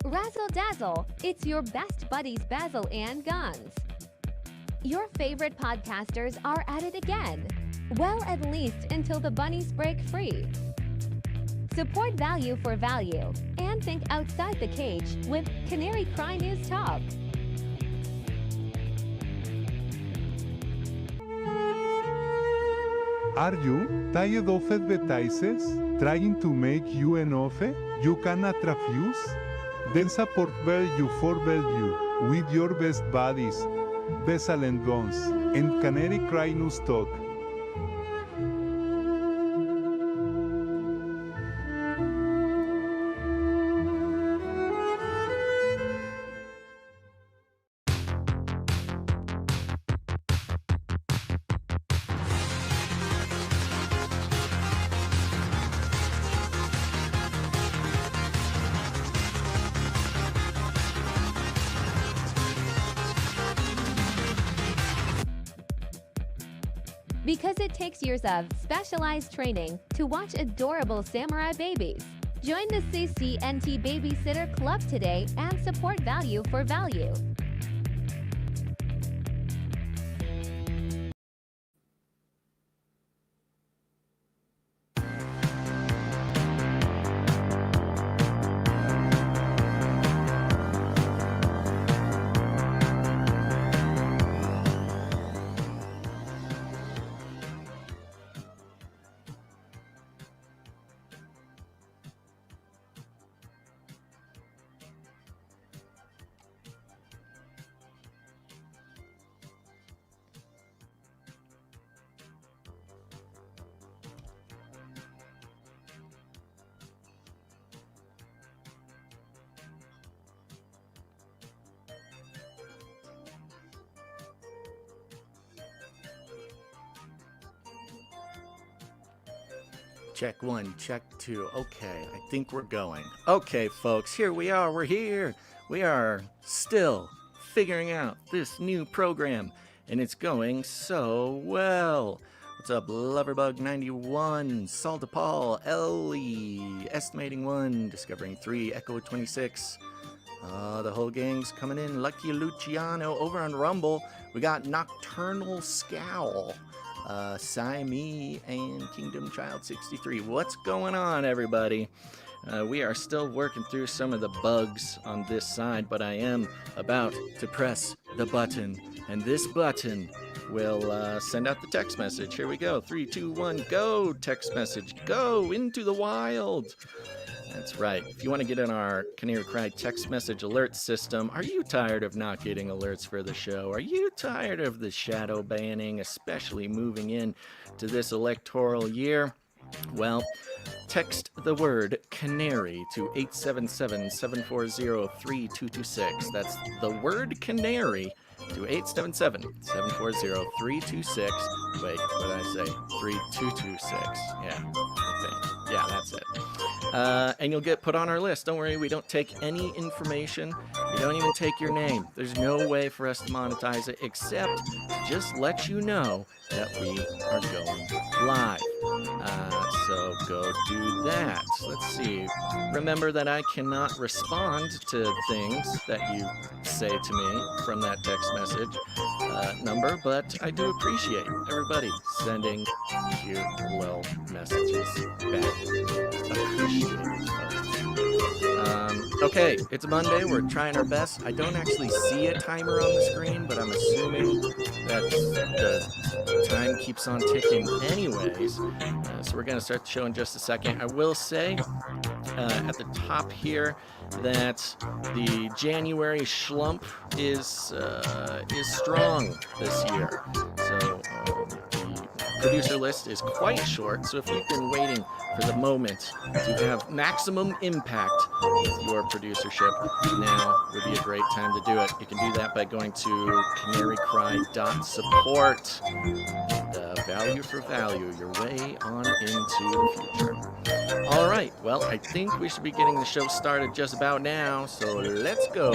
Razzle dazzle, it's your best buddies Basil and Guns. Your favorite podcasters are at it again. Well, at least until the bunnies break free. Support value for value and think outside the cage with Canary Cry News Top. Are you tired of advertisers trying to make you an offer you cannot refuse? Then support value for value with your best buddies, Basil and Guns, and Canary Cry News Talk. Because it takes years of specialized training to watch adorable samurai babies. Join the CCNT Babysitter Club today and support value for value. Check one, check two. Okay, I think we're going. Okay, folks, here we are. We're here. We are still figuring out this new program, and it's going so well. What's up, Loverbug91, Saltapal, Ellie, Estimating 1, Discovering 3, Echo 26. The whole gang's coming in. Lucky Luciano over on Rumble. We got Nocturnal Scowl. Siamese and Kingdom Child 63. What's going on, everybody? We are still working through some of the bugs on this side, but I am about to press the button, and this button will send out the text message. Here we go. 3, 2, 1, go! Text message. Go into the wild! That's right. If you want to get in our Canary Cry text message alert system, are you tired of not getting alerts for the show? Are you tired of the shadow banning, especially moving in to this electoral year? Well, text the word Canary to 877-740-3226. That's the word Canary to 877-740-326. Wait, what did I say? 3226. Yeah, I think. Yeah, that's it. And you'll get put on our list. Don't worry, we don't take any information. We don't even take your name. There's no way for us to monetize it except just let you know that we are going live. So go do that. Let's see. Remember that I cannot respond to things that you say to me from that text message number, but I do appreciate everybody sending cute little messages back. Appreciate it, folks. Okay, it's Monday. We're trying our best. I don't actually see a timer on the screen, but I'm assuming that the time keeps on ticking anyways. So we're going to start the show in just a second. I will say at the top here that the January schlump is strong this year. So the producer list is quite short. So if you've been waiting for the moment to have maximum impact with your producership, now would be a great time to do it. You can do that by going to canarycry.support. Value for value, your way on into the future. All right, well, I think we should be getting the show started just about now, so let's go.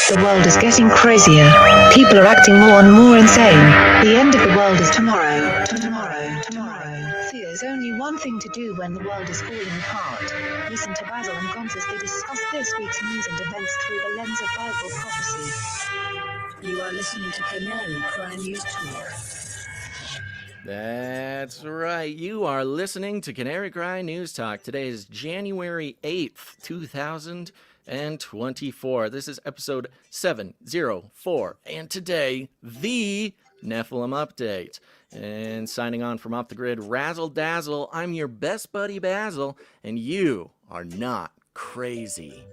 The world is is getting crazier. People are acting more and more insane. The end of the world is tomorrow. There's only one thing to do when the world is falling apart. Listen to Basil and Gons as they discuss this week's news and events through the lens of Bible prophecy. You are listening to Canary Cry News Talk. That's right. You are listening to Canary Cry News Talk. Today is January 8th, 2024. This is episode 704. And today, the Nephilim update. And signing on from Off the Grid, Razzle Dazzle. I'm your best buddy, Basil, and you are not crazy.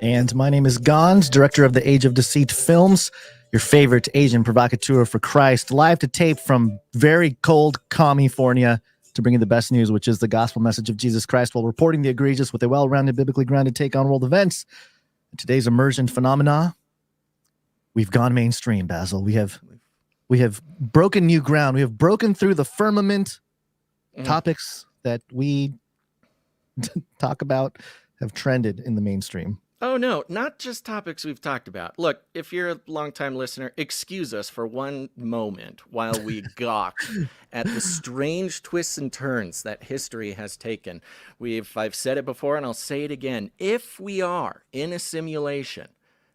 And my name is Gons, director of the Age of Deceit films, your favorite Asian provocateur for Christ, live to tape from very cold California to bring you the best news, which is the gospel message of Jesus Christ, while reporting the egregious with a well-rounded, biblically grounded take on world events. Today's emergent phenomena, we've gone mainstream, Basil. We have broken new ground. We have broken through the firmament. Topics that we talk about have trended in the mainstream. Oh, no, not just topics we've talked about. Look, if you're a longtime listener, excuse us for one moment while we gawk at the strange twists and turns that history has taken. I've said it before and I'll say it again. If we are in a simulation,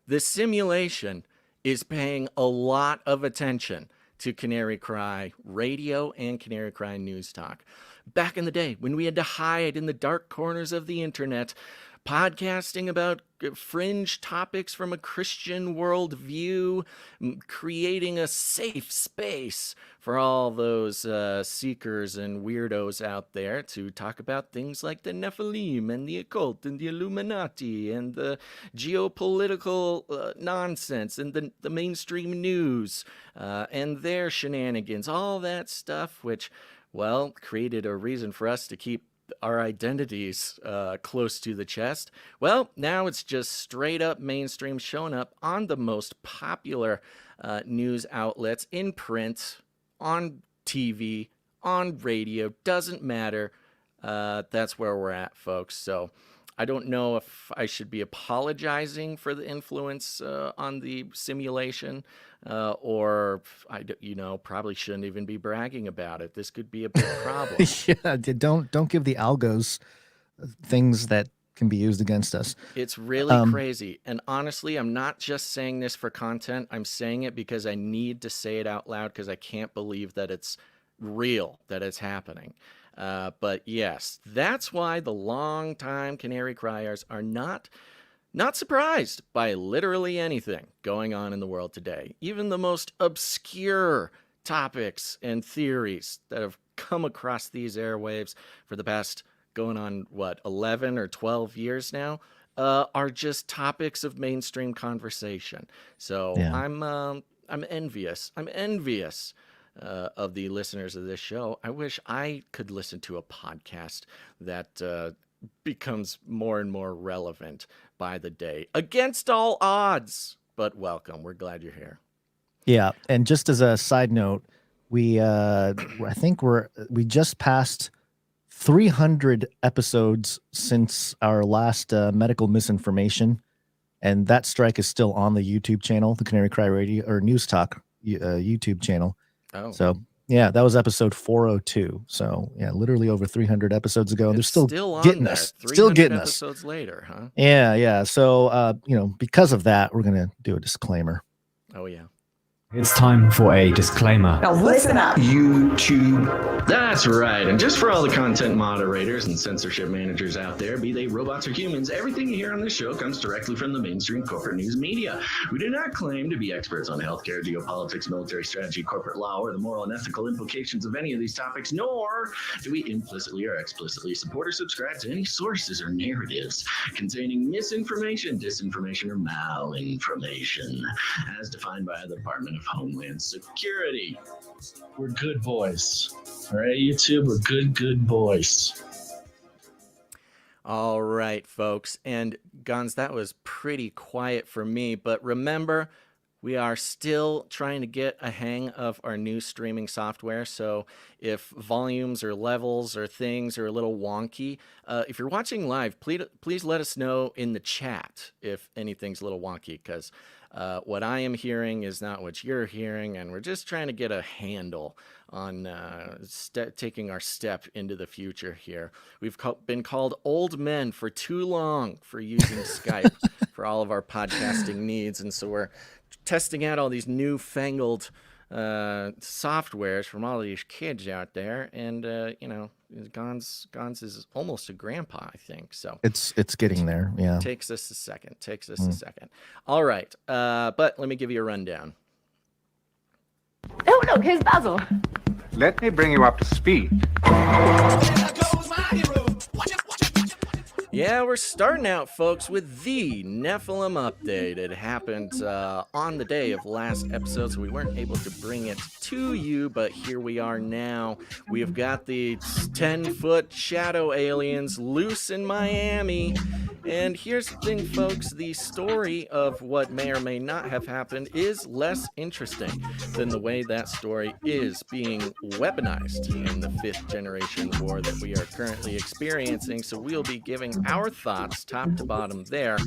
the simulation is paying a lot of attention to Canary Cry Radio and Canary Cry News Talk. Back in the day, when we had to hide in the dark corners of the internet, podcasting about fringe topics from a Christian worldview, creating a safe space for all those seekers and weirdos out there to talk about things like the Nephilim and the Occult and the Illuminati and the geopolitical nonsense and the mainstream news and their shenanigans, all that stuff, which, well, created a reason for us to keep our identities close to the chest. Well, now it's just straight up mainstream, showing up on the most popular news outlets, in print, on TV, on radio, doesn't matter. That's where we're at, folks. So I don't know if I should be apologizing for the influence on the simulation, or I, probably shouldn't even be bragging about it. This could be a big problem. Yeah, don't give the algos things that can be used against us. It's really crazy. And honestly, I'm not just saying this for content. I'm saying it because I need to say it out loud because I can't believe that it's real, that it's happening. But yes, that's why the longtime Canary Criers are not surprised by literally anything going on in the world today. Even the most obscure topics and theories that have come across these airwaves for the past going on, 11 or 12 years now, are just topics of mainstream conversation. So yeah. I'm envious. I'm envious of the listeners of this show. I wish I could listen to a podcast that becomes more and more relevant by the day, against all odds. But welcome. We're glad you're here. Yeah, and just as a side note, we just passed 300 episodes since our last medical misinformation, and that strike is still on the YouTube channel, the Canary Cry Radio or News Talk YouTube channel. Oh, so yeah, that was episode 402. So yeah, literally over 300 episodes ago. They're still getting us. Still getting us. Episodes later, huh? Yeah. So because of that, we're gonna do a disclaimer. Oh yeah. It's time for a disclaimer. Now listen up, YouTube. That's right. And just for all the content moderators and censorship managers out there, be they robots or humans, everything you hear on this show comes directly from the mainstream corporate news media. We do not claim to be experts on healthcare, geopolitics, military strategy, corporate law, or the moral and ethical implications of any of these topics, nor do we implicitly or explicitly support or subscribe to any sources or narratives containing misinformation, disinformation, or malinformation, as defined by the Department of Homeland Security. We're good boys. All right, YouTube, we're good boys. All right, folks. And Gons, that was pretty quiet for me, but remember, we are still trying to get a hang of our new streaming software. So if volumes or levels or things are a little wonky, if you're watching live, please let us know in the chat if anything's a little wonky, because What I am hearing is not what you're hearing, and we're just trying to get a handle on taking our step into the future here. We've been called old men for too long for using Skype for all of our podcasting needs, and so we're testing out all these newfangled softwares from all these kids out there, and Gons is almost a grandpa, I think. So it's getting there. Yeah, takes us a second. All right, but let me give you a rundown. Oh, look, here's Basil. Let me bring you up to speed. Yeah, we're starting out, folks, with the Nephilim update. It happened on the day of last episode, so we weren't able to bring it to you, but here we are now. We have got the 10-foot shadow aliens loose in Miami. And here's the thing, folks, the story of what may or may not have happened is less interesting than the way that story is being weaponized in the 5th generation war that we are currently experiencing. So we'll be giving our thoughts top to bottom there,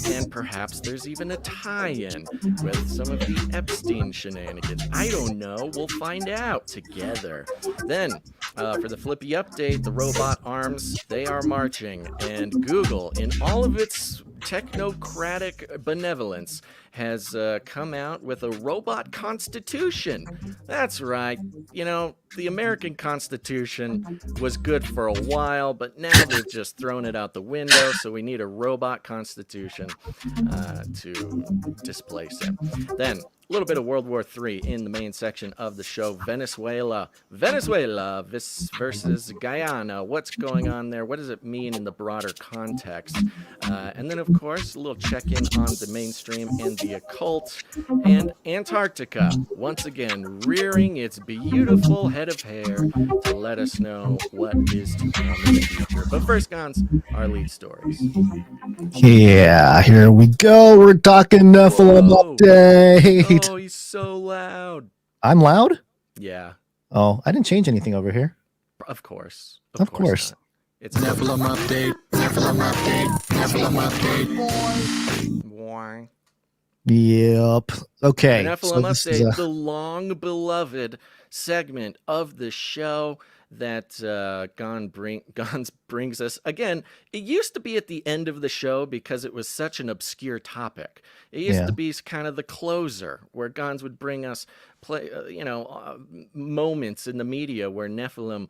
and perhaps there's even a tie-in with some of the Epstein shenanigans. I don't know. We'll find out together. Then, for the Flippy update, the robot arms, they are marching, and Google, in all of its technocratic benevolence, has come out with a robot constitution. That's right. You know, the American Constitution was good for a while, but now they've just thrown it out the window, so we need a robot constitution to displace it. Then, a little bit of World War III in the main section of the show. Venezuela versus Guyana. What's going on there? What does it mean in the broader context? And then, of course, a little check-in on the mainstream and the occult. And Antarctica, once again, rearing its beautiful head of hair to let us know what is to come in the future. But first, Gons, our lead stories. Yeah, here we go. We're talking Nephilim update. Oh, he's so loud. I'm loud? Yeah. Oh, I didn't change anything over here. Of course. Of course. Not. It's Nephilim update. Boing. Yep. Okay. The Nephilim update, the long beloved segment of the show that Gons brings us. Again, it used to be at the end of the show because it was such an obscure topic. It used to be kind of the closer where Gons would bring us moments in the media where Nephilim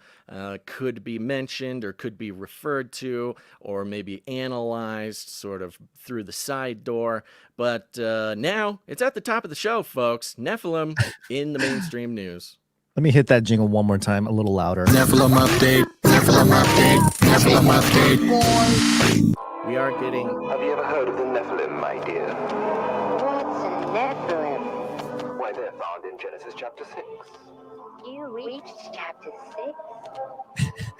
could be mentioned or could be referred to or maybe analyzed sort of through the side door. But now it's at the top of the show, folks. Nephilim in the mainstream news. Let me hit that jingle one more time, a little louder. Nephilim update. We are getting... Have you ever heard of the Nephilim, my dear? What's a Nephilim? Why, they're found in Genesis chapter 6. You reached chapter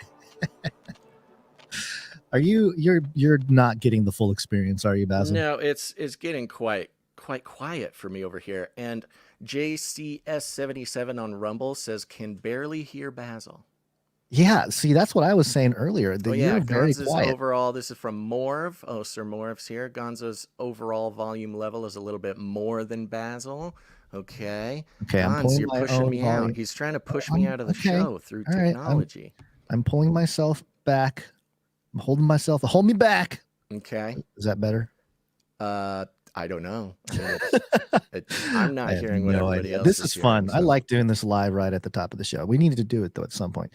6? Are you're not getting the full experience, are you, Basil? No, it's getting quite quiet for me over here. And JCS77 on Rumble says can barely hear Basil. Yeah, see, that's what I was saying earlier. You're very quiet. Overall, this is from Morv. Oh, Sir Morv's here. Gonzo's overall volume level is a little bit more than Basil. Okay. Gonz, you're pushing me out. He's trying to push me out of the show through technology. I'm pulling myself back. I'm holding myself. Hold me back. Okay. Is that better? I don't know. I'm not hearing what everybody else This is is fun. hearing, I like doing this live right at the top of the show. We needed to do it, though, at some point.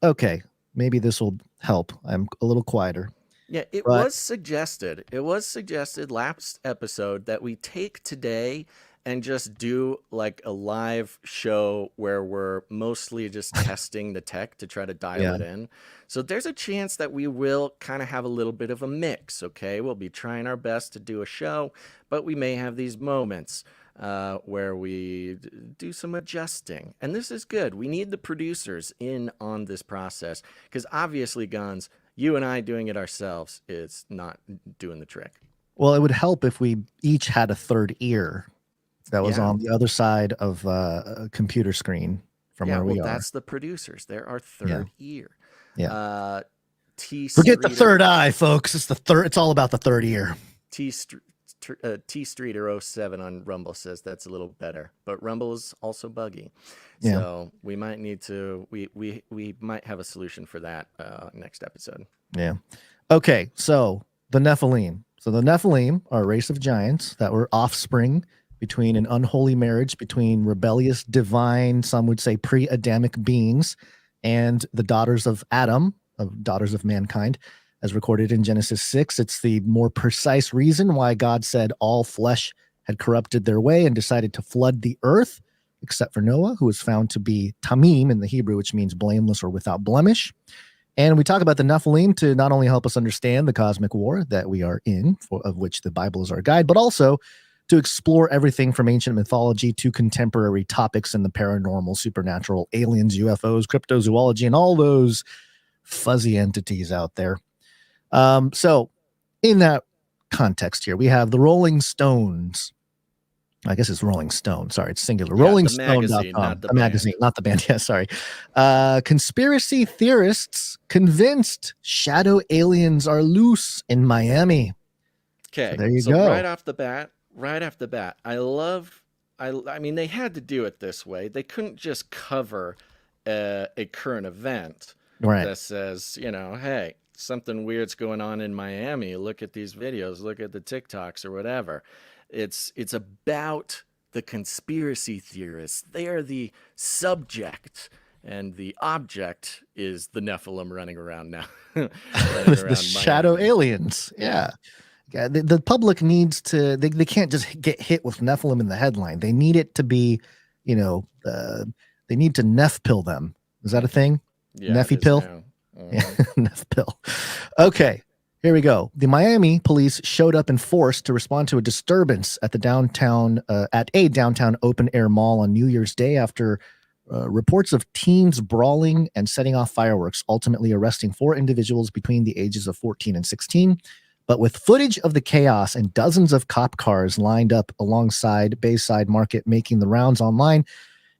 Okay. Maybe this will help. I'm a little quieter. Yeah, it was suggested. It was suggested last episode that we take today and just do like a live show where we're mostly just testing the tech to try to dial it in. So there's a chance that we will kind of have a little bit of a mix, okay? We'll be trying our best to do a show, but we may have these moments where we do some adjusting. And this is good. We need the producers in on this process because obviously, Gons, you and I doing it ourselves is not doing the trick. Well, it would help if we each had a third ear that was on the other side of a computer screen from where we are. That's the producers. They're our third ear. Forget the third eye, folks. It's the third. It's all about the third ear. T Streeter 07 on Rumble says that's a little better, but Rumble is also buggy. Yeah. So we might need to, we might have a solution for that next episode. Yeah. Okay. So the Nephilim. So the Nephilim are a race of giants that were offspring between an unholy marriage between rebellious, divine, some would say pre-Adamic beings, and the daughters of Adam, daughters of mankind, as recorded in Genesis 6. It's the more precise reason why God said all flesh had corrupted their way and decided to flood the earth, except for Noah, who was found to be tamim in the Hebrew, which means blameless or without blemish. And we talk about the Nephilim to not only help us understand the cosmic war that we are in, of which the Bible is our guide, but also to explore everything from ancient mythology to contemporary topics in the paranormal, supernatural, aliens, UFOs, cryptozoology, and all those fuzzy entities out there. So in that context here, we have the Rolling Stones. I guess it's Rolling Stone. Sorry, it's singular. Yeah, RollingStone.com. The magazine, not the band. Yeah, sorry. Conspiracy theorists convinced shadow aliens are loose in Miami. Okay, so there you go. Right off the bat, I mean, they had to do it this way. They couldn't just cover a current event that says, hey, something weird's going on in Miami. Look at these videos, look at the TikToks or whatever. It's about the conspiracy theorists. They are the subject, and the object is the Nephilim running around now. The shadow aliens. Yeah. The public needs to, they can't just get hit with Nephilim in the headline. They need it to be, they need to Neph pill them. Is that a thing? Yeah, Nephi pill? Yeah, Neph pill. Okay, here we go. The Miami police showed up in force to respond to a disturbance at a downtown open air mall on New Year's Day after reports of teens brawling and setting off fireworks, ultimately arresting 4 individuals between the ages of 14 and 16. But with footage of the chaos and dozens of cop cars lined up alongside Bayside Market making the rounds online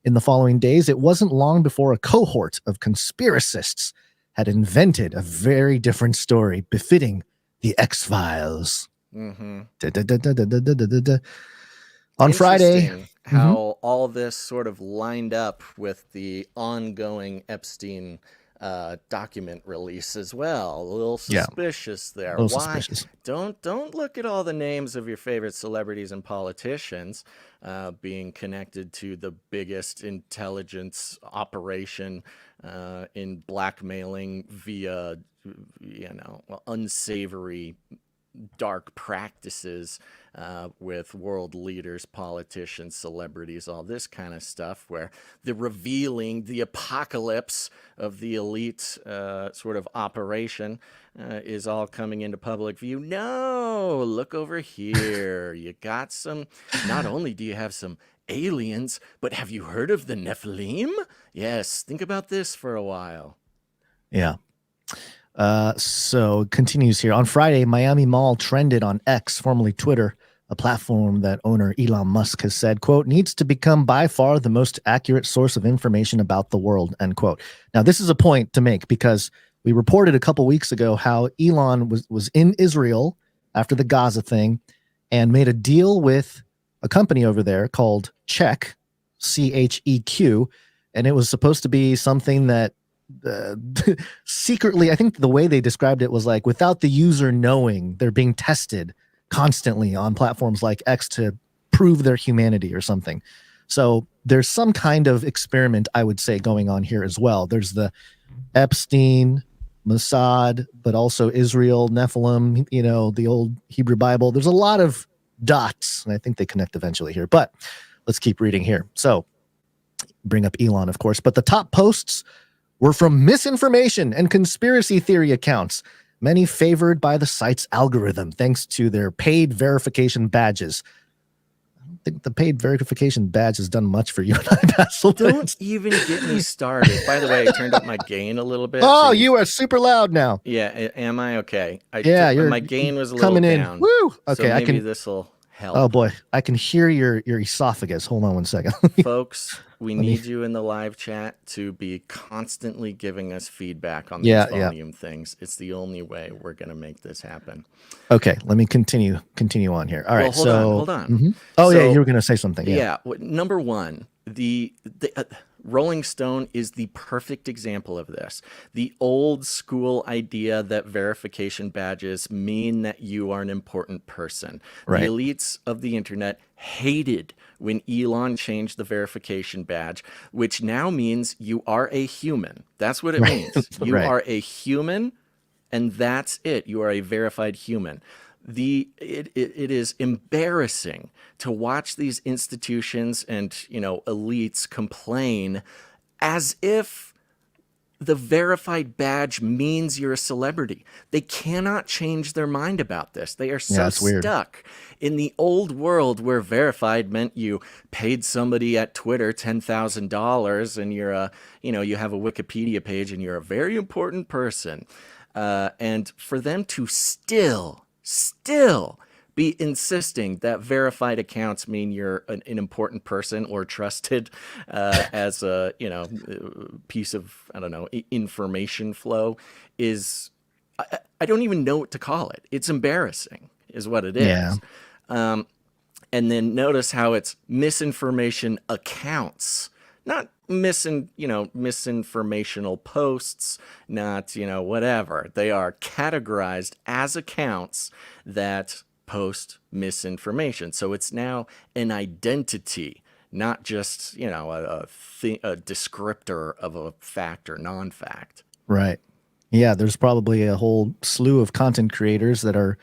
in the following days, it wasn't long before a cohort of conspiracists had invented a very different story befitting the X-Files. Mm-hmm. On Friday, how all this sort of lined up with the ongoing Epstein document release as well. A little suspicious there. Why? Suspicious. Don't look at all the names of your favorite celebrities and politicians being connected to the biggest intelligence operation in blackmailing via unsavory dark practices with world leaders, politicians, celebrities, all this kind of stuff, where the apocalypse of the elite sort of operation is all coming into public view. No, look over here. You got not only do you have some aliens, but have you heard of the Nephilim? Yes, think about this for a while. Yeah. So it continues here. On Friday, Miami Mall trended on X, formerly Twitter, a platform that owner Elon Musk has said, quote, needs to become by far the most accurate source of information about the world, end quote. Now, this is a point to make because we reported a couple weeks ago how Elon was in Israel after the Gaza thing and made a deal with a company over there called Check, CHEQ, and it was supposed to be something that secretly, I think the way they described it was like without the user knowing, they're being tested constantly on platforms like X to prove their humanity or something. So there's some kind of experiment, I would say, going on here as well. There's the Epstein, Mossad, but also Israel, Nephilim, the old Hebrew Bible. There's a lot of dots, and I think they connect eventually here. But let's keep reading here. So bring up Elon, of course. But the top posts were from misinformation and conspiracy theory accounts, many favored by the site's algorithm thanks to their paid verification badges. I don't think the paid verification badge has done much for you and I, Basil. Don't even get me started. By the way, I turned up my gain a little bit. Oh, you are super loud now. Yeah, am I okay? My gain was a little coming in. Down. Woo! Okay, so maybe this will help. Oh boy, I can hear your esophagus. Hold on one second. Folks, we need you in the live chat to be constantly giving us feedback on these volume things. It's the only way we're going to make this happen. Okay, let me continue on here. All right, hold on. Mm-hmm. Oh, yeah, you were going to say something. Yeah. Number one, the Rolling Stone is the perfect example of this. The old school idea that verification badges mean that you are an important person. Right. The elites of the internet hated when Elon changed the verification badge, which now means you are a human. That's what it means. You are a human, and that's it. You are a verified human. It is embarrassing to watch these institutions and, elites complain as if the verified badge means you're a celebrity. They cannot change their mind about this. They are so stuck in the old world where verified meant you paid somebody at Twitter $10,000 and you're you have a Wikipedia page and you're a very important person. And for them to still be insisting that verified accounts mean you're an important person or trusted as a piece of information flow is I don't even know what to call it. It's embarrassing is what it is. Yeah. And then notice how it's misinformation accounts, not misinformational posts, not, whatever. They are categorized as accounts that post misinformation. So it's now an identity, not just, a descriptor of a fact or non-fact. Right. Yeah, there's probably a whole slew of content creators that are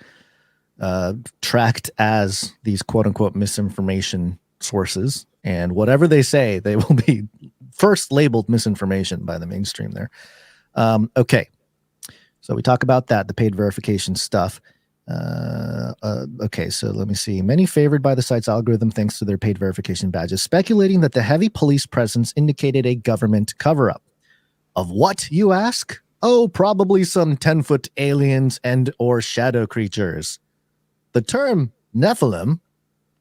tracked as these quote unquote misinformation sources. And whatever they say, they will be first labeled misinformation by the mainstream there. Okay. So we talk about that, the paid verification stuff. Okay, so let me see. Many favored by the site's algorithm thanks to their paid verification badges, speculating that the heavy police presence indicated a government cover-up. Of what, you ask? Oh, probably some 10-foot aliens and or shadow creatures. The term Nephilim,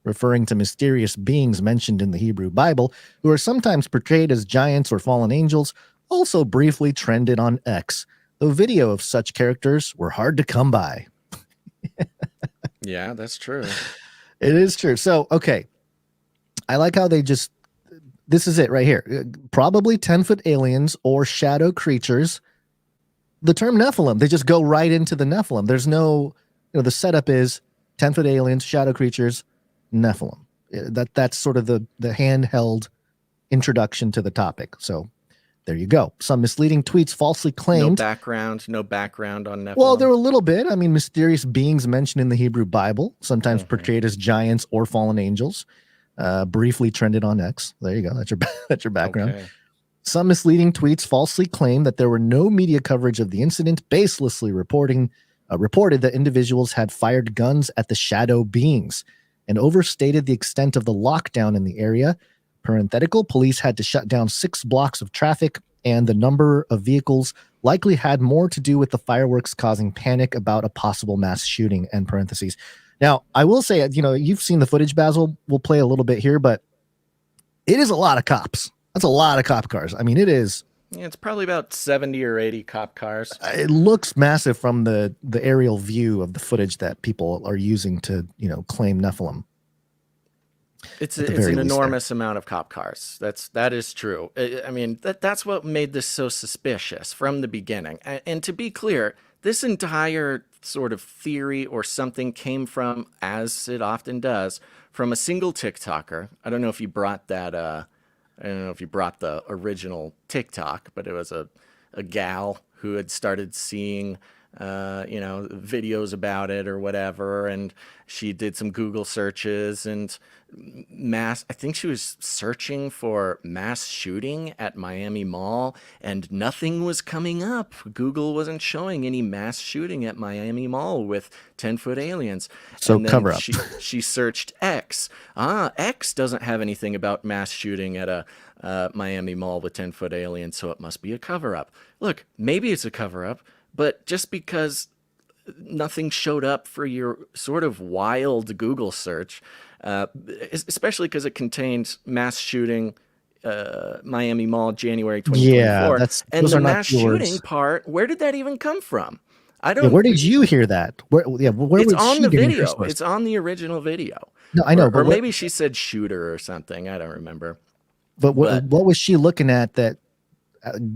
referring to mysterious beings mentioned in the Hebrew Bible, who are sometimes portrayed as giants or fallen angels, also briefly trended on X, though video of such characters were hard to come by. Yeah, that's true. It is true. So, okay. I like how this is it right here. Probably 10-foot aliens or shadow creatures. The term Nephilim, they just go right into the Nephilim. There's no, the setup is 10-foot aliens, shadow creatures, Nephilim. That's sort of the handheld introduction to the topic. So there you go. Some misleading tweets falsely claimed. No background on Nephilim. Well, there were a little bit. I mean, mysterious beings mentioned in the Hebrew Bible, sometimes portrayed as giants or fallen angels, briefly trended on X. There you go. That's your background. Okay. Some misleading tweets falsely claimed that there were no media coverage of the incident, baselessly reported that individuals had fired guns at the shadow beings and overstated the extent of the lockdown in the area. Parenthetical, police had to shut down 6 blocks of traffic, and the number of vehicles likely had more to do with the fireworks causing panic about a possible mass shooting, end parentheses. Now, I will say, you've seen the footage, Basil. We'll play a little bit here, but it is a lot of cops. That's a lot of cop cars. I mean, it is. Yeah, it's probably about 70 or 80 cop cars. It looks massive from the aerial view of the footage that people are using to, claim Nephilim. It's an enormous amount of cop cars. That is true. I mean, that's what made this so suspicious from the beginning. And to be clear, this entire sort of theory or something came from, as it often does, from a single TikToker. I don't know if you brought that. I don't know if you brought the original TikTok, but it was a gal who had started seeing videos about it or whatever, and she did some Google searches and I think she was searching for mass shooting at Miami Mall, and nothing was coming up. Google wasn't showing any mass shooting at Miami Mall with 10-foot aliens. So and then cover up. She searched X. X doesn't have anything about mass shooting at a Miami Mall with 10-foot aliens, so it must be a cover up. Look, maybe it's a cover up, but just because nothing showed up for your sort of wild Google search, especially because it contained mass shooting Miami Mall, January 2024. Yeah, and those the are not mass yours. shooting part, where did that even come from? I Yeah, don't. where did you hear that? Where It's was on she the getting her video. source? It's on the original video. No, I know, or but maybe she said shooter or something. I don't remember. But what was she looking at that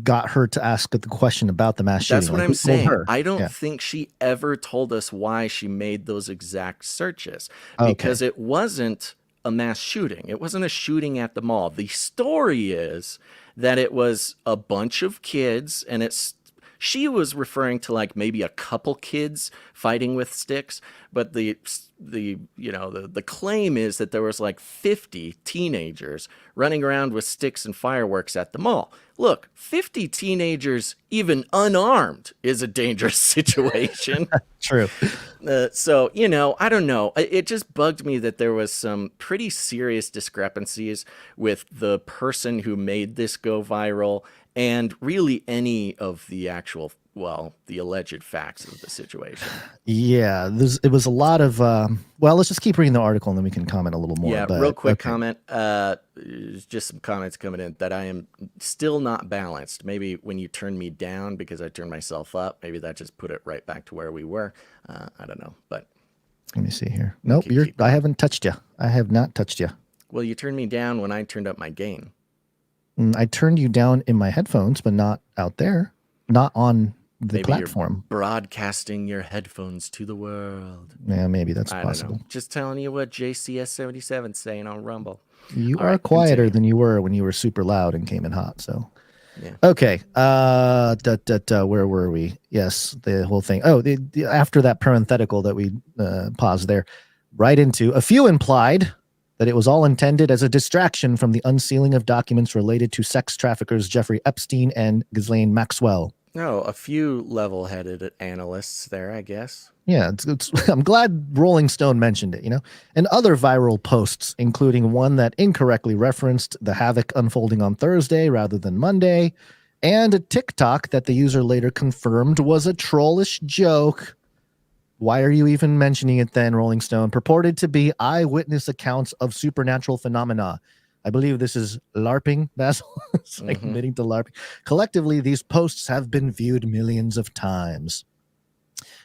got her to ask the question about the mass shooting? That's what Like, I'm who told saying. her? I don't Yeah. think she ever told us why she made those exact searches, Okay. because it wasn't a mass shooting. It wasn't a shooting at the mall. The story is that it was a bunch of kids, and she was referring to like maybe a couple kids fighting with sticks, but the claim is that there was like 50 teenagers running around with sticks and fireworks at the mall. Look, 50 teenagers, even unarmed, is a dangerous situation. True. So, I don't know. It just bugged me that there was some pretty serious discrepancies with the person who made this go viral and really any of the actual, the alleged facts of the situation. Yeah, it was a lot of. Let's just keep reading the article and then we can comment a little more. Yeah, but, real quick okay. comment. Just some comments coming in that I am still not balanced. Maybe when you turn me down because I turned myself up, maybe that just put it right back to where we were. I don't know, but let me see here. Nope, I haven't touched you. I have not touched you. Well, you turned me down when I turned up my gain. I turned you down in my headphones, but not out there, not on the Maybe platform. You're broadcasting your headphones to the world. Yeah, maybe that's I possible. don't know. Just telling you what JCS77's saying on Rumble. You All are right, quieter continue. than you were when you were super loud and came in hot. So, yeah. Okay. Where were we? Yes, the whole thing. Oh, after that parenthetical that we paused there, right into a few implied that it was all intended as a distraction from the unsealing of documents related to sex traffickers Jeffrey Epstein and Ghislaine Maxwell. No, a few level-headed analysts there, I guess. Yeah, I'm glad Rolling Stone mentioned it, and other viral posts, including one that incorrectly referenced the havoc unfolding on Thursday rather than Monday, and a TikTok that the user later confirmed was a trollish joke. Why are you even mentioning it then, Rolling Stone? Purported to be eyewitness accounts of supernatural phenomena. I believe this is LARPing, Basil. It's like admitting to LARPing. Collectively, these posts have been viewed millions of times.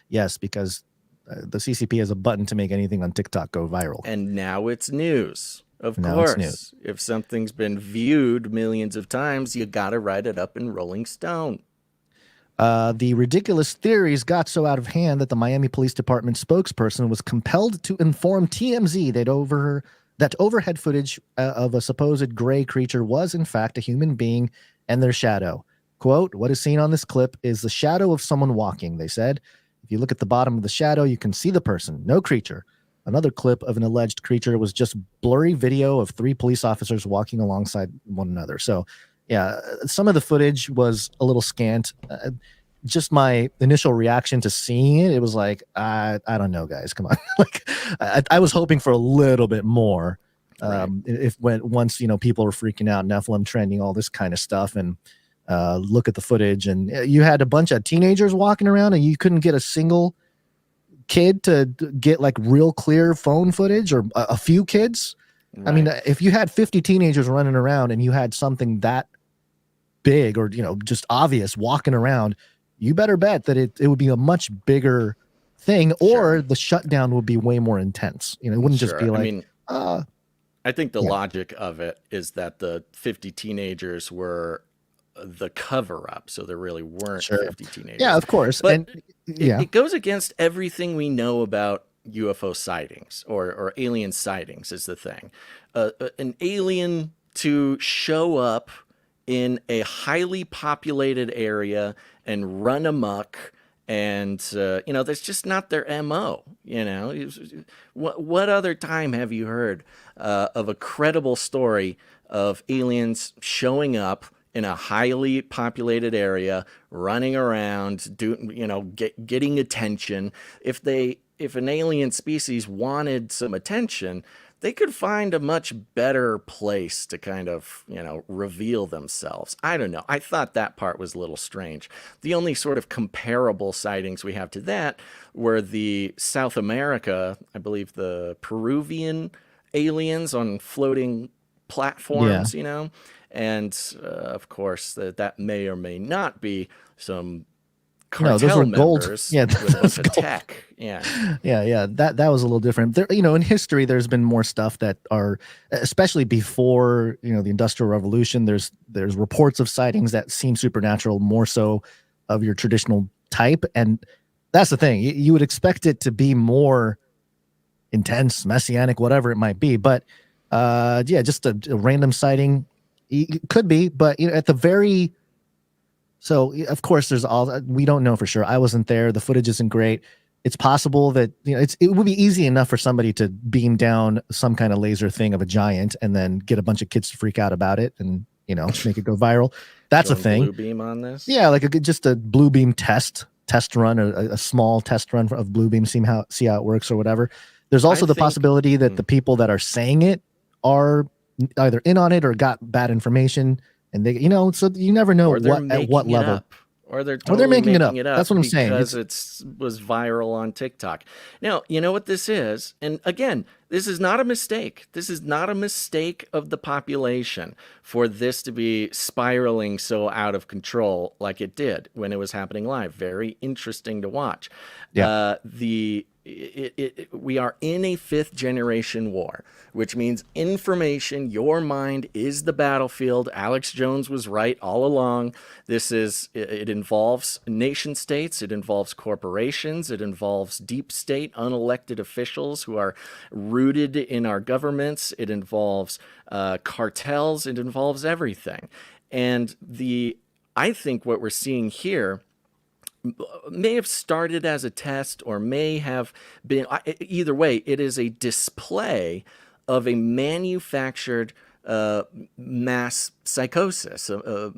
Yes, because the CCP has a button to make anything on TikTok go viral. And now it's news. Of Now course. it's news. If something's been viewed millions of times, you got to write it up in Rolling Stone. The ridiculous theories got so out of hand that the Miami Police Department spokesperson was compelled to inform TMZ that overhead footage of a supposed gray creature was in fact a human being and their shadow. Quote, what is seen on this clip is the shadow of someone walking, they said. If you look at the bottom of the shadow, you can see the person, no creature. Another clip of an alleged creature was just blurry video of 3 police officers walking alongside one another. So, yeah, some of the footage was a little scant. Just my initial reaction to seeing it, it was like, I don't know, guys, come on. Like, I was hoping for a little bit more. Right. Once people were freaking out, Nephilim trending, all this kind of stuff, and look at the footage, and you had a bunch of teenagers walking around, and you couldn't get a single kid to get like real clear phone footage, or a few kids. Right. I mean, if you had 50 teenagers running around and you had something that big or just obvious walking around, you better bet that it would be a much bigger thing, or the shutdown would be way more intense. It wouldn't just be like, I mean, I think the logic of it is that the 50 teenagers were the cover up, so there really weren't 50 teenagers. Yeah, of course. But and it goes against everything we know about UFO sightings or alien sightings is the thing. An alien to show up in a highly populated area and run amok, and that's just not their MO. What other time have you heard of a credible story of aliens showing up in a highly populated area, running around, getting attention? If an alien species wanted some attention, they could find a much better place to kind of, reveal themselves. I don't know. I thought that part was a little strange. The only sort of comparable sightings we have to that were the South America, I believe the Peruvian aliens on floating platforms, you know, and of course that may or may not be some cartel those were gold. members Yeah, with a bunch of tech. Yeah. Yeah. That was a little different. There, in history, there's been more stuff that are, especially before, the Industrial Revolution. There's reports of sightings that seem supernatural, more so of your traditional type, and that's the thing. You would expect it to be more intense, messianic, whatever it might be, but just a random sighting. It could be, but at the very. So of course we don't know for sure. I wasn't there. The footage isn't great. It's possible that, it would be easy enough for somebody to beam down some kind of laser thing of a giant and then get a bunch of kids to freak out about it and, make it go viral. That's a thing. Blue beam on this? Yeah. Like just a blue beam test run, or a small test run of blue beam, see how it works or whatever. There's also the possibility that the people that are saying it are either in on it or got bad information. And they, so you never know at what level. Or they're totally making it up. That's what I'm saying. Because it was viral on TikTok. Now, you know what this is? And again, this is not a mistake. This is not a mistake of the population for this to be spiraling so out of control like it did when it was happening live. Very interesting to watch. Yeah. We are in a 5th generation war, which means information, your mind is the battlefield. Alex Jones was right all along. It involves nation states, it involves corporations, it involves deep state, unelected officials who are rooted in our governments, it involves cartels, it involves everything. And I think what we're seeing here may have started as a test or may have been, either way, it is a display of a manufactured mass psychosis,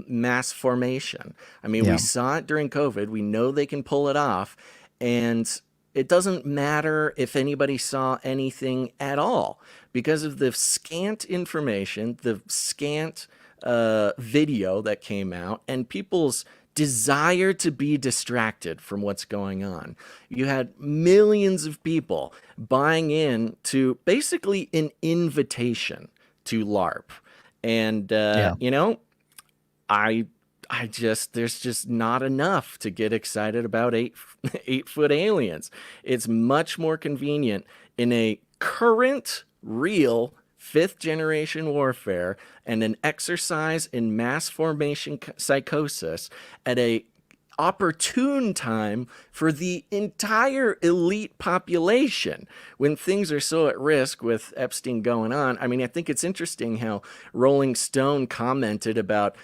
mass formation. I mean, we saw it during COVID. We know they can pull it off. And it doesn't matter if anybody saw anything at all because of the scant information, the scant video that came out, and people's desire to be distracted from what's going on. You had millions of people buying in to basically an invitation to LARP. And, there's just not enough to get excited about 8-foot aliens. It's much more convenient in a current, real 5th generation warfare and an exercise in mass formation psychosis at a opportune time for the entire elite population when things are so at risk with Epstein going on. I mean, I think it's interesting how Rolling Stone commented about,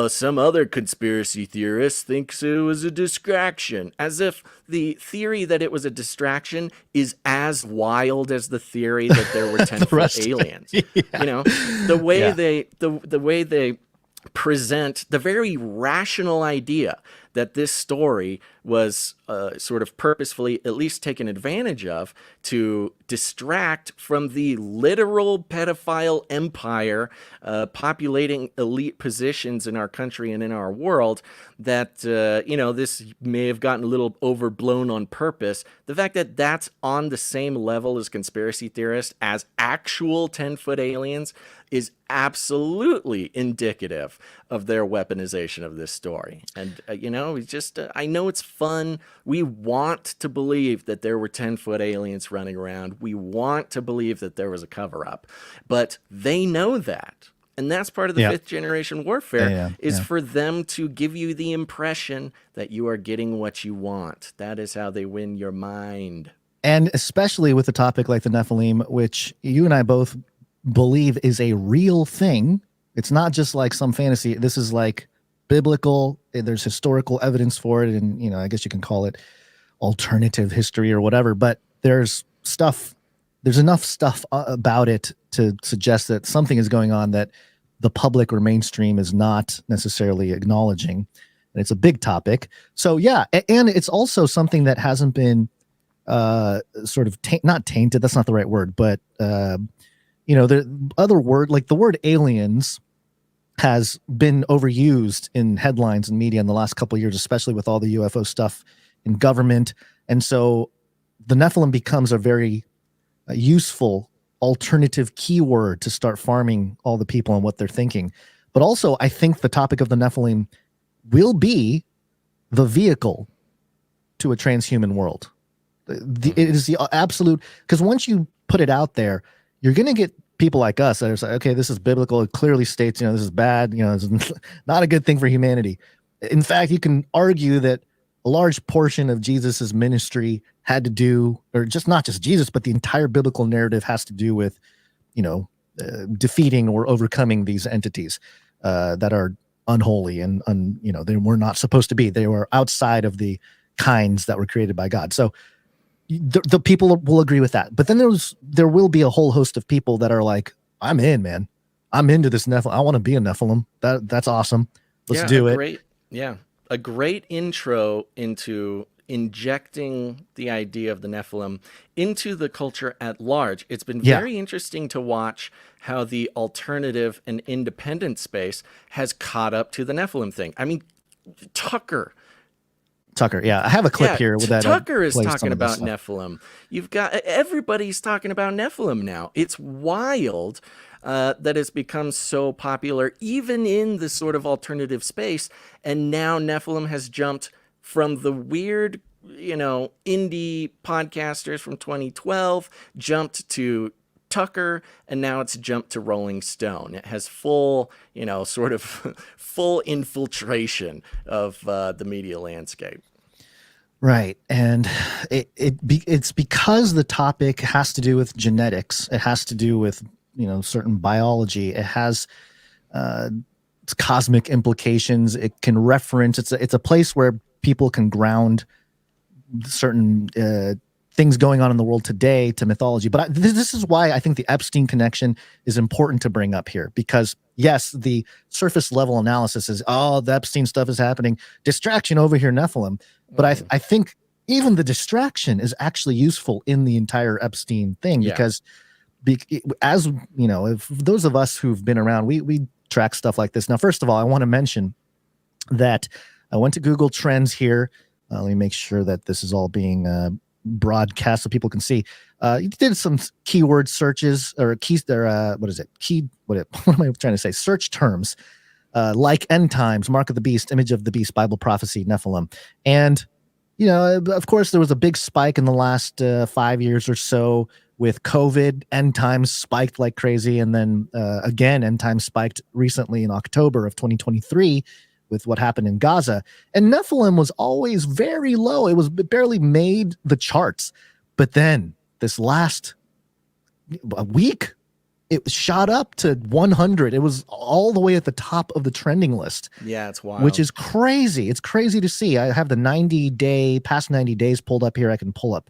some other conspiracy theorist thinks it was a distraction, as if the theory that it was a distraction is as wild as the theory that there were 10-foot aliens. The way they present the very rational idea that this story was sort of purposefully at least taken advantage of to distract from the literal pedophile empire populating elite positions in our country and in our world, that, this may have gotten a little overblown on purpose. The fact that that's on the same level as conspiracy theorists as actual 10-foot aliens is absolutely indicative of their weaponization of this story. And, I know it's fun. We want to believe that there were 10-foot aliens running around. We want to believe that there was a cover-up. But they know that. And that's part of the 5th generation warfare is for them to give you the impression that you are getting what you want. That is how they win your mind. And especially with a topic like the Nephilim, which you and I both believe is a real thing. It's not just like some fantasy. This is like biblical. There's historical evidence for it. And, I guess you can call it alternative history or whatever, but there's enough stuff about it to suggest that something is going on that the public or mainstream is not necessarily acknowledging. And it's a big topic. So and it's also something that hasn't been sort of not tainted. That's not the right word, but the other word, like the word aliens, has been overused in headlines and media in the last couple of years, especially with all the UFO stuff in government. And so the Nephilim becomes a very useful alternative keyword to start farming all the people and what they're thinking. But also, I think the topic of the Nephilim will be the vehicle to a transhuman world. It is the absolute, because once you put it out there, you're going to get people like us that are like, okay, this is biblical. It clearly states, this is bad. This is not a good thing for humanity. In fact, you can argue that a large portion of Jesus's ministry had to do, or just not just Jesus, but the entire biblical narrative has to do with, defeating or overcoming these entities that are unholy and they were not supposed to be. They were outside of the kinds that were created by God. So the people will agree with that. But then there will be a whole host of people that are like, I'm in, man. I'm into this Nephilim. I want to be a Nephilim. That's awesome. Let's do it. A great intro into injecting the idea of the Nephilim into the culture at large. It's been very interesting to watch how the alternative and independent space has caught up to the Nephilim thing. I mean, Tucker, yeah. I have a clip here with that. Tucker is talking about Nephilim. You've got everybody's talking about Nephilim now. It's wild that it's become so popular, even in this sort of alternative space. And now Nephilim has jumped from the weird, indie podcasters from 2012, jumped to Tucker, and now it's jumped to Rolling Stone. It has full, sort of full infiltration of the media landscape. Right. And it's because the topic has to do with genetics. It has to do with, certain biology. It has cosmic implications. It can reference, it's a place where people can ground certain things going on in the world today to mythology. But this is why I think the Epstein connection is important to bring up here, because yes, the surface level analysis is, the Epstein stuff is happening, distraction over here, Nephilim. But I think even the distraction is actually useful in the entire Epstein thing, because as if those of us who've been around, we track stuff like this. Now, first of all, I want to mention that I went to Google Trends here. Let me make sure that this is all being broadcast so people can see. You did some keyword searches or keys there. What am I trying to say? Search terms like end times, mark of the beast, image of the beast, Bible prophecy, Nephilim. And, of course, there was a big spike in the last 5 years or so with COVID. End times spiked like crazy. And then again, end times spiked recently in October of 2023 with what happened in Gaza. And Nephilim was always very low. It barely made the charts. But then this last week, it shot up to 100. It was all the way at the top of the trending list. Yeah, it's wild. Which is crazy. It's crazy to see. I have the past 90 days pulled up here. I can pull up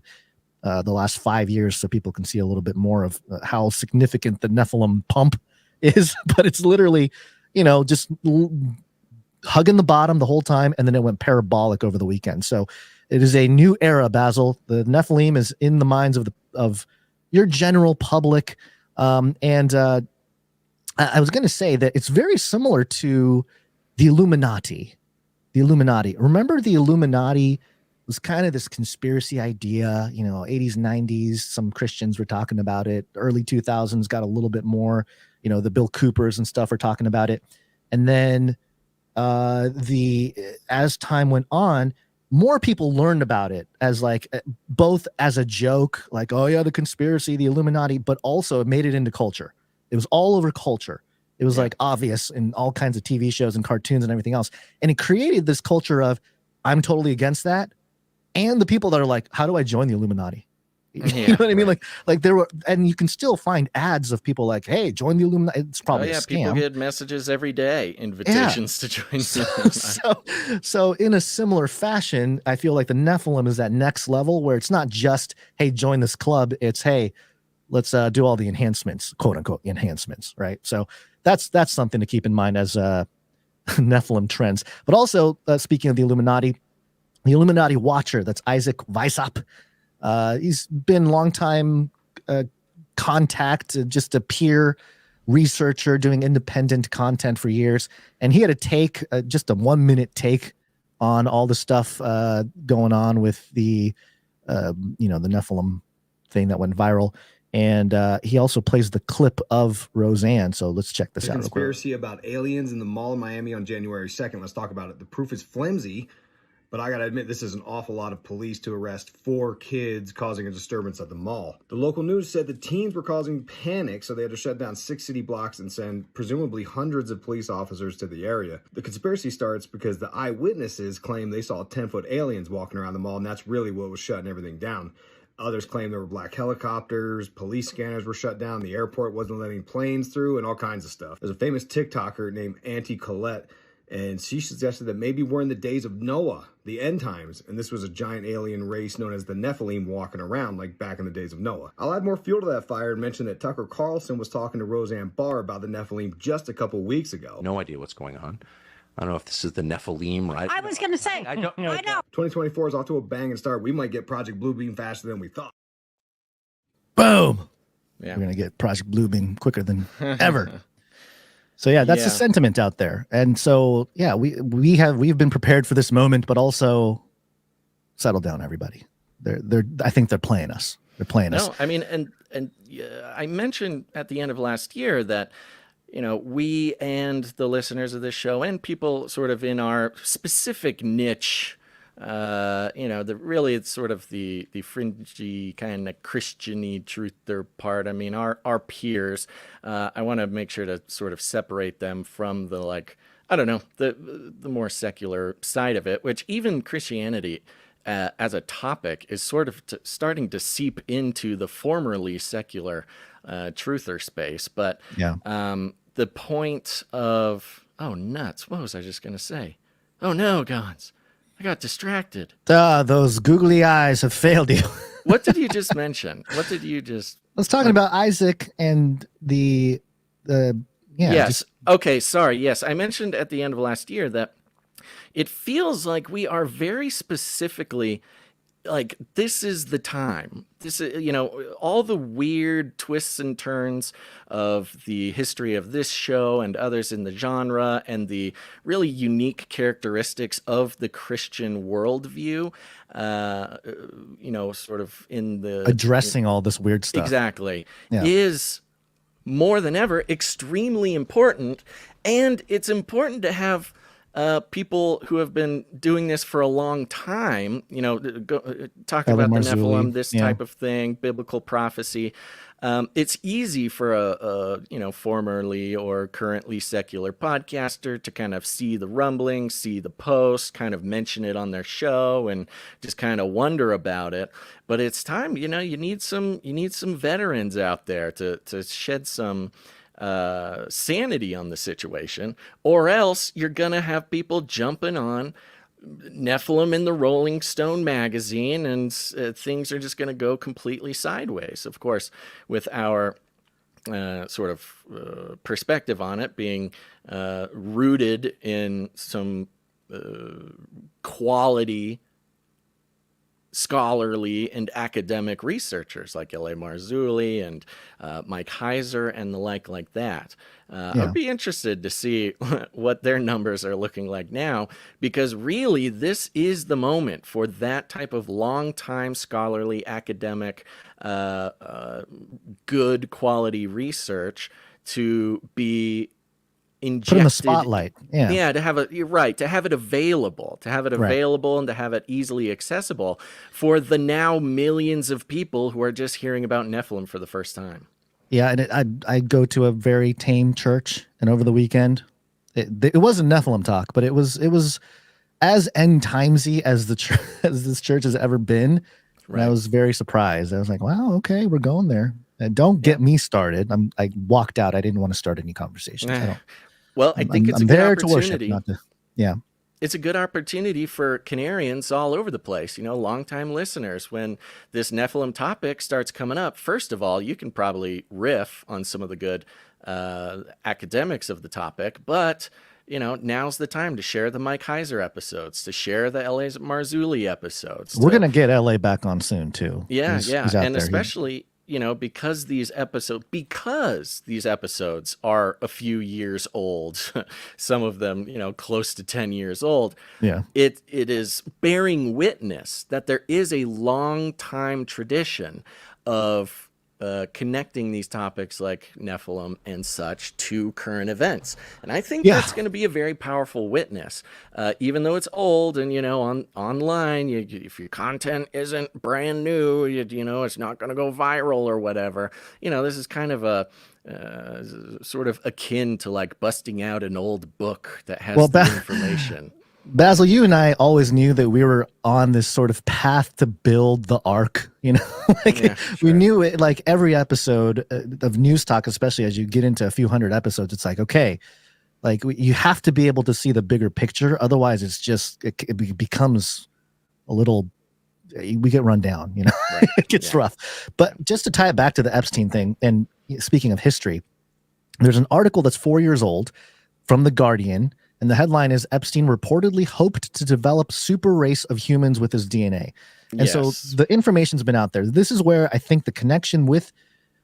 the last 5 years so people can see a little bit more of how significant the Nephilim pump is. But it's literally, just hugging the bottom the whole time, and then it went parabolic over the weekend. So it is a new era, Basil. The Nephilim is in the minds of your general public. I was going to say that it's very similar to the Illuminati. Remember, the Illuminati was kind of this conspiracy idea, 80s, 90s. Some Christians were talking about it. Early 2000s got a little bit more, the Bill Coopers and stuff are talking about it. And then as time went on, more people learned about it as both as a joke, like, oh yeah, the conspiracy, the Illuminati, but also it made it into culture. It was all over culture. It was obvious in all kinds of TV shows and cartoons and everything else. And it created this culture of, I'm totally against that. And the people that are like, how do I join the Illuminati? You know what I mean? Like there were, and you can still find ads of people like, hey, join the Illuminati. It's probably a scam. People get messages every day, invitations to join the Illuminati. So in a similar fashion, I feel like the Nephilim is that next level where it's not just, hey, join this club. It's, hey, let's do all the enhancements, quote unquote enhancements, right? So that's something to keep in mind as Nephilim trends. But also, speaking of the Illuminati watcher, that's Isaac Weishaupt. He's been longtime contact, just a peer researcher doing independent content for years. And he had a take, just a 1 minute take on all the stuff going on with the Nephilim thing that went viral. And he also plays the clip of Roseanne. So let's check this out. Conspiracy about aliens in the mall in Miami on January 2nd. Let's talk about it. The proof is flimsy, but I got to admit, this is an awful lot of police to arrest 4 kids causing a disturbance at the mall. The local news said the teens were causing panic, so they had to shut down 6 city blocks and send presumably hundreds of police officers to the area. The conspiracy starts because the eyewitnesses claim they saw 10-foot aliens walking around the mall, and that's really what was shutting everything down. Others claim there were black helicopters, police scanners were shut down, the airport wasn't letting planes through, and all kinds of stuff. There's a famous TikToker named Auntie Colette, and she suggested that maybe we're in the days of Noah, the end times, and this was a giant alien race known as the Nephilim walking around like back in the days of Noah. I'll add more fuel to that fire and mention that Tucker Carlson was talking to Roseanne Barr about the Nephilim just a couple weeks ago. No idea what's going on. I don't know if this is the Nephilim, right? I was going to say, I know. 2024 is off to a banging start. We might get Project Bluebeam faster than we thought. Boom! Yeah. We're going to get Project Bluebeam quicker than ever. So yeah, that's the sentiment out there. And so, yeah, we've been prepared for this moment, but also settle down, everybody. I think they're playing us. They're playing us. No, I mean, and I mentioned at the end of last year that, you know, we and the listeners of this show and people sort of in our specific niche, you know, it's sort of the fringy kind of Christian-y truther part. I mean, our peers, I want to make sure to sort of separate them from the, like, I don't know, the more secular side of it, which even Christianity as a topic is sort of starting to seep into the formerly secular truther space. But the point of, oh, nuts, what was I just going to say? Oh, no, Gons, I got distracted. Those googly eyes have failed you. What did you just mention? What did you just... I was talking about Isaac and the Yes. Okay, sorry. Yes, I mentioned at the end of last year that it feels like we are very specifically, like, this is the time. This is, you know, all the weird twists and turns of the history of this show and others in the genre and the really unique characteristics of the Christian worldview, you know, sort of in the... Addressing all this weird stuff. Exactly. Yeah. Is more than ever extremely important. And it's important to have people who have been doing this for a long time, you know, talk about the Nephilim, this type of thing, biblical prophecy. It's easy for a you know, formerly or currently secular podcaster to kind of see the rumblings, see the post, kind of mention it on their show and just kind of wonder about it. But it's time, you know, you need some veterans out there to shed some sanity on the situation, or else you're gonna have people jumping on Nephilim in the Rolling Stone magazine, and things are just gonna go completely sideways. Of course, with our sort of perspective on it being rooted in some quality scholarly and academic researchers like L.A. Marzulli and Mike Heiser and the like that. I'd be interested to see what their numbers are looking like now, because really this is the moment for that type of long-time scholarly academic good quality research to be injected, put in the spotlight. To have it, you're right, to have it available, and to have it easily accessible for the now millions of people who are just hearing about Nephilim for the first time. Yeah, and I go to a very tame church, and over the weekend, it wasn't Nephilim talk, but it was as end timesy as as this church has ever been. Right. And I was very surprised. I was like, wow, okay, we're going there. And don't get me started. I walked out. I didn't want to start any conversations. I think it's a good opportunity. It's a good opportunity for Canarians all over the place, you know, longtime listeners. When this Nephilim topic starts coming up, first of all, you can probably riff on some of the good academics of the topic, but, you know, now's the time to share the Mike Heiser episodes, to share the L.A. Marzulli episodes. We're going to get L.A. back on soon, too. He's and especially... You know, because these episodes are a few years old, some of them, you know, close to 10 years old. Yeah. It is bearing witness that there is a long time tradition of connecting these topics like Nephilim and such to current events. And I think that's going to be a very powerful witness, even though it's old and, online, if your content isn't brand new, it's not going to go viral or whatever. This is kind of a sort of akin to like busting out an old book that has the information. Basil, you and I always knew that we were on this sort of path to build the ark, we knew it, like every episode of News Talk, especially as you get into a few hundred episodes, it's like, okay, like you have to be able to see the bigger picture. Otherwise it's just, it becomes a little, we get run down, Right. It gets rough. But just to tie it back to the Epstein thing, and speaking of history, there's an article that's 4 years old from The Guardian. And the headline is Epstein reportedly hoped to develop super race of humans with his DNA. And so the information's been out there. This is where I think the connection with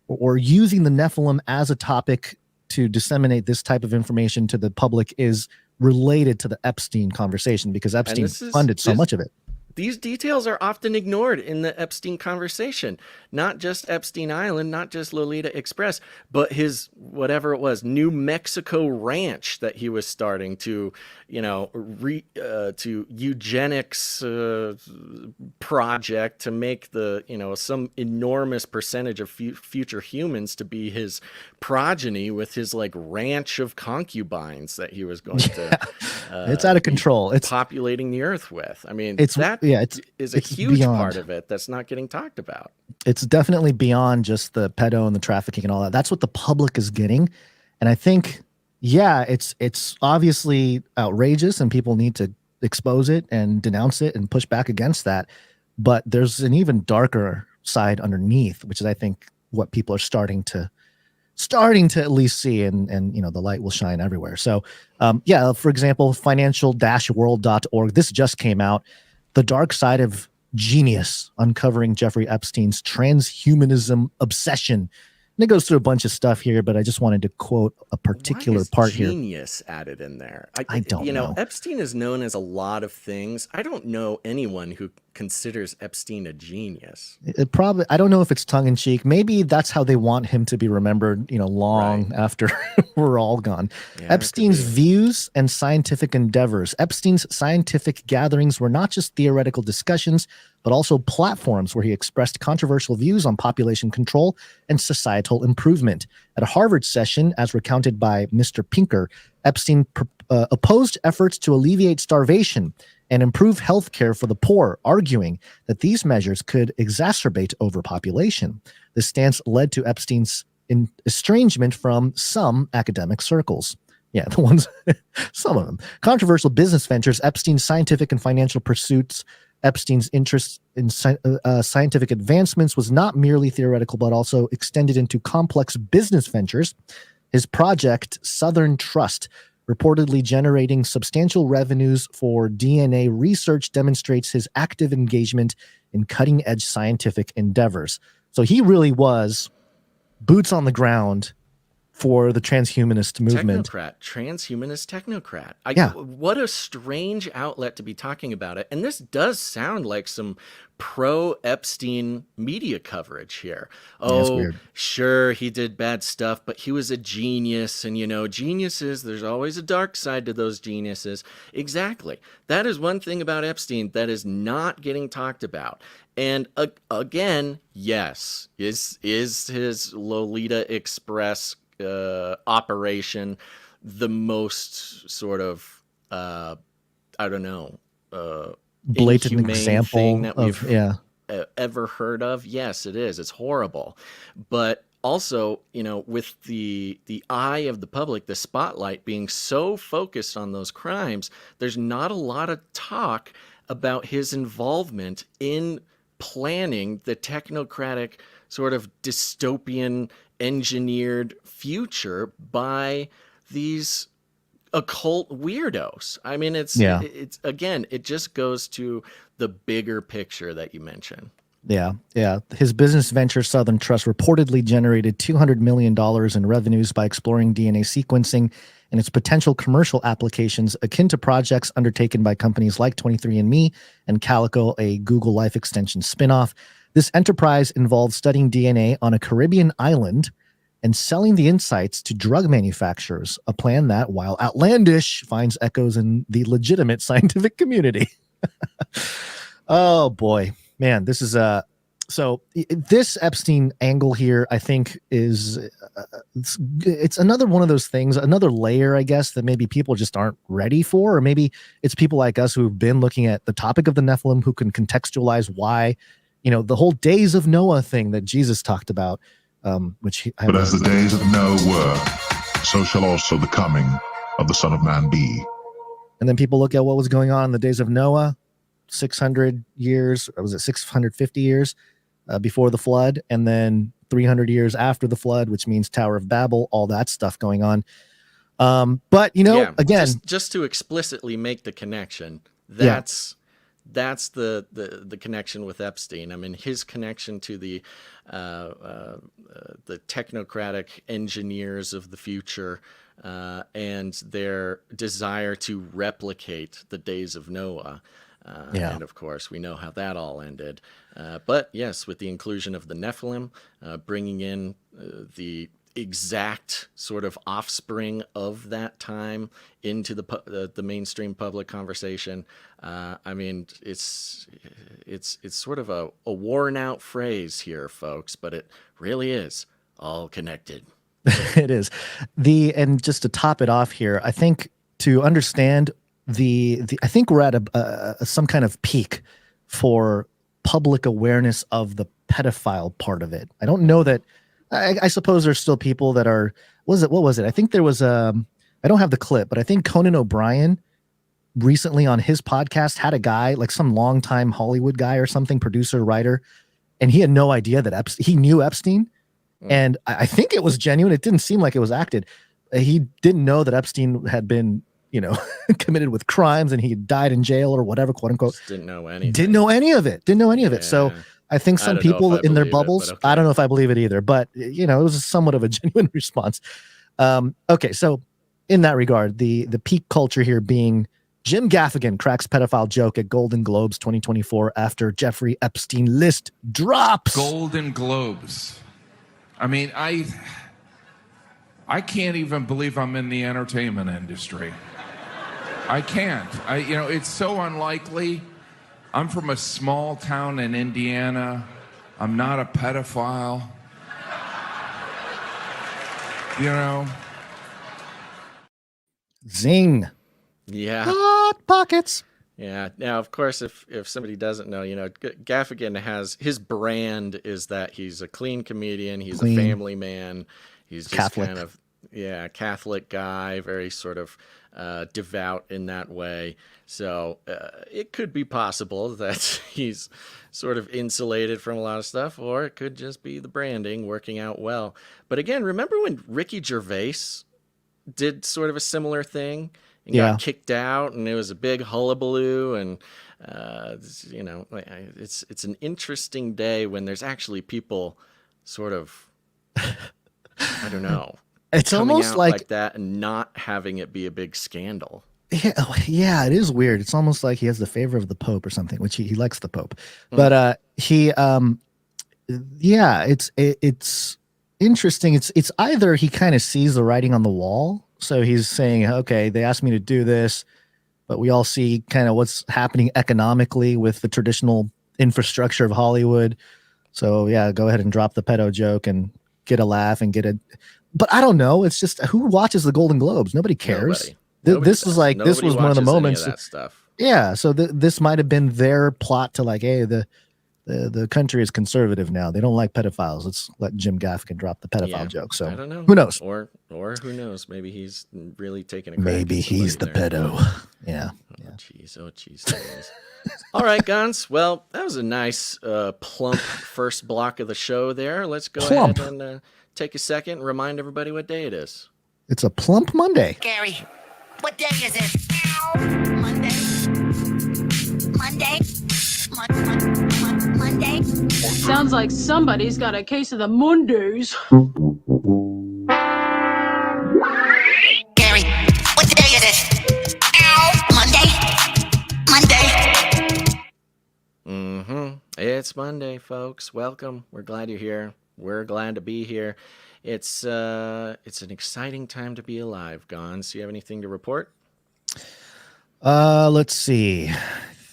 or using the Nephilim as a topic to disseminate this type of information to the public is related to the Epstein conversation, because Epstein funded so much of it. These details are often ignored in the Epstein conversation. Not just Epstein Island, not just Lolita Express, but his, whatever it was, New Mexico ranch that he was starting to, to eugenics project to make the, some enormous percentage of future humans to be his progeny with his like ranch of concubines that he was going to. It's out of control. It's populating the earth with. I mean, it's is a huge part of it that's not getting talked about. It's definitely beyond just the pedo and the trafficking and all that. That's what the public is getting. And I think, it's obviously outrageous and people need to expose it and denounce it and push back against that. But there's an even darker side underneath, which is, I think, what people are starting to at least see, and the light will shine everywhere. So for example, financial-world.org, this just came out, The Dark Side of Genius, uncovering Jeffrey Epstein's transhumanism obsession. And it goes through a bunch of stuff here, but I just wanted to quote a particular part here. Genius added in there. I don't know. Epstein is known as a lot of things. I don't know anyone who considers Epstein a genius. I don't know if it's tongue in cheek. Maybe that's how they want him to be remembered, long after we're all gone. Yeah, Epstein's views and scientific endeavors. Epstein's scientific gatherings were not just theoretical discussions, but also platforms where he expressed controversial views on population control and societal improvement. At a Harvard session, as recounted by Mr. Pinker, Epstein opposed efforts to alleviate starvation and improve health care for the poor, arguing that these measures could exacerbate overpopulation. This stance led to Epstein's estrangement from some academic circles. Yeah, the ones, some of them. Controversial business ventures, Epstein's scientific and financial pursuits. Epstein's interest in scientific advancements was not merely theoretical, but also extended into complex business ventures. His project, Southern Trust, reportedly generating substantial revenues for DNA research, demonstrates his active engagement in cutting-edge scientific endeavors. So he really was boots on the ground for the transhumanist movement. Transhumanist technocrat. What a strange outlet to be talking about it. And this does sound like some pro-Epstein media coverage here. Oh, sure, he did bad stuff, but he was a genius. And, geniuses, there's always a dark side to those geniuses. Exactly. That is one thing about Epstein that is not getting talked about. And again, yes, is his Lolita Express operation the most sort of blatant example that we've ever heard of? Yes, it is. It's horrible. But also, with the eye of the public, the spotlight being so focused on those crimes, there's not a lot of talk about his involvement in planning the technocratic sort of dystopian engineered future by these occult weirdos. I mean, it's again, it just goes to the bigger picture that you mentioned. Yeah. His business venture, Southern Trust, reportedly generated $200 million in revenues by exploring DNA sequencing and its potential commercial applications, akin to projects undertaken by companies like 23andMe and Calico, a Google Life Extension spinoff. This enterprise involved studying DNA on a Caribbean island and selling the insights to drug manufacturers, a plan that, while outlandish, finds echoes in the legitimate scientific community. Oh boy, man, this is this Epstein angle here, I think, is it's another one of those things, another layer, I guess, that maybe people just aren't ready for, or maybe it's people like us who've been looking at the topic of the Nephilim who can contextualize why, the whole days of Noah thing that Jesus talked about, But as the days of Noah were, so shall also the coming of the Son of Man be. And then people look at what was going on in the days of Noah, 600 years, or was it 650 years before the flood, and then 300 years after the flood, which means Tower of Babel, all that stuff going on. But again, just to explicitly make the connection, that's the connection with Epstein. I mean, his connection to the technocratic engineers of the future and their desire to replicate the days of Noah. And of course, we know how that all ended. But yes, with the inclusion of the Nephilim, bringing in the exact sort of offspring of that time into the mainstream public conversation. I mean, it's sort of a worn out phrase here, folks, but it really is all connected. It is. And just to top it off here, I think to understand I think we're at some kind of peak for public awareness of the pedophile part of it. I don't know that. I suppose there's still people that are. What was it? I think there was I don't have the clip, but I think Conan O'Brien recently on his podcast had a guy, like some longtime Hollywood guy or something, producer, writer, and he had no idea that he knew Epstein, and I think it was genuine. It didn't seem like it was acted. He didn't know that Epstein had been, committed with crimes and he died in jail or whatever, quote unquote. Just didn't know anything. Didn't know any of it. So I think some people in their bubbles, okay. I don't know if I believe it either, but it was somewhat of a genuine response. Okay. So in that regard, the peak culture here being Jim Gaffigan cracks pedophile joke at Golden Globes 2024 after Jeffrey Epstein list drops. Golden Globes. I mean, I can't even believe I'm in the entertainment industry. I can't. It's so unlikely. I'm from a small town in Indiana. I'm not a pedophile. Zing. Yeah. Hot pockets. Yeah. Now, of course, if somebody doesn't know, Gaffigan his brand is that he's a clean comedian. He's a family man. He's just Catholic. kind of, Catholic guy, very sort of devout in that way. So it could be possible that he's sort of insulated from a lot of stuff, or it could just be the branding working out well. But again, remember when Ricky Gervais did sort of a similar thing and got kicked out, and it was a big hullabaloo, and it's an interesting day when there's actually people sort of, I don't know, it's almost like that and not having it be a big scandal. Yeah, it is weird. It's almost like he has the favor of the Pope or something, which he likes the Pope. But it's interesting. It's either he kind of sees the writing on the wall, so he's saying, okay, they asked me to do this, but we all see kind of what's happening economically with the traditional infrastructure of Hollywood. So yeah, go ahead and drop the pedo joke and get a laugh and get a. But I don't know. It's just, who watches the Golden Globes? Nobody cares. This was like, this was one of the moments. That stuff. Yeah. So this might have been their plot to like, hey, the country is conservative now. They don't like pedophiles. Let's let Jim Gaffigan drop the pedophile joke. So I don't know. Who knows? Or who knows? Maybe he's really taking a crack. Maybe he's the pedo. Yeah. Oh, jeez. All right, Guns. Well, that was a nice, plump first block of the show there. Let's go ahead and take a second and remind everybody what day it is. It's a plump Monday. Gary, what day is it? Monday. Monday. Sounds like somebody's got a case of the Mondays. Gary, what day is it? Monday. It's Monday, folks. Welcome. We're glad you're here. We're glad to be here. It's an exciting time to be alive, Gons. Do you have anything to report? Let's see. I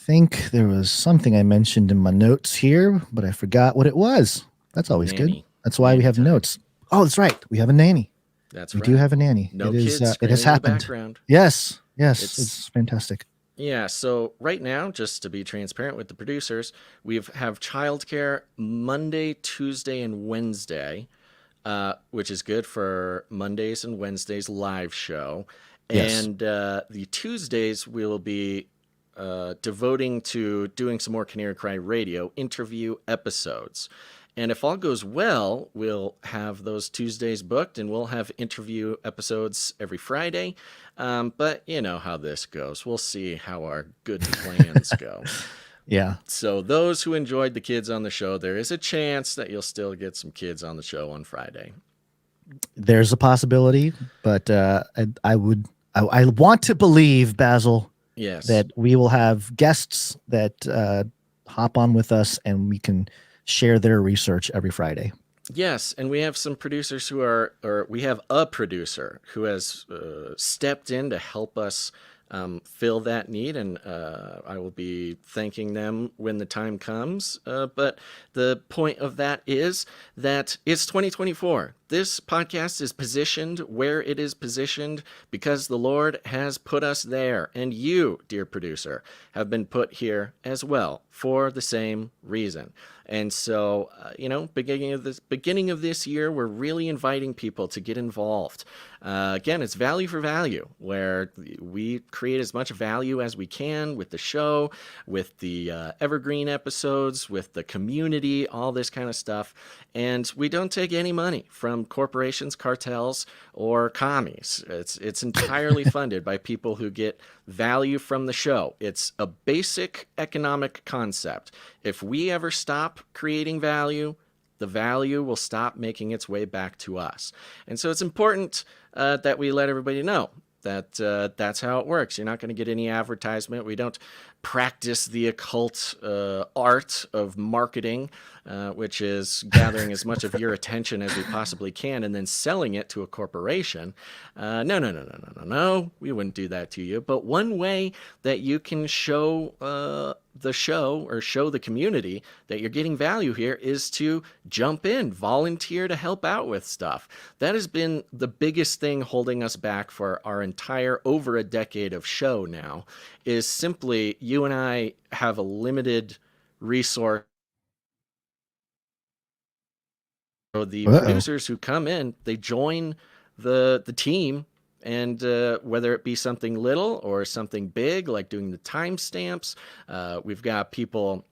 think there was something I mentioned in my notes here, but I forgot what it was. That's always good. That's why we have notes. Oh, that's right. We have a nanny. That's we right. do have a nanny. No it is. kids It has screaming in the happened. background. Yes. It's fantastic. Yeah, so right now, just to be transparent with the producers, we have childcare Monday, Tuesday, and Wednesday, which is good for Mondays and Wednesdays live show. Yes. And the Tuesdays we'll be devoting to doing some more Canary Cry Radio interview episodes. And if all goes well, we'll have those Tuesdays booked, and we'll have interview episodes every Friday. But you know how this goes. We'll see how our good plans go. Yeah. So those who enjoyed the kids on the show, there is a chance that you'll still get some kids on the show on Friday. There's a possibility, but I want to believe, Basil, yes, that we will have guests that hop on with us, and we can share their research every Friday. Yes, and we have some producers or we have a producer who has stepped in to help us fill that need, and I will be thanking them when the time comes. But the point of that is that it's 2024. This podcast is positioned where it is positioned because the Lord has put us there, and you, dear producer, have been put here as well for the same reason. And so, beginning of this year, we're really inviting people to get involved. Again, it's value for value, where we create as much value as we can with the show, with the evergreen episodes, with the community, all this kind of stuff. And we don't take any money from corporations, cartels, or commies. It's entirely funded by people who get value from the show. It's a basic economic concept. If we ever stop creating value, the value will stop making its way back to us. And so it's important that we let everybody know that that's how it works. You're not going to get any advertisement. We don't practice the occult art of marketing, which is gathering as much of your attention as we possibly can and then selling it to a corporation. No. We wouldn't do that to you. But one way that you can show the show or show the community that you're getting value here is to jump in, volunteer to help out with stuff. That has been the biggest thing holding us back for our entire over a decade of show now, is simply you and I have a limited resource. So the producers who come in, they join the team, and whether it be something little or something big, like doing the timestamps, we've got people.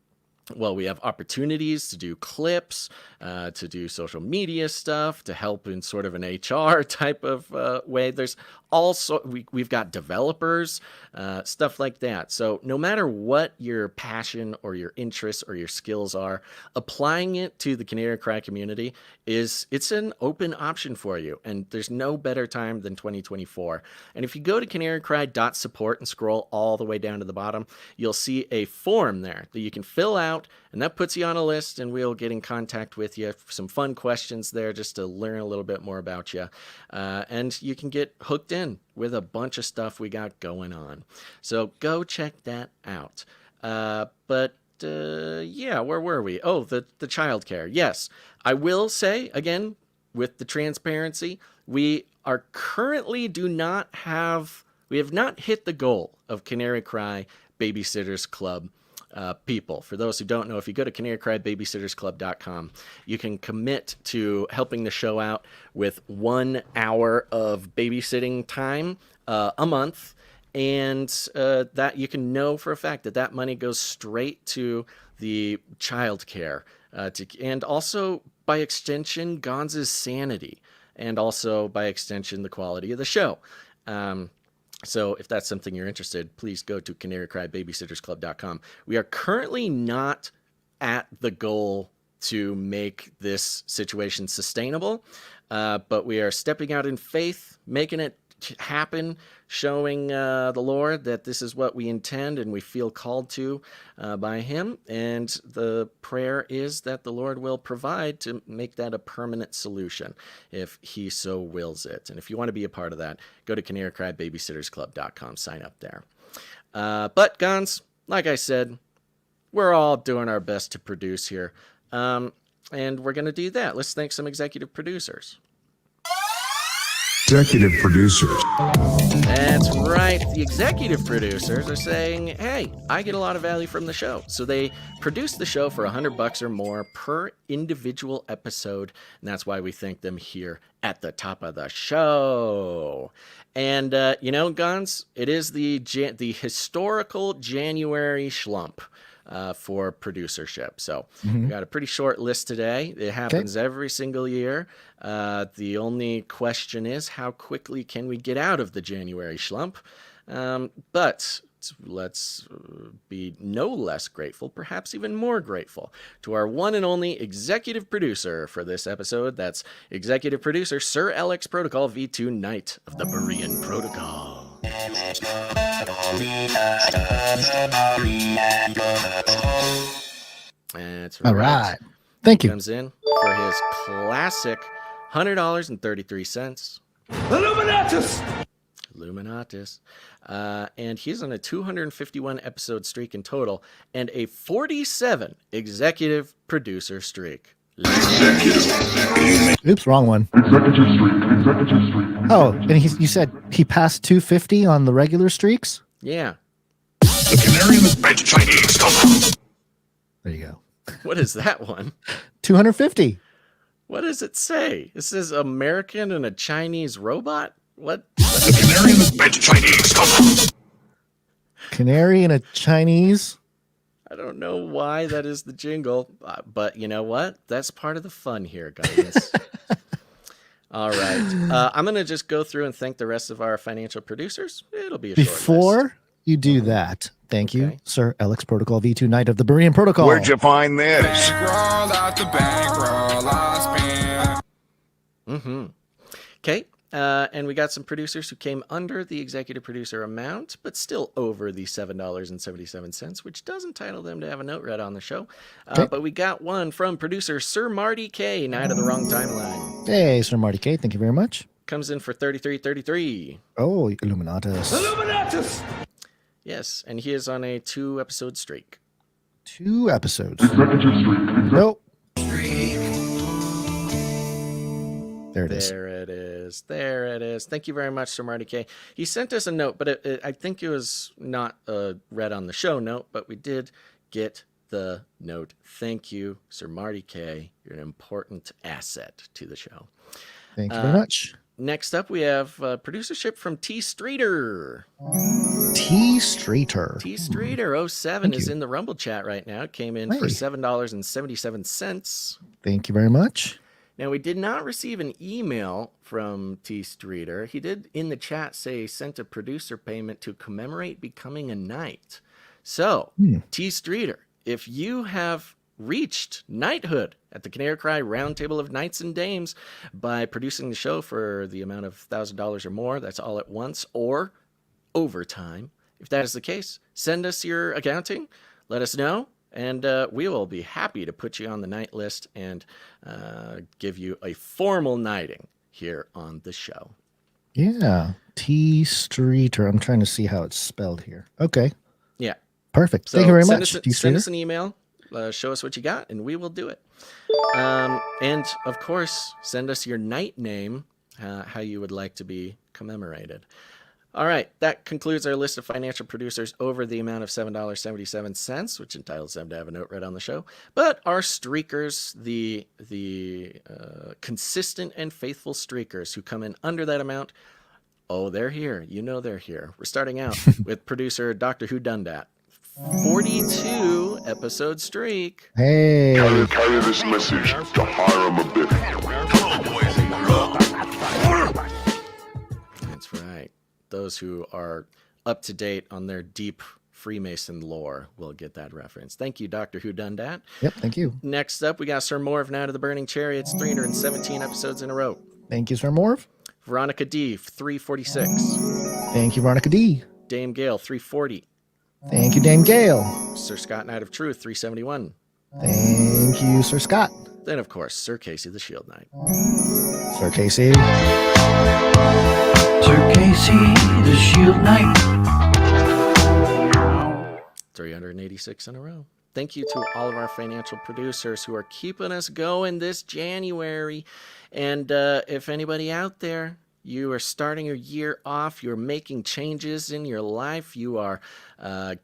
Well, we have opportunities to do clips, to do social media stuff, to help in sort of an HR type of way. There's also, we've got developers, stuff like that. So no matter what your passion or your interests or your skills are, applying it to the Canary Cry community it's an open option for you. And there's no better time than 2024. And if you go to canarycry.support and scroll all the way down to the bottom, you'll see a form there that you can fill out, and that puts you on a list, and we'll get in contact with you. Some fun questions there just to learn a little bit more about you. And you can get hooked in with a bunch of stuff we got going on. So go check that out. Yeah, where were we? Oh, the childcare. Yes, I will say, again, with the transparency, we are currently we have not hit the goal of Canary Cry Babysitters Club people. For those who don't know, if you go to canarycrybabysittersclub.com, you can commit to helping the show out with 1 hour of babysitting time a month. And that you can know for a fact that money goes straight to the child care, and also by extension Gonz's sanity, and also by extension the quality of the show. So if that's something you're interested, please go to canarycrybabysittersclub.com. We are currently not at the goal to make this situation sustainable, but we are stepping out in faith, making it happen, showing the Lord that this is what we intend and we feel called to by him. And the prayer is that the Lord will provide to make that a permanent solution if he so wills it. And if you want to be a part of that, go to canarycrybabysittersclub.com, sign up there. But Gons, like I said, we're all doing our best to produce here. And we're going to do that. Let's thank some executive producers. Executive producers. That's right. The executive producers are saying, hey, I get a lot of value from the show. So they produce the show for $100 or more per individual episode. And that's why we thank them here at the top of the show. And, Gons, it is the historical January schlump. For producership. So we got a pretty short list today. It happens every single year. The only question is, how quickly can we get out of the January schlump? But let's be no less grateful, perhaps even more grateful, to our one and only executive producer for this episode. That's executive producer Sir Alex Protocol V2 Knight of the Berean Protocol. That's right. All right. Thank you. Comes in for his classic $100.33. Illuminatus. And he's on a 251 episode streak in total and a 47 executive producer streak. Oops, wrong one. Oh, and you said he passed 250 on the regular streaks? Yeah. The Canary and the French Chinese. Come on. There you go. What is that one? 250. What does it say? It says American and a Chinese robot? What? The Canary and the French Chinese. Come on. Canary and a Chinese? I don't know why that is the jingle, but you know what? That's part of the fun here, guys. All right. I'm going to just go through and thank the rest of our financial producers. It'll be a short list. Before you do that, thank you, Sir Alex Protocol V2 Knight of the Berean Protocol. Where'd you find this? Okay. And we got some producers who came under the executive producer amount, but still over the $7.77, which does entitle them to have a note read on the show. But we got one from producer Sir Marty K, Night of the Wrong Timeline. Hey, Sir Marty K, thank you very much. Comes in for $33.33. Oh, Illuminatus. Illuminatus! Yes, and he is on a 2-episode streak. 2 episodes. Nope. There it is. There it is. There it is. Thank you very much, Sir Marty K. He sent us a note, but I think it was not a read on the show note, but we did get the note. Thank you, Sir Marty K. You're an important asset to the show. Thank you very much. Next up, we have producership from T. Streeter. T. Streeter. T. Streeter 07 is in the Rumble chat right now. It came in for $7.77. Thank you very much. Now, we did not receive an email from T. Streeter. He did in the chat say he sent a producer payment to commemorate becoming a knight. So, T. Streeter, if you have reached knighthood at the Canary Cry Roundtable of Knights and Dames by producing the show for the amount of $1,000 or more, that's all at once, or overtime, if that is the case, send us your accounting, let us know, and we will be happy to put you on the knight list and give you a formal knighting here on the show. Yeah, T. Streeter. I'm trying to see how it's spelled here. Okay. Yeah. Perfect. So thank you very much. Send us an email. Show us what you got, and we will do it. And, of course, send us your knight name, how you would like to be commemorated. All right, that concludes our list of financial producers over the amount of $7.77, which entitles them to have a note read on the show. But our streakers, the consistent and faithful streakers who come in under that amount, oh, they're here. You know they're here. We're starting out with producer Dr. Who Done Dat. 42 episode streak. Hey. Carry this message to Hiram a bit. That's right. Those who are up to date on their deep Freemason lore will get that reference. Thank you, Dr. Who Done Dat. Yep, thank you. Next up, we got Sir Morv, Night of the Burning Chariots, 317 episodes in a row. Thank you, Sir Morv. Veronica D, 346. Thank you, Veronica D. Dame Gale, 340. Thank you, Dame Gale. Sir Scott Knight of Truth, 371. Thank you, Sir Scott. Then, of course, Sir Casey the Shield Knight. Sir Casey. Sir Casey the Shield Knight. 386 in a row. Thank you to all of our financial producers who are keeping us going this January. And if anybody out there, you are starting your year off, you're making changes in your life, you are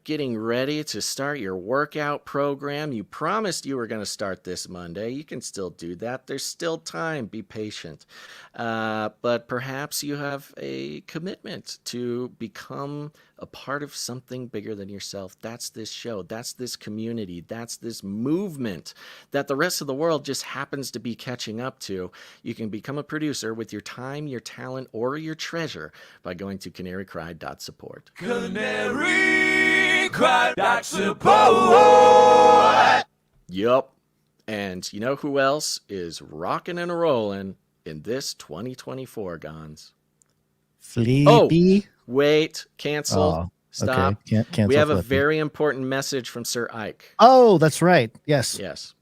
getting ready to start your workout program. You promised you were going to start this Monday. You can still do that. There's still time. Be patient. But perhaps you have a commitment to become a part of something bigger than yourself. That's this show. That's this community. That's this movement that the rest of the world just happens to be catching up to. You can become a producer with your time, your talent, or your treasure by going to canarycry.support. Canarycry.support. Yup. And you know who else is rocking and rolling in this 2024, Gons? Flippy. Oh, wait. Cancel. Oh, Stop. Okay. Cancel we have Flippy. a very important message from Sir Ike. Oh, that's right. Yes. Yes.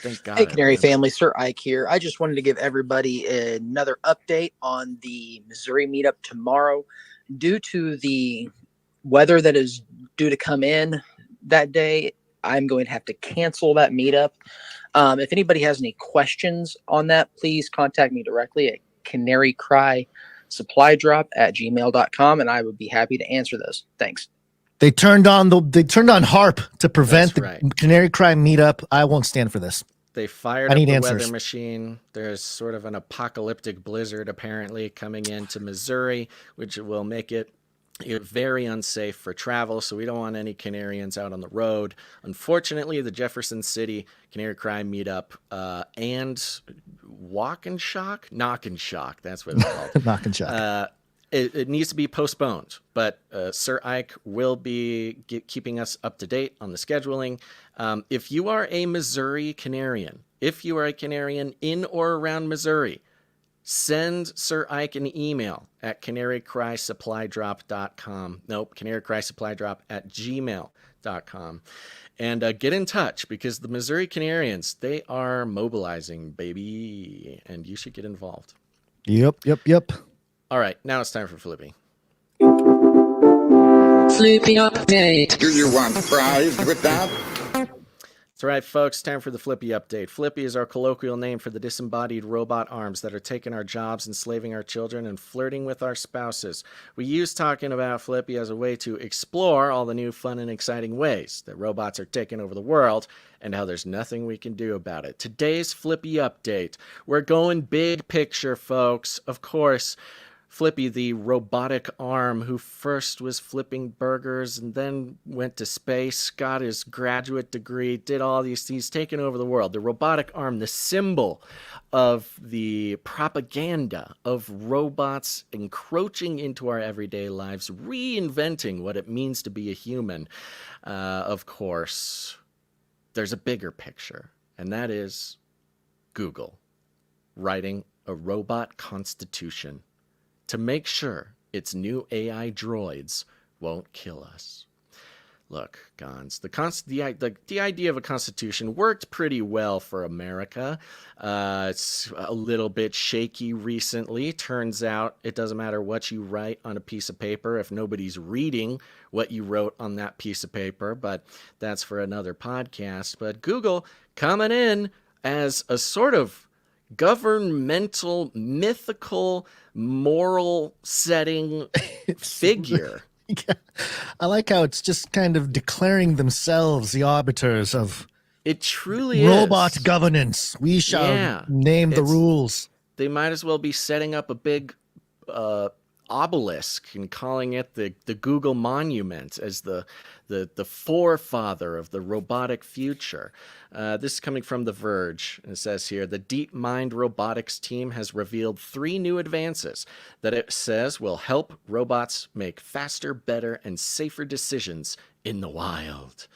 Thank God. Hey, Canary family, Sir Ike here. I just wanted to give everybody another update on the Missouri meetup tomorrow. Due to the weather that is due to come in that day, I'm going to have to cancel that meetup. If anybody has any questions on that, please contact me directly at canarycrysupply@gmail.com, and I would be happy to answer those. Thanks. They turned on HARP to prevent That's the Canary Cry meetup. I won't stand for this. They fired I up need the answers. weather machine. There's sort of an apocalyptic blizzard apparently coming into Missouri, which will make it very unsafe for travel, so we don't want any Canarians out on the road. Unfortunately, the Jefferson City Canary Cry meetup and Knock and Shock, that's what it's called. Knock and Shock. It needs to be postponed, but Sir Ike will be keeping us up to date on the scheduling. If you are a Missouri Canarian, if you are a Canarian in or around Missouri, send Sir Ike an email at canarycrysupply.com. Nope, canarycrysupply@gmail.com. And get in touch, because the Missouri Canarians, they are mobilizing, baby, and you should get involved. Yep. All right, now it's time for Flippy. Flippy update. Do you want fries with that? That's right, folks. Time for the Flippy update. Flippy is our colloquial name for the disembodied robot arms that are taking our jobs, enslaving our children, and flirting with our spouses. We use talking about Flippy as a way to explore all the new fun and exciting ways that robots are taking over the world and how there's nothing we can do about it. Today's Flippy update. We're going big picture, folks. Of course, Flippy, the robotic arm who first was flipping burgers and then went to space, got his graduate degree, did all these things, taken over the world. The robotic arm, the symbol of the propaganda of robots encroaching into our everyday lives, reinventing what it means to be a human. Of course, there's a bigger picture, and that is Google writing a robot constitution to make sure its new AI droids won't kill us. Look, Gons, the idea of a constitution worked pretty well for America. It's a little bit shaky recently. Turns out it doesn't matter what you write on a piece of paper if nobody's reading what you wrote on that piece of paper, but that's for another podcast. But Google coming in as a sort of governmental, mythical, moral setting figure. Yeah. I like how it's just kind of declaring themselves the arbiters of it truly robot is. governance. We shall name the rules. They might as well be setting up a big obelisk and calling it the Google Monument as the forefather of the robotic future. This is coming from The Verge. It says here, the DeepMind robotics team has revealed 3 new advances that it says will help robots make faster, better, and safer decisions in the wild.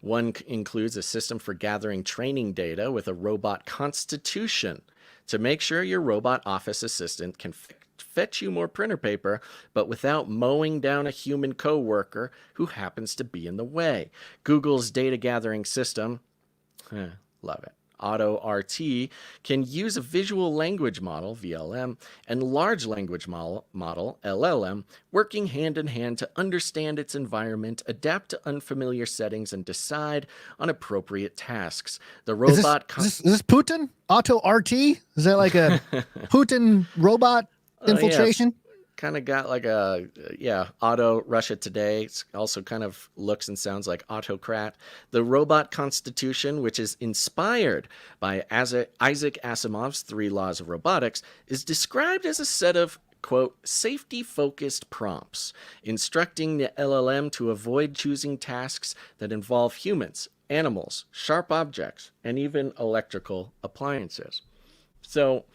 One includes a system for gathering training data with a robot constitution to make sure your robot office assistant can fetch you more printer paper, but without mowing down a human coworker who happens to be in the way. Google's data gathering system, love it, AutoRT, can use a visual language model, VLM, and large language model, LLM, working hand in hand to understand its environment, adapt to unfamiliar settings, and decide on appropriate tasks. The robot... Is this Putin? AutoRT? Is that like a Putin robot infiltration? Kind of got like a, Auto Russia Today. It's also kind of looks and sounds like autocrat. The robot constitution, which is inspired by Isaac Asimov's 3 Laws of Robotics, is described as a set of, quote, safety-focused prompts, instructing the LLM to avoid choosing tasks that involve humans, animals, sharp objects, and even electrical appliances. So,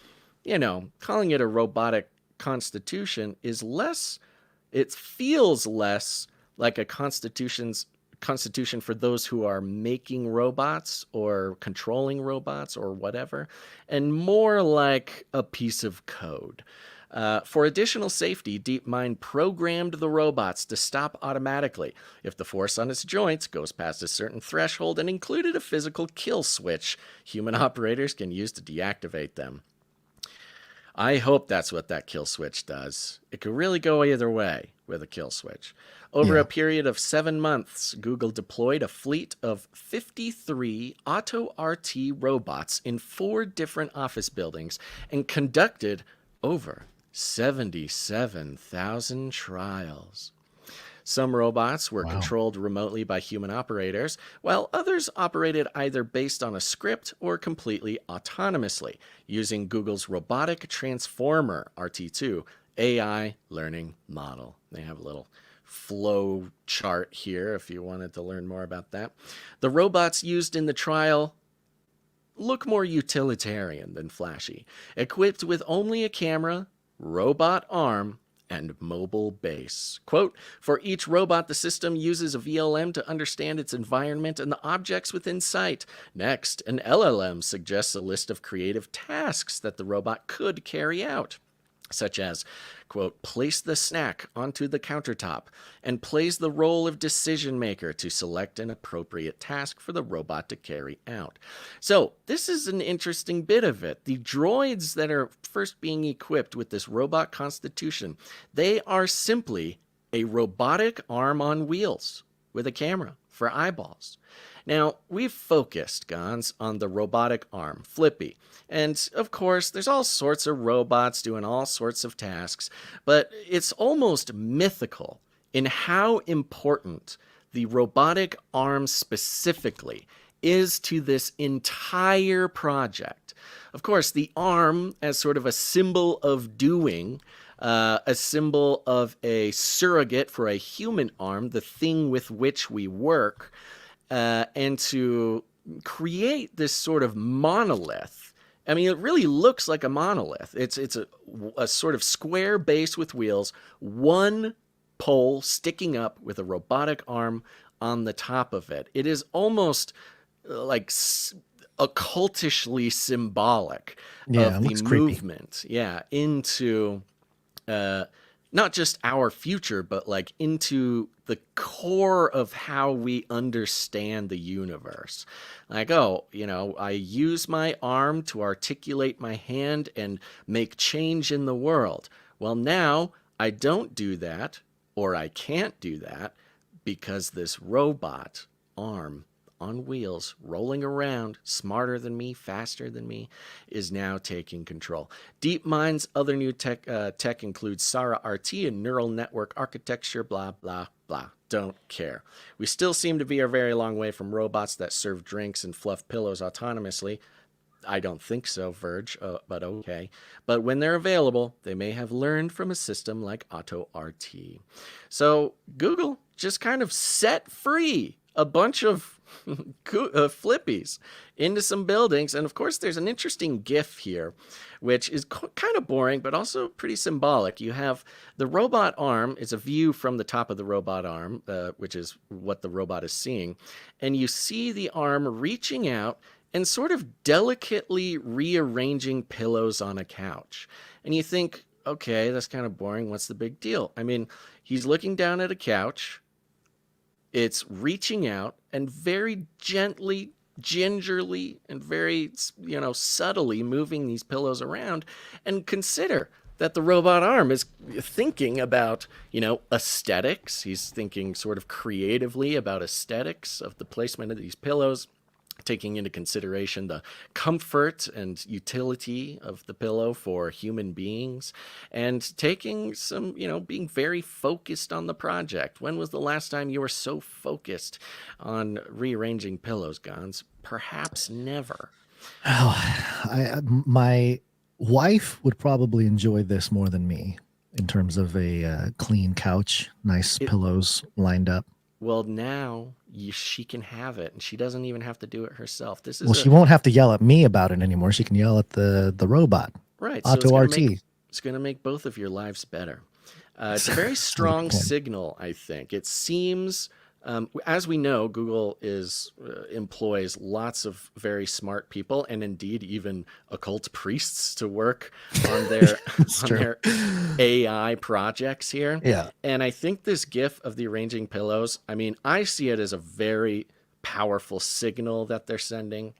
calling it a robotic constitution is less, it feels less like a constitution for those who are making robots or controlling robots or whatever, and more like a piece of code. For additional safety, DeepMind programmed the robots to stop automatically if the force on its joints goes past a certain threshold, and included a physical kill switch human operators can use to deactivate them. I hope that's what that kill switch does. It could really go either way with a kill switch. Over a period of 7 months, Google deployed a fleet of 53 AutoRT robots in 4 different office buildings and conducted over 77,000 trials. Some robots were controlled remotely by human operators, while others operated either based on a script or completely autonomously, using Google's Robotic Transformer, RT2, AI learning model. They have a little flow chart here if you wanted to learn more about that. The robots used in the trial look more utilitarian than flashy, equipped with only a camera, robot arm, and mobile base. Quote, for each robot, the system uses a VLM to understand its environment and the objects within sight. Next, an LLM suggests a list of creative tasks that the robot could carry out, such as, quote, place the snack onto the countertop, and plays the role of decision maker to select an appropriate task for the robot to carry out. So this is an interesting bit of it. The droids that are first being equipped with this robot constitution, they are simply a robotic arm on wheels with a camera for eyeballs. Now, we've focused, Gons, on the robotic arm, Flippy. And, of course, there's all sorts of robots doing all sorts of tasks, but it's almost mythical in how important the robotic arm specifically is to this entire project. Of course, the arm as sort of a symbol of doing, a symbol of a surrogate for a human arm, the thing with which we work, and to create this sort of monolith. I mean, it really looks like a monolith. It's a sort of square base with wheels, one pole sticking up with a robotic arm on the top of it. It is almost like occultishly symbolic of the movement, into not just our future, but like into the core of how we understand the universe. Like, I use my arm to articulate my hand and make change in the world. Well, now I don't do that, or I can't do that, because this robot arm on wheels, rolling around, smarter than me, faster than me, is now taking control. DeepMind's other new tech includes Sara RT and neural network architecture, blah, blah, blah. Don't care. We still seem to be a very long way from robots that serve drinks and fluff pillows autonomously. I don't think so, Verge, but okay. But when they're available, they may have learned from a system like AutoRT. So Google just kind of set free a bunch of Flippies into some buildings. And of course, there's an interesting GIF here, which is kind of boring, but also pretty symbolic. You have the robot arm. It's a view from the top of the robot arm, which is what the robot is seeing. And you see the arm reaching out and sort of delicately rearranging pillows on a couch. And you think, okay, that's kind of boring. What's the big deal? I mean, he's looking down at a couch. It's reaching out and very gently, gingerly, and very, subtly moving these pillows around. And consider that the robot arm is thinking about, aesthetics. He's thinking sort of creatively about aesthetics of the placement of these pillows, taking into consideration the comfort and utility of the pillow for human beings, and taking some, being very focused on the project. When was the last time you were so focused on rearranging pillows, Gons? Perhaps never. Oh, my wife would probably enjoy this more than me in terms of a clean couch, nice pillows lined up. Well, now she can have it, and she doesn't even have to do it herself. She won't have to yell at me about it anymore. She can yell at the robot. Right. Auto so RT. It's going to make both of your lives better. It's a very strong signal, I think. It seems, as we know, Google employs lots of very smart people, and indeed even occult priests to work on their AI projects here. Yeah. And I think this GIF of the arranging pillows, I mean, I see it as a very powerful signal that they're sending.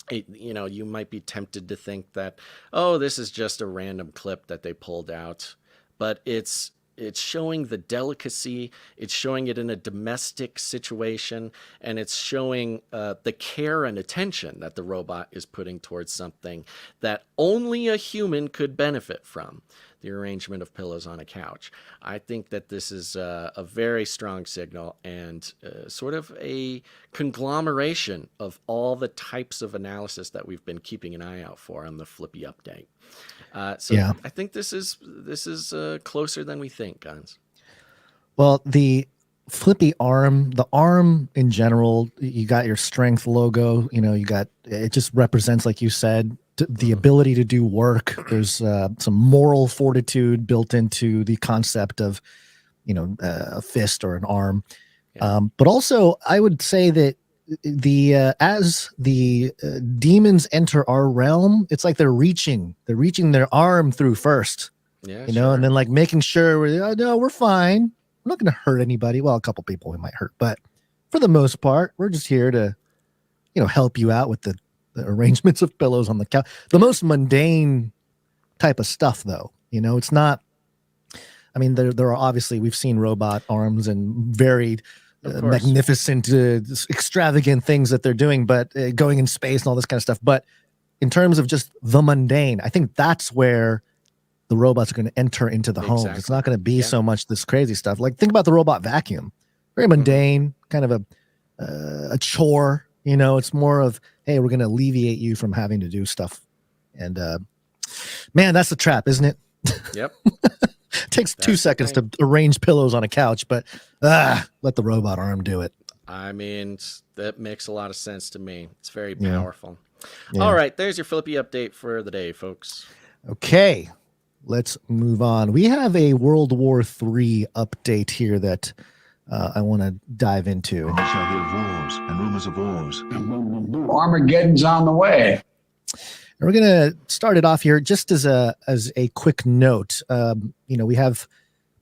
You might be tempted to think that, oh, this is just a random clip that they pulled out, but it's showing the delicacy, it's showing it in a domestic situation, and it's showing the care and attention that the robot is putting towards something that only a human could benefit from, the arrangement of pillows on a couch. I think that this is a very strong signal and sort of a conglomeration of all the types of analysis that we've been keeping an eye out for on the Flippy update. I think this is closer than we think, Guns. Well, the Flippy arm, the arm in general, you got your strength logo, it just represents, like you said, the ability to do work. There's some moral fortitude built into the concept of, a fist or an arm. Yeah. But also I would say that as the demons enter our realm, it's like they're reaching their arm through first, and then like making sure we're fine. We're not going to hurt anybody. Well, a couple people we might hurt, but for the most part, we're just here to, help you out with the arrangements of pillows on the couch. The most mundane type of stuff, though, it's not. I mean, there are obviously, we've seen robot arms and varied magnificent, extravagant things that they're doing, but going in space and all this kind of stuff. But in terms of just the mundane, I think that's where the robots are going to enter into the homes. It's not going to be so much this crazy stuff. Like, think about the robot vacuum. Very mundane, kind of a chore. It's more of, hey, we're going to alleviate you from having to do stuff. And man, that's the trap, isn't it? Yep. It takes 2 seconds to arrange pillows on a couch, but let the robot arm do it. I mean, that makes a lot of sense to me. It's very powerful. Yeah. All right, there's your Flippy update for the day, folks. Okay, let's move on. We have a World War III update here that I want to dive into. And you shall hear wars and rumors of wars. Armageddon's on the way. And we're going to start it off here just as a quick note. We have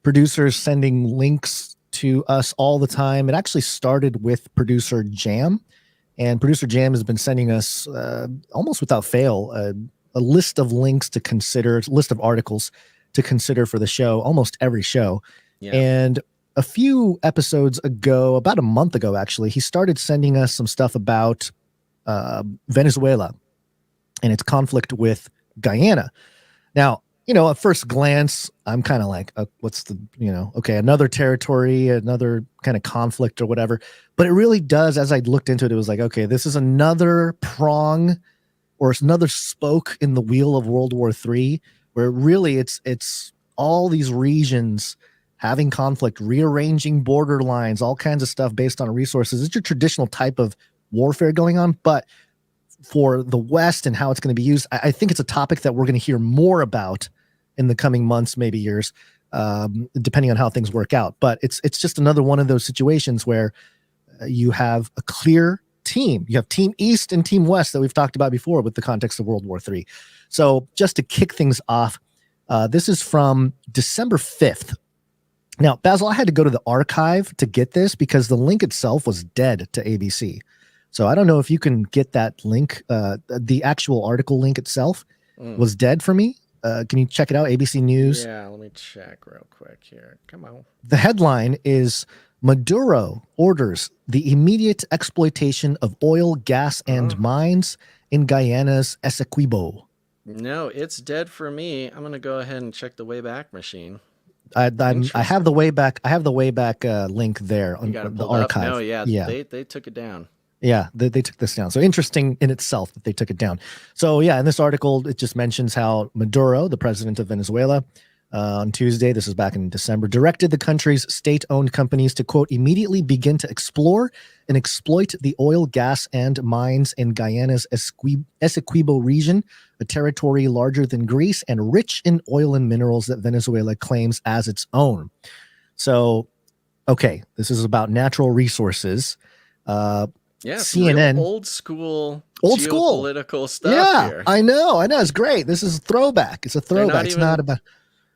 producers sending links to us all the time. It actually started with producer Jam, and producer Jam has been sending us almost without fail a list of links to consider, a list of articles to consider for the show, almost every show. Yeah. And a few episodes ago, about a month ago, actually, he started sending us some stuff about Venezuela and its conflict with Guyana. Now, at first glance, I'm kind of like, what's the, okay, another territory, another kind of conflict or whatever. But it really does, as I looked into it, it was like, okay, this is another prong or it's another spoke in the wheel of World War III, where really it's all these regions having conflict, rearranging border lines, all kinds of stuff based on resources. It's your traditional type of warfare going on, but for the West and how it's going to be used, I think it's a topic that we're going to hear more about in the coming months, maybe years, depending on how things work out. But it's just another one of those situations where you have a clear team. You have Team East and Team West that we've talked about before with the context of World War III. So just to kick things off, This is from December 5th. Now, Basil, I had to go to the archive to get this because the link itself was dead to ABC. So I don't know if you can get that link. The actual article link itself was dead for me. Can you check it out? ABC News. Yeah, let me check real quick here. Come on. The headline is Maduro orders the immediate exploitation of oil, gas, and mines in Guyana's Essequibo. No, it's dead for me. I'm going to go ahead and check the Wayback Machine. I have the Wayback. I have the Wayback link there on the archive. No, yeah. They took it down. Yeah, they took this down. So interesting in itself that they took it down. So yeah, in this article, it just mentions how Maduro, the president of Venezuela, on Tuesday, this is back in December, directed the country's state-owned companies to, quote, immediately begin to explore and exploit the oil, gas, and mines in Guyana's Essequibo region, a territory larger than Greece and rich in oil and minerals that Venezuela claims as its own. So, okay, this is about natural resources. Yeah, CNN, old school geopolitical stuff here. I know. It's great. This is a throwback. It's a throwback. It's not about.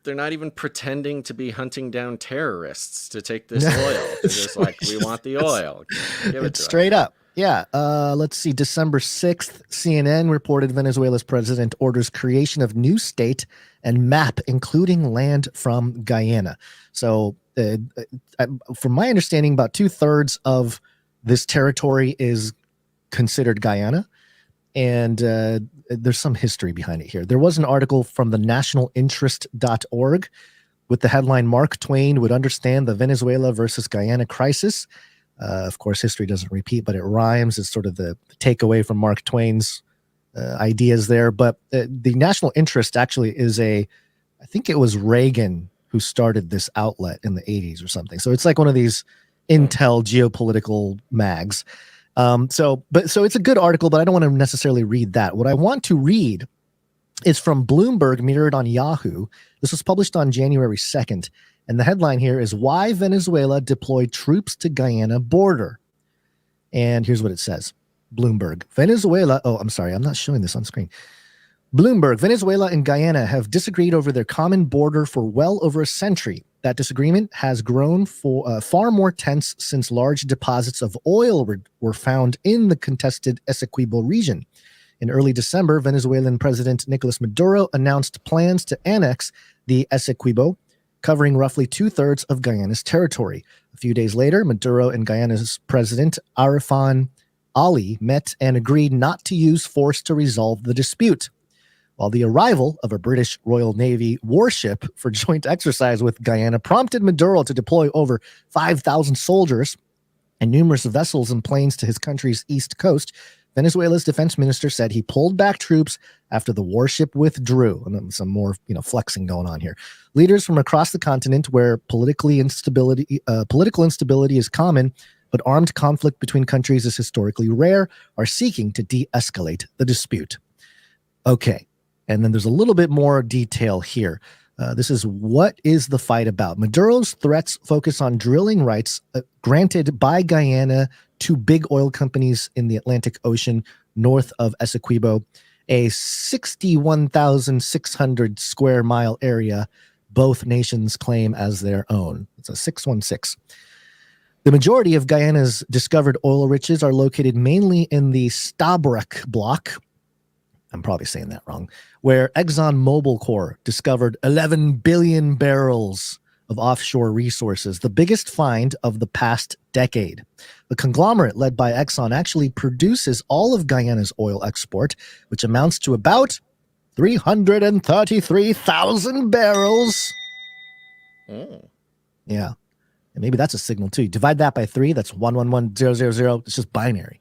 They're not even pretending to be hunting down terrorists to take this oil. They're just like, we want the oil. Give it to straight up. Yeah. Let's see. December 6th, CNN reported Venezuela's president orders creation of new state and map, including land from Guyana. So from my understanding, about 2/3 of this territory is considered Guyana. And there's some history behind it here. There was an article from the nationalinterest.org with the headline, Mark Twain would understand the Venezuela versus Guyana crisis. Of course, history doesn't repeat, but it rhymes. It's sort of the takeaway from Mark Twain's ideas there. But the National Interest actually is I think it was Reagan who started this outlet in the 80s or something. So it's like one of these intel geopolitical mags. So it's a good article, but I don't want to necessarily read that. What I want to read is from Bloomberg, mirrored on Yahoo. This was published on January 2nd. And the headline here is Why Venezuela Deployed Troops to Guyana Border. And here's what it says. Bloomberg, Venezuela. Oh, I'm sorry. I'm not showing this on screen. Bloomberg, Venezuela and Guyana have disagreed over their common border for well over a century. That disagreement has grown far more tense since large deposits of oil were found in the contested Essequibo region. In early December, Venezuelan President Nicolas Maduro announced plans to annex the Essequibo, covering roughly 2/3 of Guyana's territory. A few days later, Maduro and Guyana's President Arifan Ali met and agreed not to use force to resolve the dispute. While the arrival of a British Royal Navy warship for joint exercise with Guyana prompted Maduro to deploy over 5,000 soldiers and numerous vessels and planes to his country's east coast, Venezuela's defense minister said he pulled back troops after the warship withdrew. And some more, flexing going on here. Leaders from across the continent, where political instability is common, but armed conflict between countries is historically rare, are seeking to de-escalate the dispute. Okay. And then there's a little bit more detail here. This is what is the fight about? Maduro's threats focus on drilling rights granted by Guyana to big oil companies in the Atlantic Ocean north of Essequibo, a 61,600 square mile area both nations claim as their own. It's a 616. The majority of Guyana's discovered oil riches are located mainly in the Stabroek block. I'm probably saying that wrong, where ExxonMobil Corp discovered 11 billion barrels of offshore resources, the biggest find of the past decade. The conglomerate led by Exxon actually produces all of Guyana's oil export, which amounts to about 333,000 barrels. Yeah. And maybe that's a signal too. Divide that by 3, that's 111,000. It's just binary.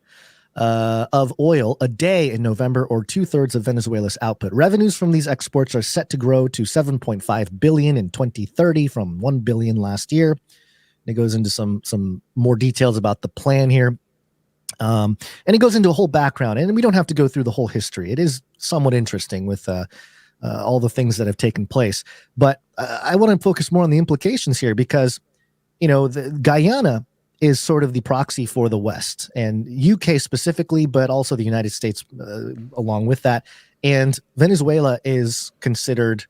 Of oil a day in November, or 2/3 of Venezuela's output. Revenues from these exports are set to grow to 7.5 billion in 2030 from 1 billion last year. It goes into some more details about the plan here. And it goes into a whole background, and we don't have to go through the whole history. It is somewhat interesting with all the things that have taken place. But I want to focus more on the implications here because, the Guyana is sort of the proxy for the West and UK specifically, but also the United States along with that. And Venezuela is considered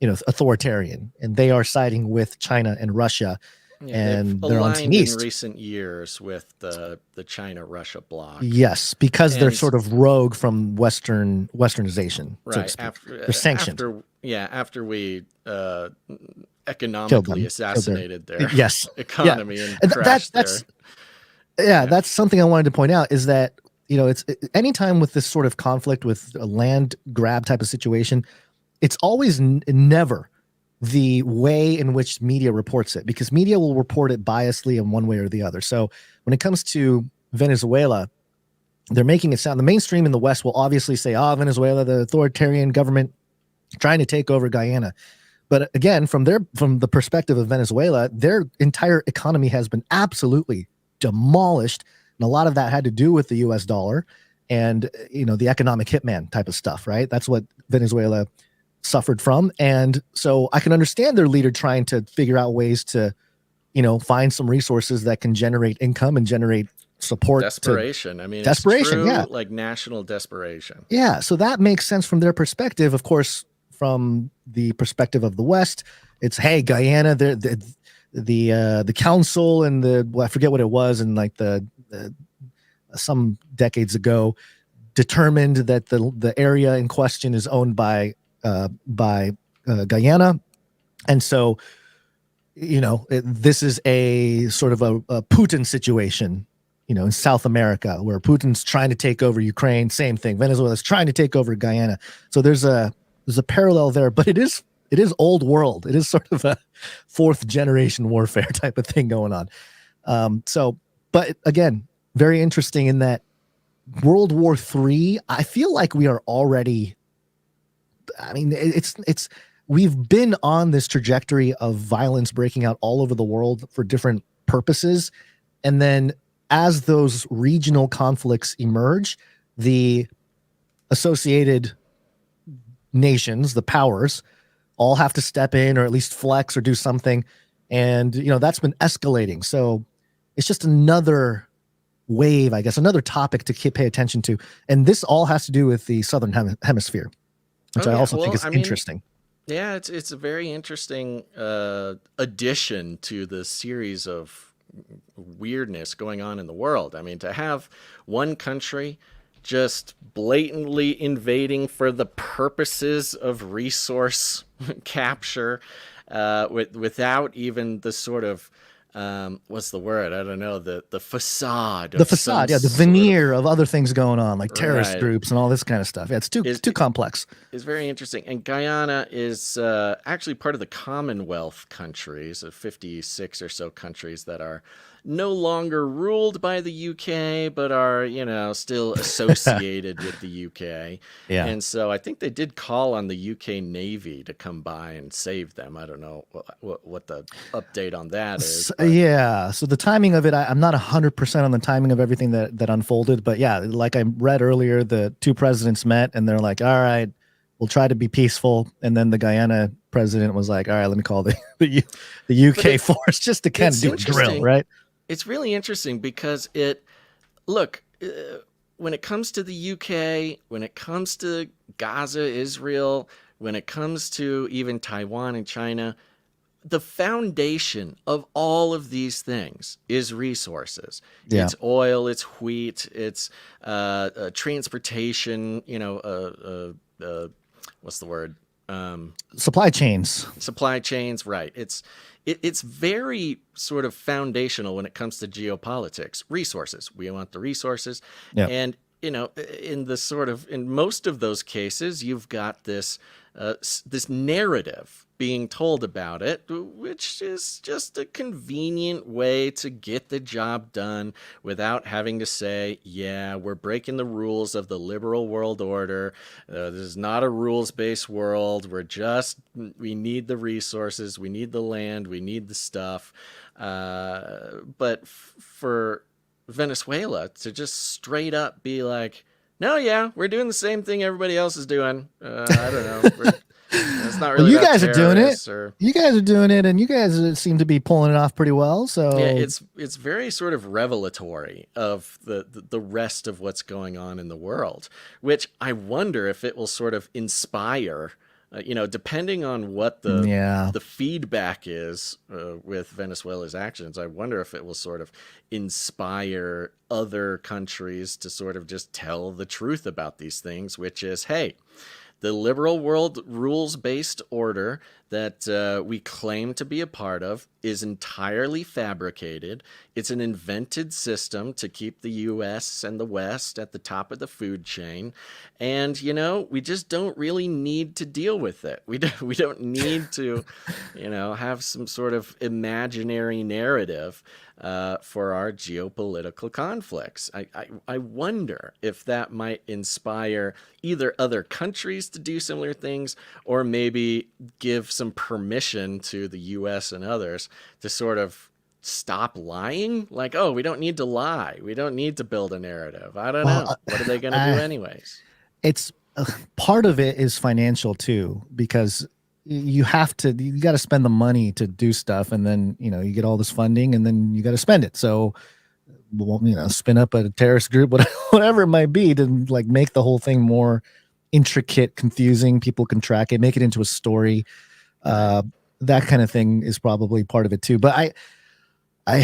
authoritarian, and they are siding with China and Russia. Yeah, And they've they're on aligned Team in East. recent years with the China-Russia bloc. Yes, because they're And- sort of rogue from westernization, so to Right. speak. They're sanctioned. After we Killed economically them. assassinated Killed their yes. economy Yeah. and crashed that's their... that's something I wanted to point out, is that it's anytime with this sort of conflict, with a land grab type of situation, it's always never the way in which media reports it, because media will report it biasly in one way or the other. So when it comes to Venezuela, they're making it sound, the mainstream in the West will obviously say, Venezuela, the authoritarian government trying to take over Guyana. But again, from the perspective of Venezuela, their entire economy has been absolutely demolished. And a lot of that had to do with the US dollar and, the economic hitman type of stuff, right? That's what Venezuela suffered from. And so I can understand their leader trying to figure out ways to, find some resources that can generate income and generate support. Desperation. I mean, desperation, it's true, yeah. like national desperation. Yeah. So that makes sense from their perspective. Of course, from the perspective of the West, it's, hey, Guyana, the council and I forget what it was, and like the some decades ago determined that the area in question is owned by Guyana. And so, this is a sort of a Putin situation, in South America, where Putin's trying to take over Ukraine. Same thing. Venezuela's trying to take over Guyana. So there's a parallel there, but it is old world. It is sort of a fourth generation warfare type of thing going on. But again, very interesting in that World War III, I feel like we are already, we've been on this trajectory of violence breaking out all over the world for different purposes. And then as those regional conflicts emerge, the associated nations, the powers, all have to step in or at least flex or do something. And, that's been escalating. So it's just another wave, I guess, another topic to pay attention to. And this all has to do with the Southern Hemisphere, which I also think is interesting. Yeah, it's a very interesting addition to the series of weirdness going on in the world. I mean, to have one country just blatantly invading for the purposes of resource capture, without even the sort of what's the word? I don't know, the facade. The facade, the veneer of other things going on, like terrorist Right. groups and all this kind of stuff. Yeah, it's too complex. Is very interesting. And Guyana is actually part of the Commonwealth countries, of 56 or so countries that are no longer ruled by the UK, but are, still associated with the UK. Yeah. And so I think they did call on the UK Navy to come by and save them. I don't know what the update on that is. Yeah. So the timing of it, I'm not 100% on the timing of everything that unfolded. But yeah, like I read earlier, the two presidents met and they're like, all right, we'll try to be peaceful. And then the Guyana president was like, all right, let me call the UK force just to kind of do a drill, right? It's really interesting because when it comes to the UK, when it comes to Gaza, Israel, when it comes to even Taiwan and China, the foundation of all of these things is resources. Yeah. It's oil, it's wheat, it's transportation, what's the word? Supply chains. Supply chains, right. It's very sort of foundational when it comes to geopolitics. Resources. We want the resources. Yeah. And, in most of those cases, you've got this narrative being told about it, which is just a convenient way to get the job done without having to say, yeah, we're breaking the rules of the liberal world order. This is not a rules-based world. We need the resources. We need the land. We need the stuff. But for Venezuela to just straight up be like, no, yeah, we're doing the same thing everybody else is doing. I don't know. It's not really. Well, you guys are doing it. Or... You guys are doing it, and you guys seem to be pulling it off pretty well. So yeah, it's very sort of revelatory of the rest of what's going on in the world, which I wonder if it will sort of inspire Depending on what the feedback is with Venezuela's actions, I wonder if it will sort of inspire other countries to sort of just tell the truth about these things, which is, hey, the liberal world rules-based order that we claim to be a part of is entirely fabricated. It's an invented system to keep the U.S. and the West at the top of the food chain. And, we just don't really need to deal with it. We don't need to, have some sort of imaginary narrative for our geopolitical conflicts. I wonder if that might inspire either other countries to do similar things, or maybe give some permission to the U.S. and others to sort of stop lying. Like, oh, we don't need to lie. We don't need to build a narrative. I don't know. What are they going to do anyways? It's part of it is financial too, because you got to spend the money to do stuff, and then you get all this funding, and then you got to spend it. So spin up a terrorist group, whatever it might be, to like make the whole thing more intricate, confusing. People can track it, make it into a story. That kind of thing is probably part of it too. But I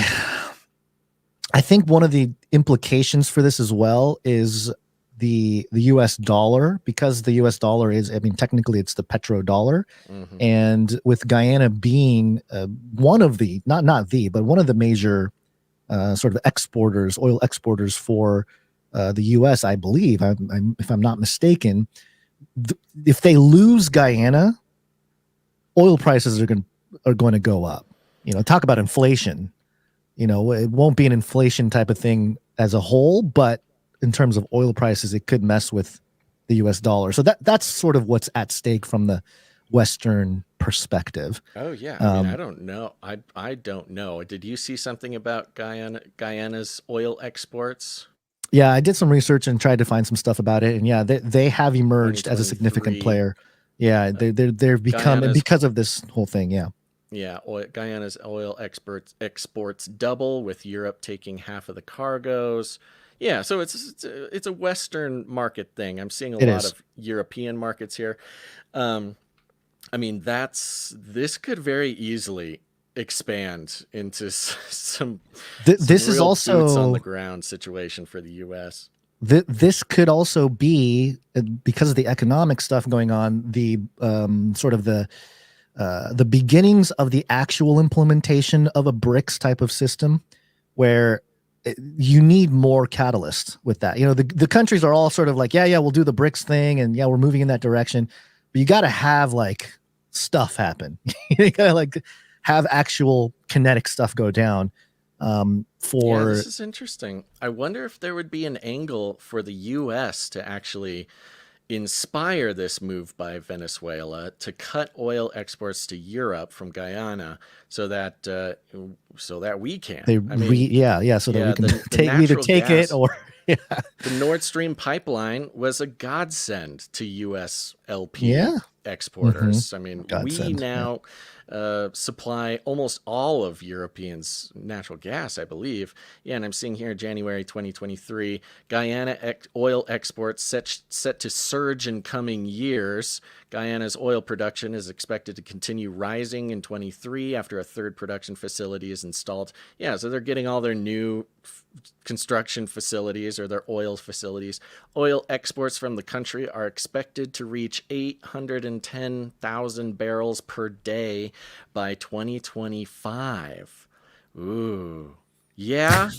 think one of the implications for this as well is the US dollar, because the US dollar is, technically it's the petrodollar. Mm-hmm. And with Guyana being one of the, not the, but one of the major sort of exporters, oil exporters for the US, I believe, if I'm not mistaken, if they lose Guyana, oil prices are going to go up. Talk about inflation. It won't be an inflation type of thing as a whole, but in terms of oil prices, it could mess with the US dollar. So that's sort of what's at stake from the Western perspective. Oh yeah. I don't know. I don't know. Did you see something about Guyana's oil exports? Yeah, I did some research and tried to find some stuff about it. And yeah, they have emerged as a significant player. Yeah, they've become, and because of this whole thing. Yeah. Yeah, Guyana's oil exports double, with Europe taking half of the cargoes. Yeah, so it's a Western market thing. I'm seeing a lot of European markets here. This could very easily expand into some this is real also boots on the ground situation for the U.S. This could also be, because of the economic stuff going on, the sort of the beginnings of the actual implementation of a BRICS type of system, where you need more catalysts with that. The countries are all sort of like, yeah, we'll do the BRICS thing, and yeah, we're moving in that direction, but you got to have like stuff happen. You got to like have actual kinetic stuff go down. This is interesting. I wonder if there would be an angle for the U.S. to actually inspire this move by Venezuela to cut oil exports to Europe from Guyana, so that we can. So that we can either take it or. Yeah. The Nord Stream pipeline was a godsend to U.S. LP exporters. Mm-hmm. We now supply almost all of Europeans' natural gas, I believe. Yeah, and I'm seeing here January 2023, Guyana oil exports set to surge in coming years. Guyana's oil production is expected to continue rising in 23 after a third production facility is installed. Yeah, so they're getting all their new construction facilities, or their oil facilities. Oil exports from the country are expected to reach 810,000 barrels per day by 2025. Ooh. Yeah,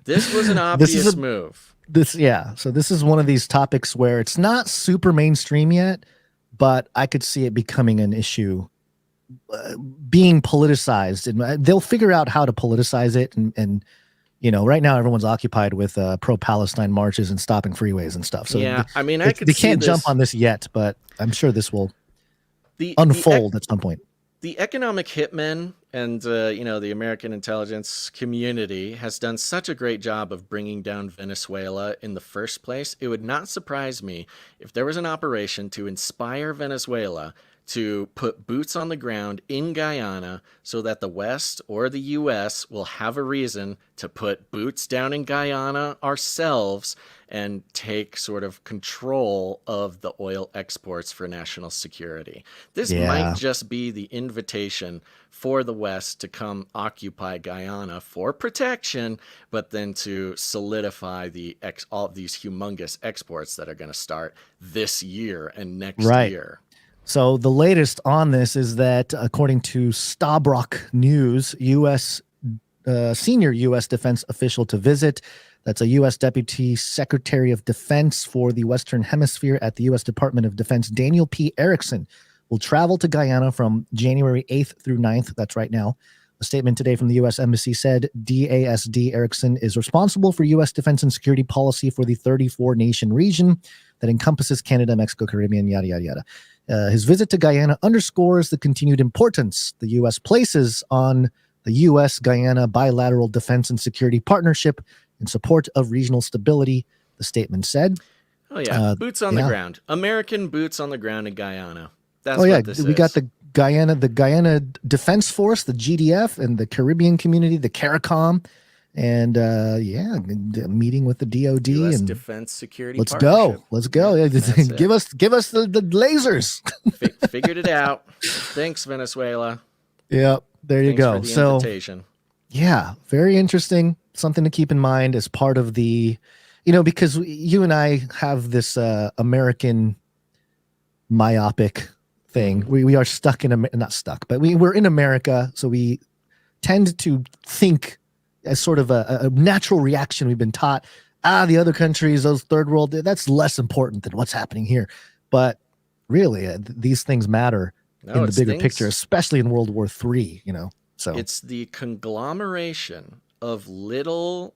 this was an obvious move. So this is one of these topics where it's not super mainstream yet, but I could see it becoming an issue, being politicized, and they'll figure out how to politicize it. And right now everyone's occupied with pro-Palestine marches and stopping freeways and stuff. So yeah, they can't jump on this yet, but I'm sure this will unfold at some point. The economic hitmen and the American intelligence community has done such a great job of bringing down Venezuela in the first place. It would not surprise me if there was an operation to inspire Venezuela to put boots on the ground in Guyana so that the West or the U.S. will have a reason to put boots down in Guyana ourselves and take sort of control of the oil exports for national security. This might just be the invitation for the West to come occupy Guyana for protection, but then to solidify all of these humongous exports that are going to start this year and next year. So the latest on this is that, according to Stabrock News, senior U.S. defense official to visit, that's a U.S. Deputy Secretary of Defense for the Western Hemisphere at the U.S. Department of Defense, Daniel P. Erickson, will travel to Guyana from January 8th through 9th. That's right now. A statement today from the U.S. Embassy said DASD Erickson is responsible for U.S. defense and security policy for the 34-nation region that encompasses Canada, Mexico, Caribbean, yada, yada, yada. His visit to Guyana underscores the continued importance the U.S. places on the U.S.-Guyana bilateral defense and security partnership in support of regional stability, the statement said. Oh, yeah. Boots on the ground. American boots on the ground in Guyana. That's what this is. We got the Guyana Defense Force, the GDF, and the Caribbean community, the CARICOM, and meeting with the DOD US and Defense Security. Let's Partnership. go. Yeah, give us the lasers. Figured it out. Thanks, Venezuela. Yeah, there you go. For the invitation. Yeah, very interesting. Something to keep in mind as part of the, because you and I have this American myopic thing. We are stuck not stuck, but we're in America, so we tend to think as sort of a natural reaction. We've been taught, the other countries, those third world, that's less important than what's happening here. But really, these things matter in the bigger picture, especially in World War III, So it's the conglomeration of little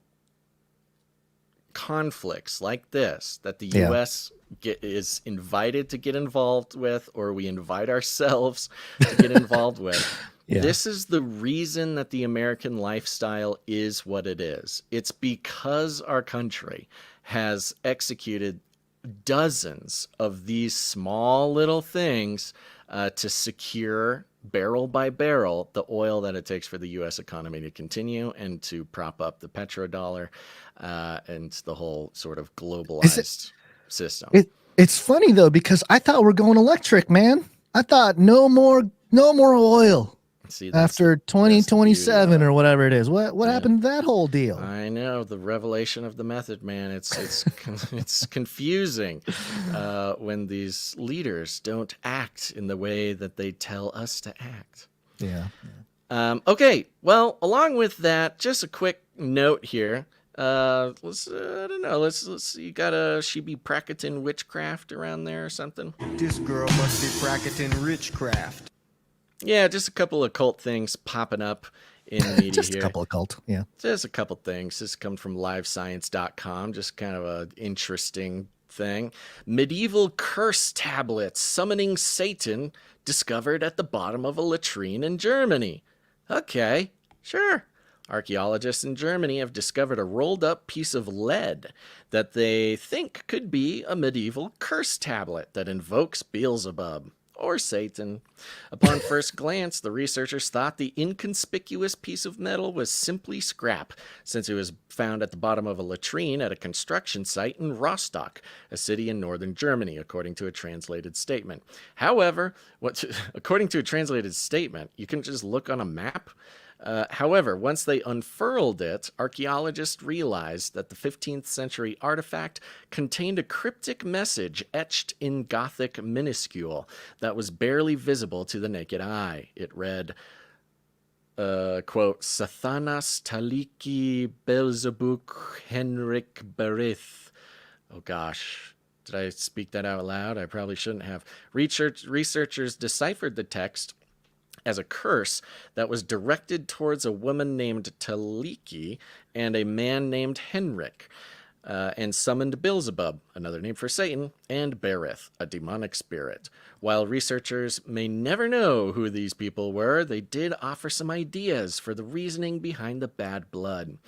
conflicts like this that the U.S. is invited to get involved with, or we invite ourselves to get involved with. This is the reason that the American lifestyle is what it is. It's because our country has executed dozens of these small little things to secure barrel by barrel the oil that it takes for the U.S. economy to continue and to prop up the petrodollar and the whole sort of globalized system. It's funny though, because I thought we're going electric, man. I thought no more oil. After 2027 or whatever it is. What happened to that whole deal? I know, the revelation of the method, man. It's it's confusing when these leaders don't act in the way that they tell us to act. Okay, well, along with that, just a quick note here. Let's see, she be practicing witchcraft around there or something? This girl must be practicing witchcraft. Yeah, just a couple of occult things popping up in the media just here. a couple of occult, yeah. Just a couple things. This comes from livescience.com, just kind of an interesting thing. Medieval curse tablets summoning Satan discovered at the bottom of a latrine in Germany. Okay, sure. Archaeologists in Germany have discovered a rolled-up piece of lead that they think could be a medieval curse tablet that invokes Beelzebub. Or Satan. Upon first glance, the researchers thought the inconspicuous piece of metal was simply scrap, since it was found at the bottom of a latrine at a construction site in Rostock, a city in northern Germany, according to a translated statement. However, according to a translated statement, you can just look on a map. However, once they unfurled it, archaeologists realized that the 15th century artifact contained a cryptic message etched in Gothic minuscule that was barely visible to the naked eye. It read, quote, Sathanas taliki Belzebuk Henrik Berith. Oh gosh, did I speak that out loud? I probably shouldn't have. Researchers deciphered the text as a curse that was directed towards a woman named Taliki and a man named Henrik. and summoned Beelzebub, another name for Satan, and Berith, a demonic spirit. While researchers may never know who these people were, they did offer some ideas for the reasoning behind the bad blood.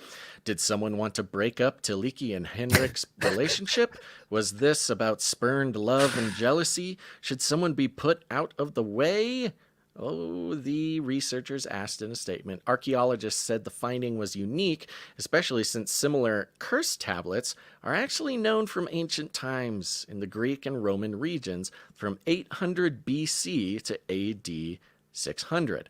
Did someone want to break up Tiliki and Henrik's relationship? Was this about spurned love and jealousy? Should someone be put out of the way? Oh, the researchers asked in a statement. Archaeologists said the finding was unique, especially since similar curse tablets are actually known from ancient times in the Greek and Roman regions from 800 BC to AD 600.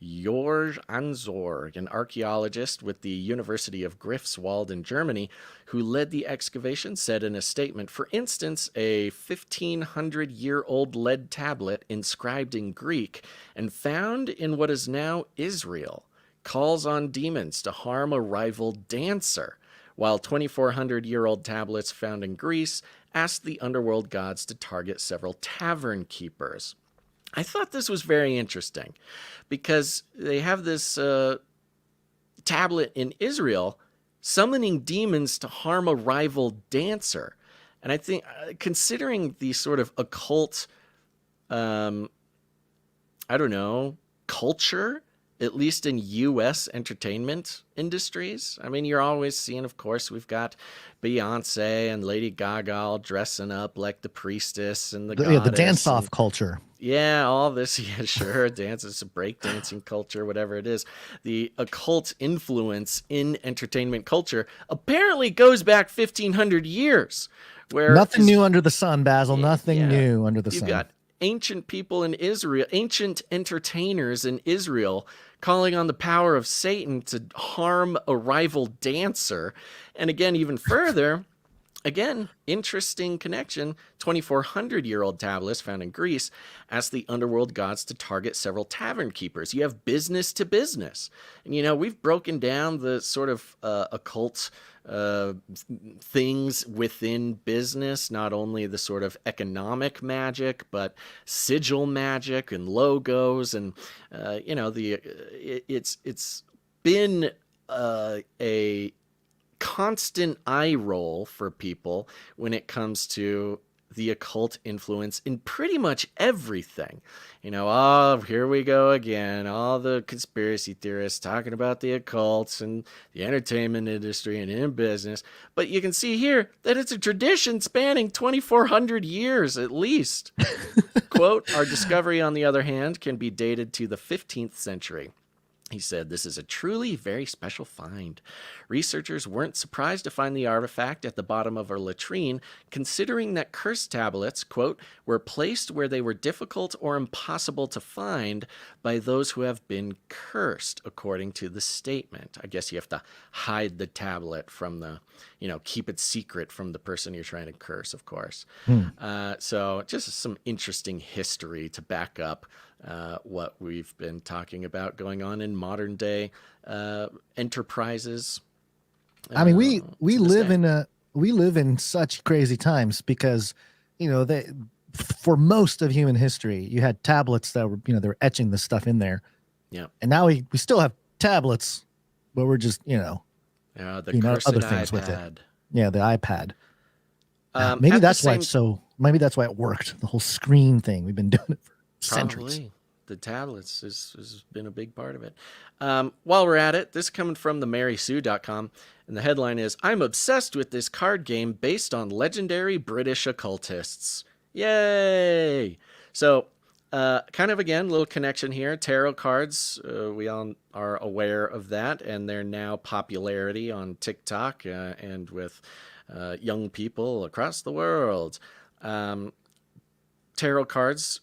Jorge Anzorg, an archaeologist with the University of Greifswald in Germany, who led the excavation, said in a statement, for instance, a 1,500-year-old lead tablet inscribed in Greek and found in what is now Israel calls on demons to harm a rival dancer, while 2,400-year-old tablets found in Greece asked the underworld gods to target several tavern keepers. I thought this was very interesting because they have this tablet in Israel summoning demons to harm a rival dancer. And I think considering the sort of occult, culture, at least in U.S. entertainment industries. I mean, you're always seeing, of course, we've got Beyonce and Lady Gaga all dressing up like the priestess and the goddess. The dance-off culture. Yeah, all this, yeah, sure, dances, breakdancing culture, whatever it is. The occult influence in entertainment culture apparently goes back 1,500 years. Where Nothing new under the sun, Basil. Nothing new under the sun. You've got ancient people in Israel, ancient entertainers in Israel calling on the power of Satan to harm a rival dancer. And again, even further, interesting connection, 2,400-year-old tablets found in Greece asked the underworld gods to target several tavern keepers. You have business to business. And, we've broken down the sort of occult things within business, not only the sort of economic magic, but sigil magic and logos. And, it's been a constant eye roll for people when it comes to the occult influence in pretty much everything. Here we go again. All the conspiracy theorists talking about the occults and the entertainment industry and in business. But you can see here that it's a tradition spanning 2,400 years at least. Quote, our discovery, on the other hand, can be dated to the 15th century. He said, this is a truly very special find. Researchers weren't surprised to find the artifact at the bottom of a latrine, considering that curse tablets, quote, were placed where they were difficult or impossible to find by those who have been cursed, according to the statement. I guess you have to hide the tablet from the, keep it secret from the person you're trying to curse, of course. So just some interesting history to back up what we've been talking about going on in modern day enterprises. I mean, we live in such crazy times because, for most of human history, you had tablets that were, they were etching this stuff in there. Yeah. And now we still have tablets, but we're just, the other things iPad. with it. Yeah, the iPad. Maybe that's why maybe that's why it worked. The whole screen thing. We've been doing it for centuries. Probably. The tablets has been a big part of it. While we're at it, this is coming from the marysue.com, and the headline is, I'm obsessed with this card game based on legendary British occultists. Yay! So, kind of, again, little connection here. Tarot cards, we all are aware of that, and their now popularity on TikTok and with young people across the world. Tarot cards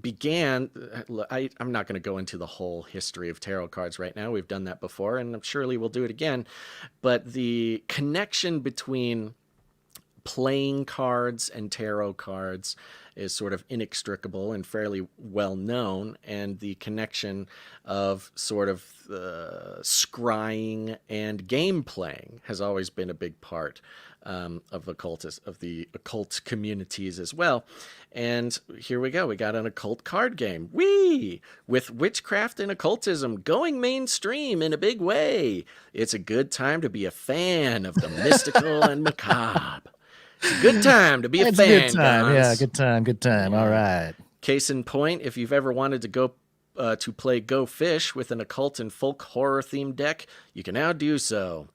began, I'm not going to go into the whole history of tarot cards right now. We've done that before, and surely we'll do it again. But the connection between playing cards and tarot cards is sort of inextricable and fairly well known, and the connection of sort of scrying and game playing has always been a big part of the occult communities as well. And here we go. We got an occult card game. Whee! With witchcraft and occultism going mainstream in a big way. It's a good time to be a fan of the mystical and macabre. It's a good time to be a fan. Good time. Gons. Yeah, good time. All right. Case in point, if you've ever wanted to go to play Go Fish with an occult and folk horror themed deck, you can now do so.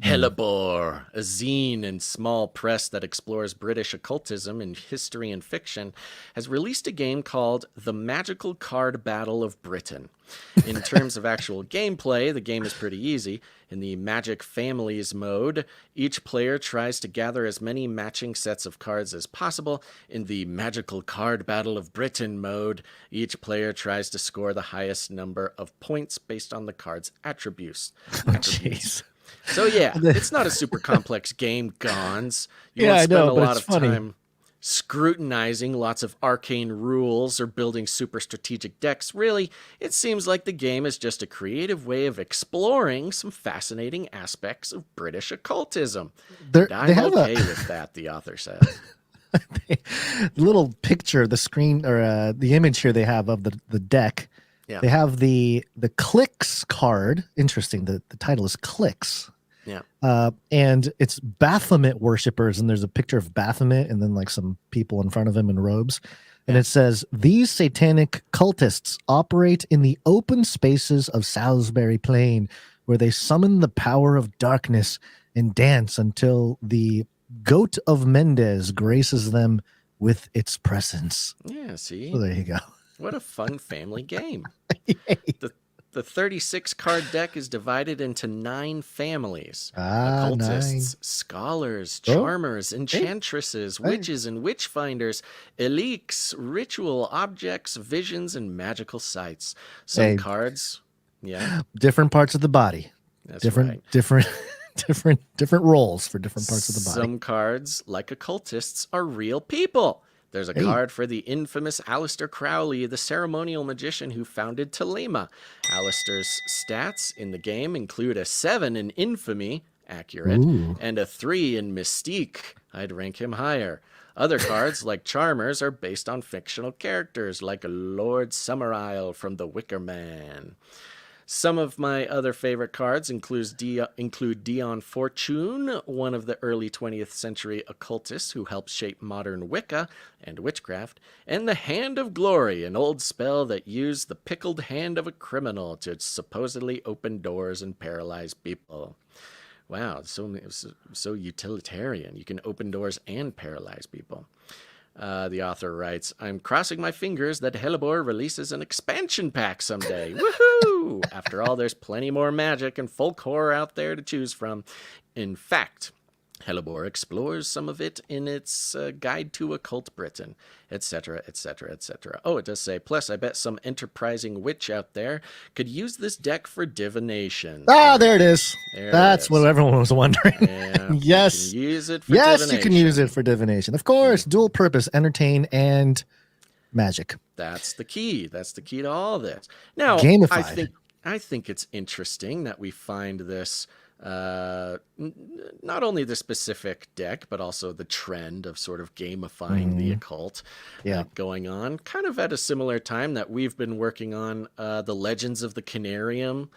Hellebore, a zine and small press that explores British occultism in history and fiction, has released a game called The Magical Card Battle of Britain. In terms of actual gameplay, the game is pretty easy. In the Magic Families mode, each player tries to gather as many matching sets of cards as possible. In the Magical Card Battle of Britain mode, each player tries to score the highest number of points based on the card's attributes. Jeez. So yeah, it's not a super complex game, Gons. You Yeah, won't I spend know, a but lot it's of funny. time scrutinizing lots of arcane rules or building super strategic decks. Really, it seems like the game is just a creative way of exploring some fascinating aspects of British occultism. They And I'm have okay with that, the author says. The little picture, the screen or the image here they have of the deck. Yeah. They have the clicks card. Interesting. The title is clicks. Yeah. And it's Baphomet worshippers, and there's a picture of Baphomet and then like some people in front of him in robes. And it says, these satanic cultists operate in the open spaces of Salisbury Plain, where they summon the power of darkness and dance until the goat of Mendes graces them with its presence. Yeah, see? So there you go. What a fun family game. The 36-card deck is divided into 9 families. Occultists, scholars, charmers, enchantresses, witches and witchfinders, eliques, ritual objects, visions, and magical sites. Some cards, different parts of the body. That's different roles for different parts of the body. Some cards, like occultists, are real people. There's a card for the infamous Aleister Crowley, the ceremonial magician who founded Thelema. Aleister's stats in the game include a 7 in infamy, accurate, and a 3 in mystique. I'd rank him higher. Other cards, like Charmers, are based on fictional characters, like Lord Summerisle from The Wicker Man. Some of my other favorite cards include Dion Fortune, one of the early 20th century occultists who helped shape modern Wicca and witchcraft, and the Hand of Glory, an old spell that used the pickled hand of a criminal to supposedly open doors and paralyze people. Wow, so utilitarian. You can open doors and paralyze people. The author writes, I'm crossing my fingers that Hellebore releases an expansion pack someday. Woohoo! After all, there's plenty more magic and folk horror out there to choose from. In fact, Hellebore explores some of it in its Guide to Occult Britain, etc., etc., etc. Oh, it does say, plus I bet some enterprising witch out there could use this deck for divination. Ah, there it is. That's what everyone was wondering. Yeah, Yes. You can use it for Yes, divination. you can use it for divination. Of course, dual purpose, entertain, and magic. That's the key. That's the key to all this. Now, Gamified. I think it's interesting that we find this not only the specific deck, but also the trend of sort of gamifying the occult going on, kind of at a similar time that we've been working on the Legends of the Canarium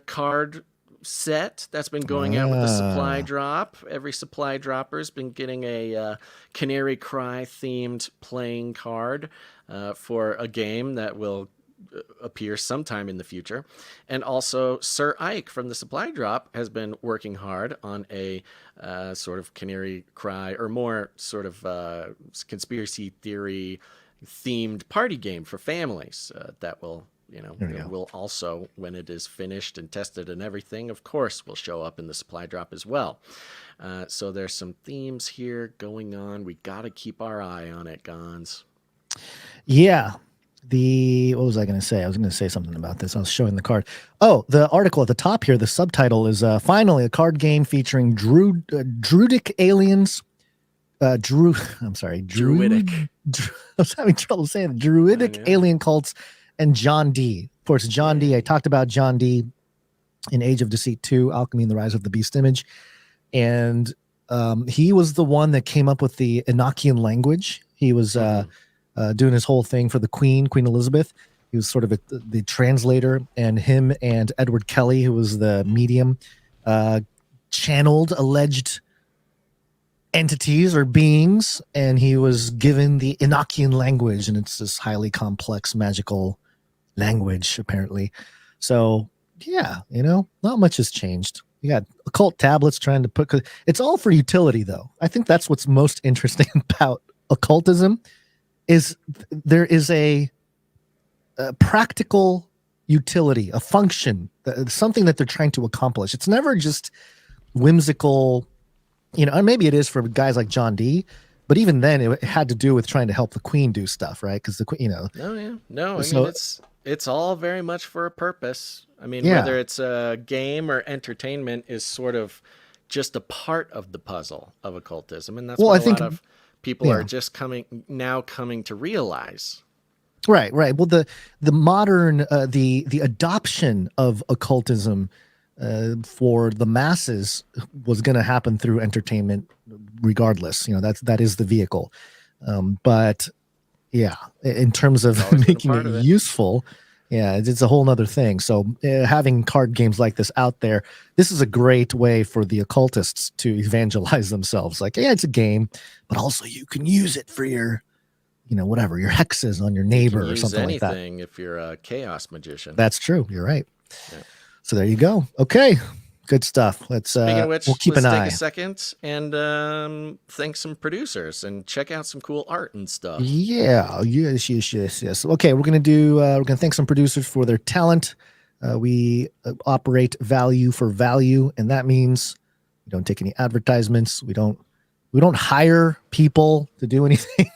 card set that's been going out with the supply drop. Every supply dropper's been getting a Canary Cry themed playing card for a game that will appear sometime in the future. And also Sir Ike from the supply drop has been working hard on a sort of Canary Cry or more sort of conspiracy theory themed party game for families that will will also, when it is finished and tested and everything, of course, will show up in the supply drop as well. So there's some themes here going on. We got to keep our eye on it, Gons. Yeah. What was I going to say? I was going to say something about this. I was showing the card. Oh, the article at the top here, the subtitle is finally a card game featuring Druidic aliens Druidic. I was having trouble saying it. Druidic alien cults and John Dee. Of course, John Dee. I talked about John Dee in Age of Deceit 2, Alchemy and the Rise of the Beast Image. And he was the one that came up with the Enochian language. He was doing his whole thing for the Queen Elizabeth. He was sort of the translator, and him and Edward Kelly, who was the medium, channeled alleged entities or beings, and he was given the Enochian language, and it's this highly complex magical language, apparently. So, yeah, not much has changed. You got occult tablets trying to put, it's all for utility, though. I think that's what's most interesting about occultism is there is a practical utility, a function, something that they're trying to accomplish. It's never just whimsical, and maybe it is for guys like John Dee, but even then it had to do with trying to help the Queen do stuff, right? Because the Queen, Oh yeah, no, I mean it's all very much for a purpose. I mean, whether it's a game or entertainment is sort of just a part of the puzzle of occultism, and that's what a lot of people are just coming to realize. Right. Well, the modern the adoption of occultism for the masses was going to happen through entertainment, regardless. That is the vehicle. But yeah, in terms of making it useful, it's a whole nother thing. So having card games like this out there, this is a great way for the occultists to evangelize themselves. Like, yeah, it's a game, but also you can use it for your whatever, your hexes on your neighbor or something like that. Anything if you're a chaos magician. That's true. You're right. Yeah. So there you go. Okay. Good stuff. Let's Speaking of which, we'll keep let's an take eye. a second and thank some producers and check out some cool art and stuff. Yeah. Yes. Okay. We're going to thank some producers for their talent. We operate value for value, and that means we don't take any advertisements. We don't hire people to do anything.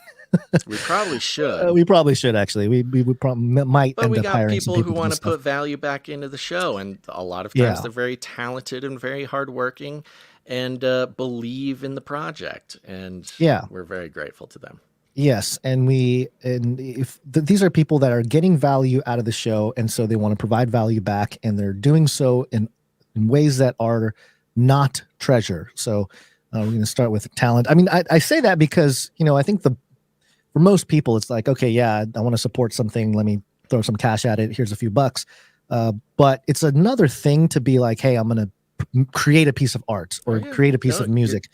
We probably should. We probably should, actually. We probably might but end up hiring people some people who want to stuff. put value back into the show, and a lot of times they're very talented and very hardworking and believe in the project, and we're very grateful to them. Yes, and these are people that are getting value out of the show, and so they want to provide value back, and they're doing so in ways that are not treasure. So we're going to start with talent. I mean, I say that because I think for most people, it's like, okay, I want to support something. Let me throw some cash at it. Here's a few bucks. But it's another thing to be like, hey, I'm going to create a piece of art or create a piece of music.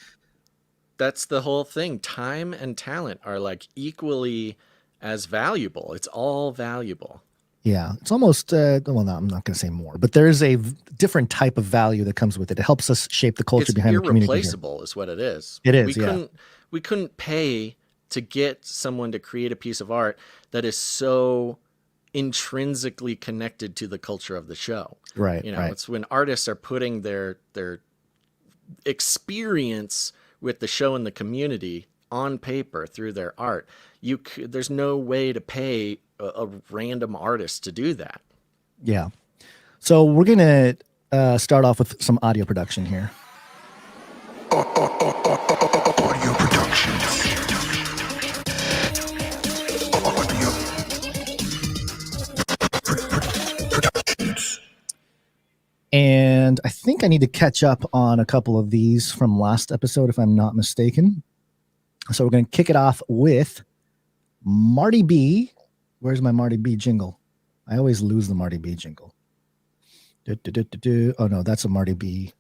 That's the whole thing. Time and talent are like equally as valuable. It's all valuable. Yeah, it's almost, no, I'm not going to say more, but there is a different type of value that comes with it. It helps us shape the culture behind the community. It's irreplaceable is what it is. It is, We couldn't pay to get someone to create a piece of art that is so intrinsically connected to the culture of the show. Right. It's when artists are putting their experience with the show and the community on paper through their art. There's no way to pay a random artist to do that. Yeah. So we're going to start off with some audio production here. Audio production. And I think I need to catch up on a couple of these from last episode, if I'm not mistaken. So we're going to kick it off with Marty B. Where's my Marty B jingle? I always lose the Marty B jingle. Oh, no, that's a Marty B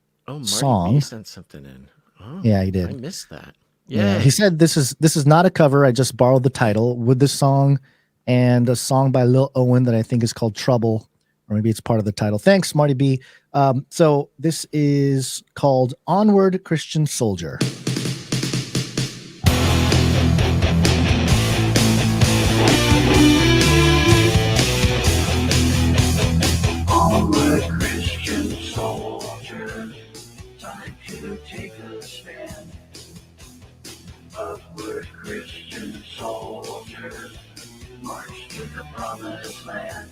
song. Marty B sent something in. Oh, yeah, he did. I missed that. Yeah, he said this is not a cover. I just borrowed the title with this song and a song by Lil Owen that I think is called Trouble, or maybe it's part of the title. Thanks, Marty B. So this is called Onward, Christian Soldier. Onward, Christian soldier, time to take a stand. Upward, Christian soldier, march to the promised land.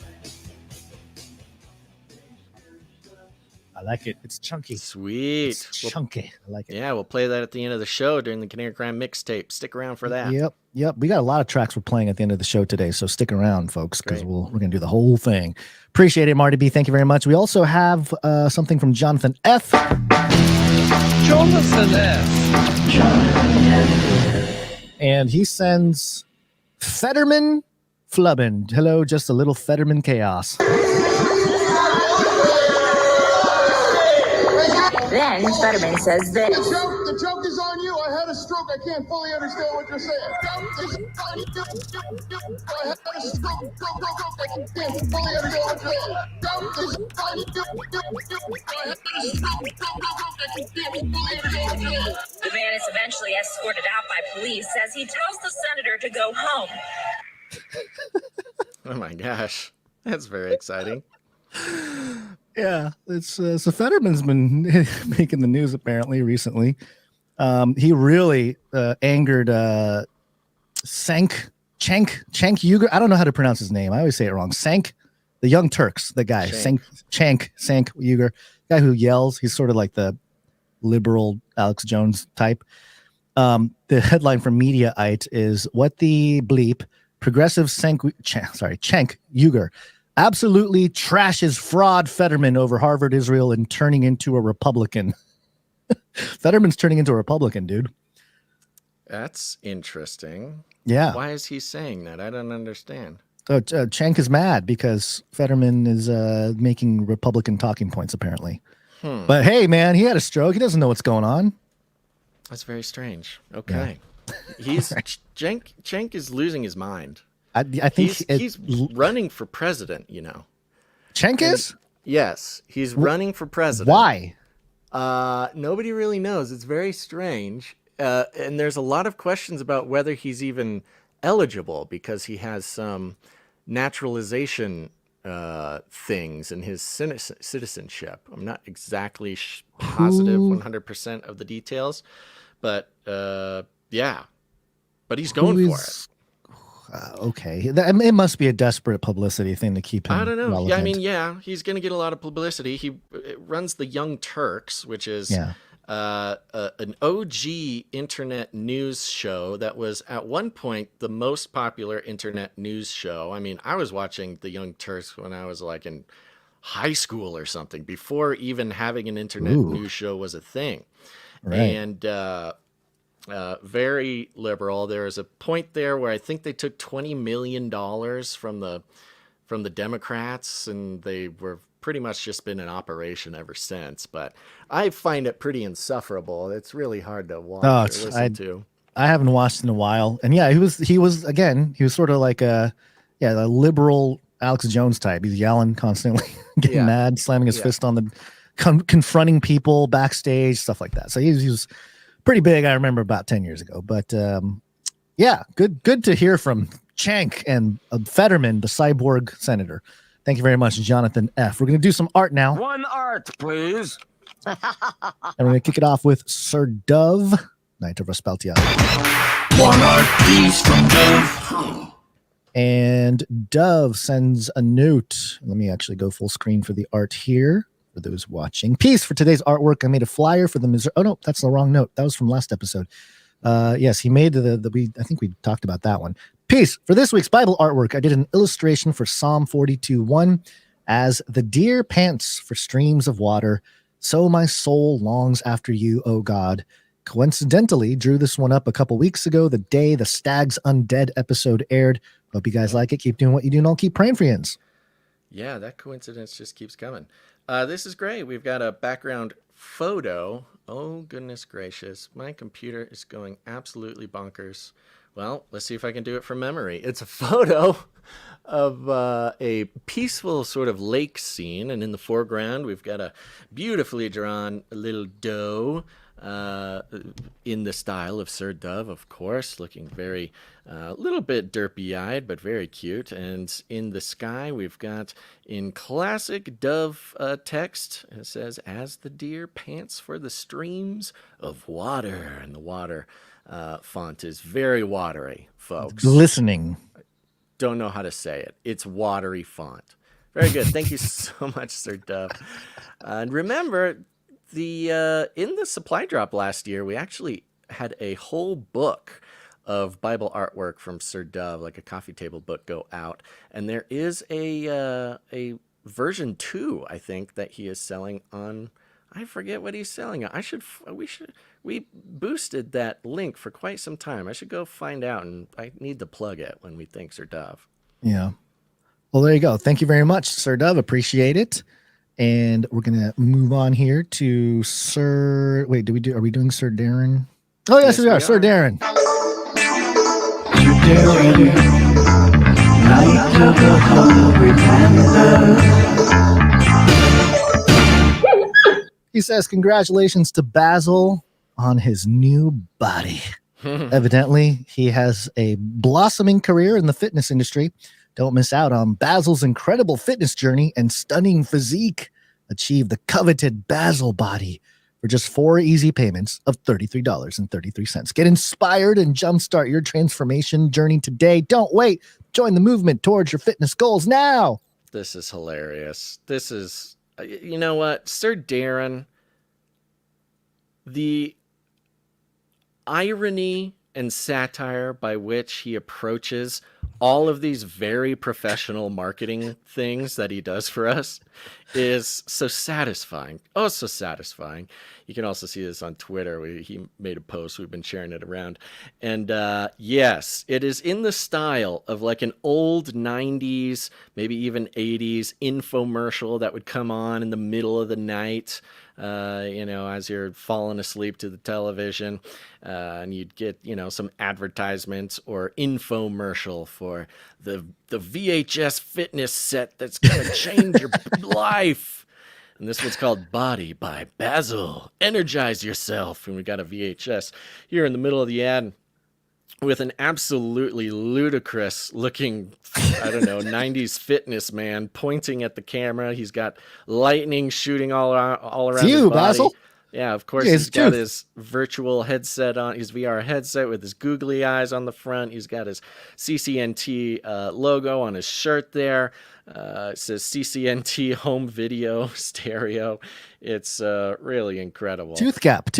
I like it. It's chunky. Sweet. It's chunky. I like it. Yeah, we'll play that at the end of the show during the Canary Crime mixtape. Stick around for that. Yep. We got a lot of tracks we're playing at the end of the show today, so stick around, folks, because we're going to do the whole thing. Appreciate it, Marty B. Thank you very much. We also have something from Jonathan F. Jonathan F. And he sends Fetterman Flubbin. Hello, just a little Fetterman chaos. Then Fetterman says that the joke is on you. I had a stroke. I can't fully understand what you're saying. I had a stroke. I can't fully understand what you're saying. the man is eventually escorted out by police as he tells the senator to go home. Oh my gosh. That's very exciting. Yeah, it's so Fetterman's been making the news apparently recently. He really angered Cenk Uygur. I don't know how to pronounce his name. I always say it wrong. Cenk, the Young Turks, the guy. Cenk Uygur, guy who yells. He's sort of like the liberal Alex Jones type. The headline from Mediaite is "What the bleep? Progressive Cenk Uygur absolutely trashes fraud Fetterman over Harvard Israel and turning into a Republican." Fetterman's turning into a Republican, dude. That's interesting. Yeah. Why is he saying that? I don't understand. So Cenk is mad because Fetterman is making Republican talking points, apparently. But hey, man, he had a stroke. He doesn't know what's going on. That's very strange. Okay. Yeah. Cenk is losing his mind. I think he's running for president, you know. Cenk is? Yes, he's running for president. Why? Nobody really knows. It's very strange. And there's a lot of questions about whether he's even eligible because he has some naturalization things in his citizenship. I'm not exactly positive 100% of the details, but yeah. But he's going for it. Okay. It must be a desperate publicity thing to keep him I don't know. relevant. Yeah, I mean, yeah, he's going to get a lot of publicity. He runs the Young Turks, which is an OG internet news show that was at one point the most popular internet news show. I mean, I was watching the Young Turks when I was like in high school or something, before even having an internet news show was a thing. Right. And very liberal. There was a point there where I think they took $20 million from the Democrats, and they were pretty much just been in operation ever since. But I find it pretty insufferable. It's really hard to watch or listen to. I haven't watched in a while, and yeah, he was sort of like a liberal Alex Jones type. He's yelling constantly, getting mad, slamming his fist on the, confronting people backstage, stuff like that. So he was pretty big. I remember about 10 years ago, but yeah, good to hear from Cenk and Fetterman, the cyborg senator. Thank you very much, Jonathan F. We're going to do some art now. One art, please. And we're going to kick it off with Sir Dove, Knight of Raspeltia. One art, please, from Dove. And Dove sends a note. Let me actually go full screen for the art here for those watching. Peace. For today's artwork, I made a flyer for the Missouri. Oh, no, that's the wrong note. That was from last episode. Yes, he made I think we talked about that one. Peace. For this week's Bible artwork, I did an illustration for Psalm 42:1 as the deer pants for streams of water, so my soul longs after you, O God. Coincidentally, drew this one up a couple weeks ago, the day the Stag's Undead episode aired. Hope you guys like it. Keep doing what you do, and I'll keep praying for you. Yeah, that coincidence just keeps coming. This is great. We've got a background photo. Oh, goodness gracious. My computer is going absolutely bonkers. Well, let's see if I can do it from memory. It's a photo of a peaceful sort of lake scene, and in the foreground, we've got a beautifully drawn little doe in the style of Sir Dove, of course, looking very, a little bit derpy-eyed, but very cute. And in the sky, we've got, in classic Dove text, it says, as the deer pants for the streams of water. And the water font is very watery, folks. Glistening. Don't know how to say it. It's watery font. Very good. Thank you so much, Sir Dove. And remember, in the supply drop last year, we actually had a whole book of Bible artwork from Sir Dove, like a coffee table book, go out. And there is a version 2, I think, that he is selling on. I forget what he's selling. We boosted that link for quite some time. I should go find out, and I need to plug it when we think Sir Dove. Yeah. Well, there you go. Thank you very much, Sir Dove. Appreciate it. And we're gonna move on here to Sir. Wait, are we doing Sir Darren? Oh yes, we are. Sir Darren. He says, "Congratulations to Basil on his new body." Evidently, he has a blossoming career in the fitness industry. Don't miss out on Basil's incredible fitness journey and stunning physique. Achieve the coveted Basil body for just 4 easy payments of $33.33. Get inspired and jumpstart your transformation journey today. Don't wait. Join the movement towards your fitness goals now. This is hilarious. This is, you know what, Sir Darren, the irony and satire by which he approaches all of these very professional marketing things that he does for us is so satisfying. Oh, so satisfying. You can also see this on Twitter. He made a post. We've been sharing it around. And yes, it is in the style of like an old 90s, maybe even 80s infomercial that would come on in the middle of the night, as you're falling asleep to the television, and you'd get, some advertisements or infomercial for the VHS fitness set that's going to change your life. And this one's called Body by Basil. Energize yourself. And we got a VHS here in the middle of the ad with an absolutely ludicrous looking, 90s fitness man pointing at the camera. He's got lightning shooting all around his body. Basil? Yeah, of course, he's got his virtual headset on, his VR headset with his googly eyes on the front. He's got his CCNT logo on his shirt there. It says CCNT home video stereo. It's really incredible. Tooth gap.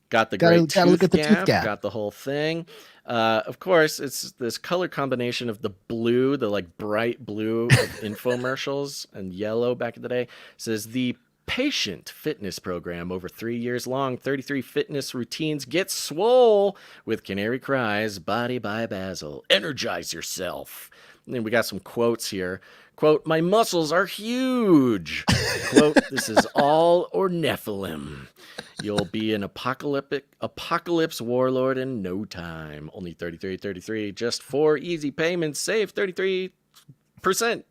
Got the great tooth gap. Got the whole thing. Of course, it's this color combination of the blue, the like bright blue of infomercials, and yellow back in the day. It says the patient fitness program over 3 years long, 33 fitness routines. Get swole with Canary Cries, Body by Basil. Energize yourself. And then we got some quotes here. Quote, "My muscles are huge." Quote, "This is all or Nephilim. You'll be an apocalypse warlord in no time. Only $33.33. Just 4 easy payments. Save 33%.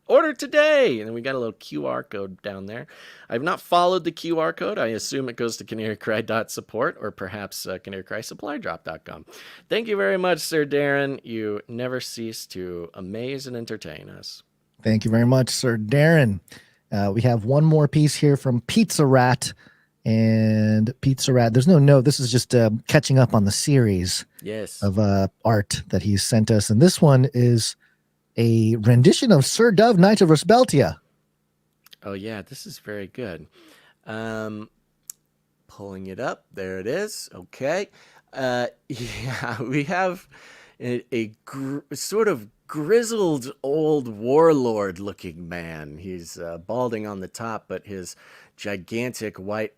Order today." And then we got a little QR code down there. I've not followed the QR code. I assume it goes to canarycry.support or perhaps canarycrysupply.com. Thank you very much, Sir Darren. You never cease to amaze and entertain us. Thank you very much, Sir Darren. We have one more piece here from Pizza Rat. And Pizza Rat, there's no note. This is just catching up on the series of art that he's sent us. And this one is a rendition of Sir Dove, Knight of Rusbeltia. Oh, yeah, this is very good. Pulling it up. There it is. Okay. Yeah, we have a sort of grizzled old warlord looking man. He's balding on the top, but his gigantic white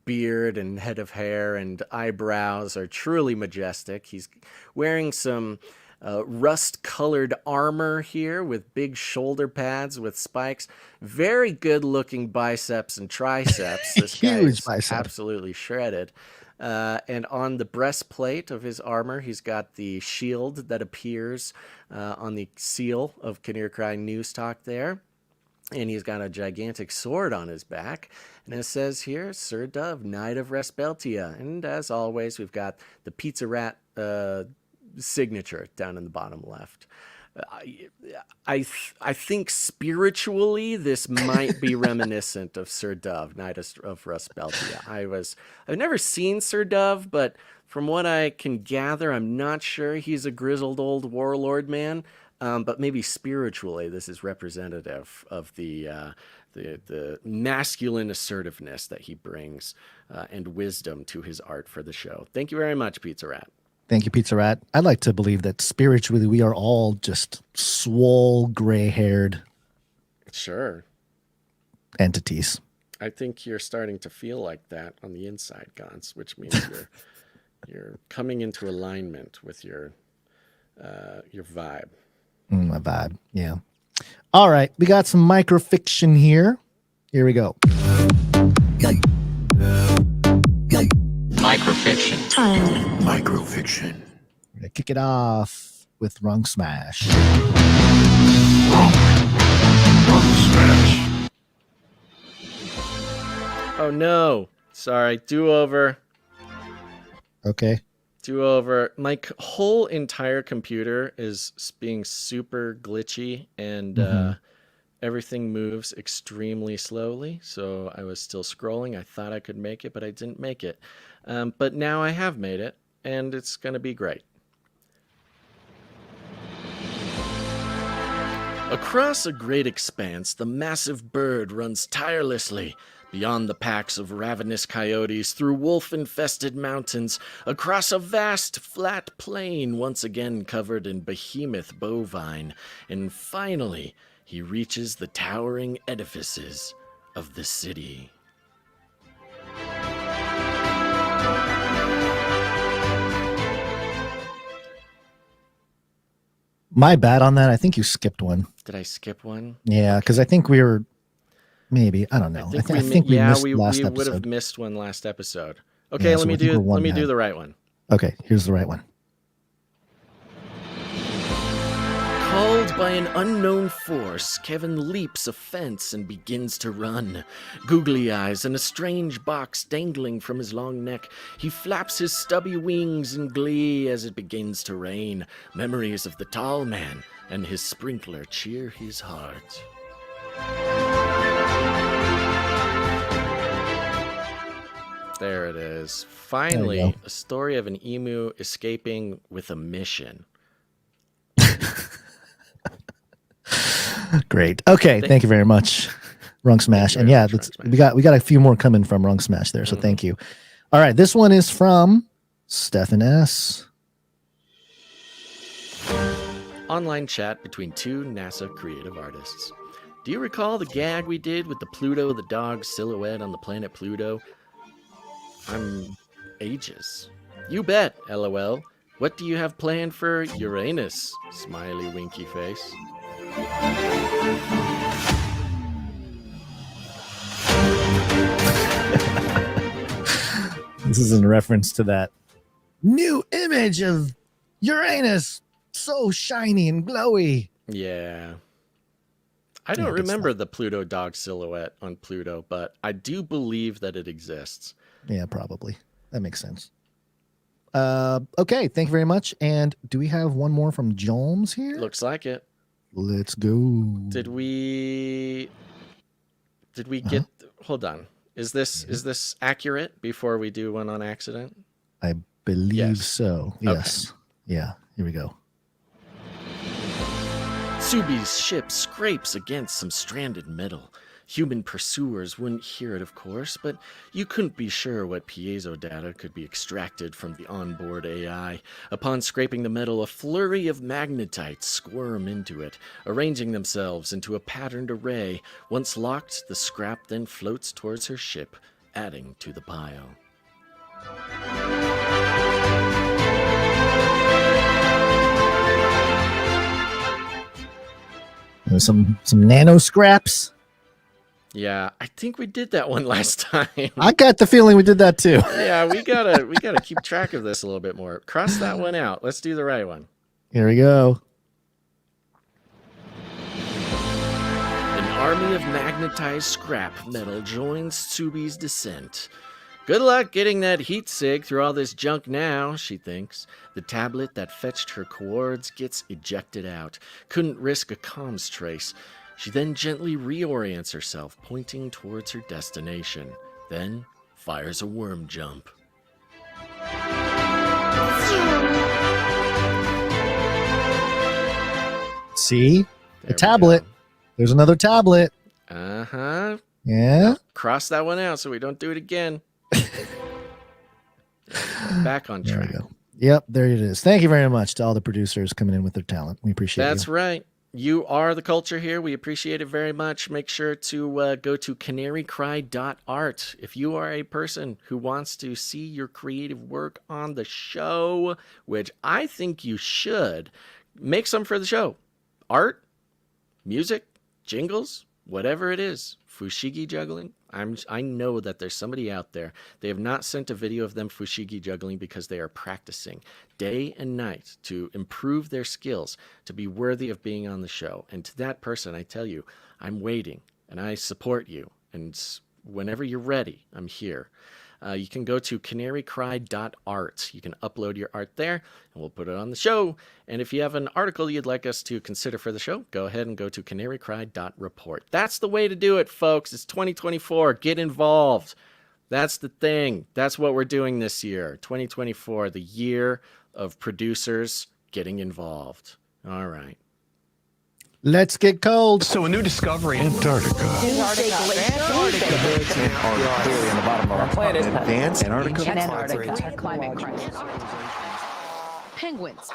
beard and head of hair and eyebrows are truly majestic. He's wearing some rust-colored armor here with big shoulder pads with spikes. Very good-looking biceps and triceps. This guy is absolutely shredded. And on the breastplate of his armor, he's got the shield that appears on the seal of Canary Cry News Talk there. And he's got a gigantic sword on his back. And it says here, Sir Dove, Knight of Rusbeltia. And as always, we've got the Pizza Rat signature down in the bottom left. I think spiritually this might be reminiscent of Sir Dove, Knight of Rusbeltia. I've never seen Sir Dove, but from what I can gather, I'm not sure he's a grizzled old warlord man. but maybe spiritually, this is representative of the masculine assertiveness that he brings and wisdom to his art for the show. Thank you very much, Pizza Rat. Thank you, Pizza Rat. I'd like to believe that spiritually we are all just swole, gray-haired entities. I think you're starting to feel like that on the inside, Gans, which means you're coming into alignment with your vibe. My vibe, yeah. All right, we got some microfiction here. Here we go. Microfiction. Microfiction. We're gonna kick it off with Wrong Smash. Wrong Smash. Oh no! Sorry, do-over. Okay. Do-over. My whole entire computer is being super glitchy, and everything moves extremely slowly. So I was still scrolling. I thought I could make it, but I didn't make it. But now I have made it, and it's going to be great. Across a great expanse, the massive bird runs tirelessly. Beyond the packs of ravenous coyotes, through wolf-infested mountains, across a vast, flat plain once again covered in behemoth bovine, and finally, he reaches the towering edifices of the city. My bad on that. I think you skipped one. Did I skip one? Yeah, because I think we were... Maybe, I don't know. I think we missed last episode. We would have missed one last episode. Okay, yeah, let me do the right one. Okay, here's the right one. Called by an unknown force, Kevin leaps a fence and begins to run. Googly eyes and a strange box dangling from his long neck, he flaps his stubby wings in glee as it begins to rain. Memories of the tall man and his sprinkler cheer his heart. There it is. Finally, a story of an emu escaping with a mission. Great. Okay, thank you very much, Wrong Smash. And yeah, we got a few more coming from Wrong Smash there, so thank you. All right, this one is from Stefan S. Online chat between two NASA creative artists. Do you recall the gag we did with the Pluto the dog silhouette on the planet Pluto? I'm ages. You bet, LOL. What do you have planned for Uranus? Smiley winky face. This is in reference to that new image of Uranus, so shiny and glowy. Yeah. I don't remember the Pluto dog silhouette on Pluto, but I do believe that it exists. Yeah, probably. That makes sense. Okay, thank you very much. And do we have one more from Jones here? Looks like it. Let's go. Did we get hold on. Is this accurate before we do one on accident? I believe so. Yes. Okay. Yeah, here we go. Tsubi's ship scrapes against some stranded metal. Human pursuers wouldn't hear it, of course, but you couldn't be sure what piezo data could be extracted from the onboard AI. Upon scraping the metal, a flurry of magnetites squirm into it, arranging themselves into a patterned array. Once locked, the scrap then floats towards her ship, adding to the pile. Some nano scraps. Yeah, I think we did that one last time. I got the feeling we did that too. Yeah, we gotta keep track of this a little bit more. Cross that one out. Let's do the right one. Here we go. An army of magnetized scrap metal joins Tsubi's descent. Good luck getting that heat sig through all this junk now, she thinks. The tablet that fetched her coords gets ejected out. Couldn't risk a comms trace. She then gently reorients herself, pointing towards her destination. Then fires a worm jump. See? A tablet. There's another tablet. Uh-huh. Yeah. Cross that one out so we don't do it again. Back on track. Yep, there it is. Thank you very much to all the producers coming in with their talent. We appreciate it. That's right. You are the culture here. We appreciate it very much. Make sure to go to canarycry.art. If you are a person who wants to see your creative work on the show, which I think you should, make some for the show. Art, music, jingles, whatever it is. Fushigi juggling. I know that there's somebody out there. They have not sent a video of them fushigi juggling because they are practicing day and night to improve their skills to be worthy of being on the show. And to that person, I tell you, I'm waiting and I support you. And whenever you're ready, I'm here. You can go to canarycry.art. You can upload your art there, and we'll put it on the show. And if you have an article you'd like us to consider for the show, go ahead and go to canarycry.report. That's the way to do it, folks. It's 2024. Get involved. That's the thing. That's what we're doing this year. 2024, the year of producers getting involved. All right. Let's get cold. So a new discovery. Antarctica. Penguins.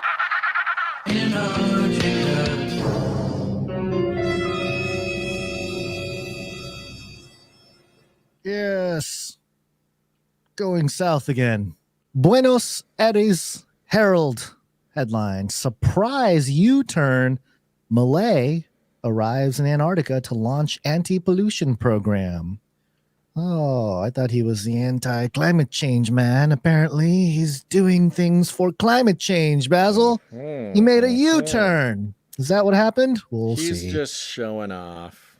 Yes. Going south again. Buenos Aires Herald headline. Surprise U-turn. Milei arrives in Antarctica to launch anti-pollution program. Oh, I thought he was the anti-climate change man. Apparently, he's doing things for climate change, Basil. He made a U-turn. Is that what happened? We'll see. He's just showing off.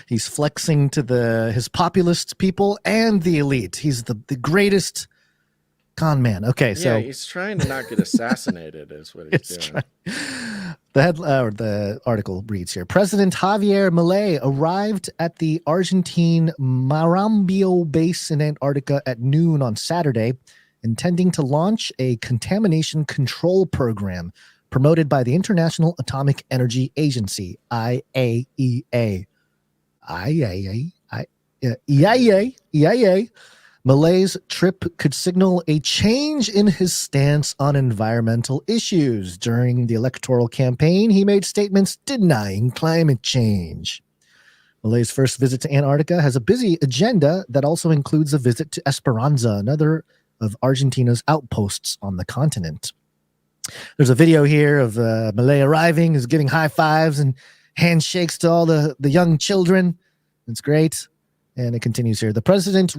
He's flexing to his populist people and the elite. He's the greatest con man. Okay, so he's trying to not get assassinated is what he's doing. The article reads here. President Javier Milei arrived at the Argentine Marambio base in Antarctica at noon on Saturday, intending to launch a contamination control program promoted by the International Atomic Energy Agency, IAEA. EIA. Milei's trip could signal a change in his stance on environmental issues. During the electoral campaign, he made statements denying climate change. Milei's first visit to Antarctica has a busy agenda that also includes a visit to Esperanza, another of Argentina's outposts on the continent. There's a video here of Milei arriving, is giving high fives and handshakes to all the young children. It's great. And it continues here. The president's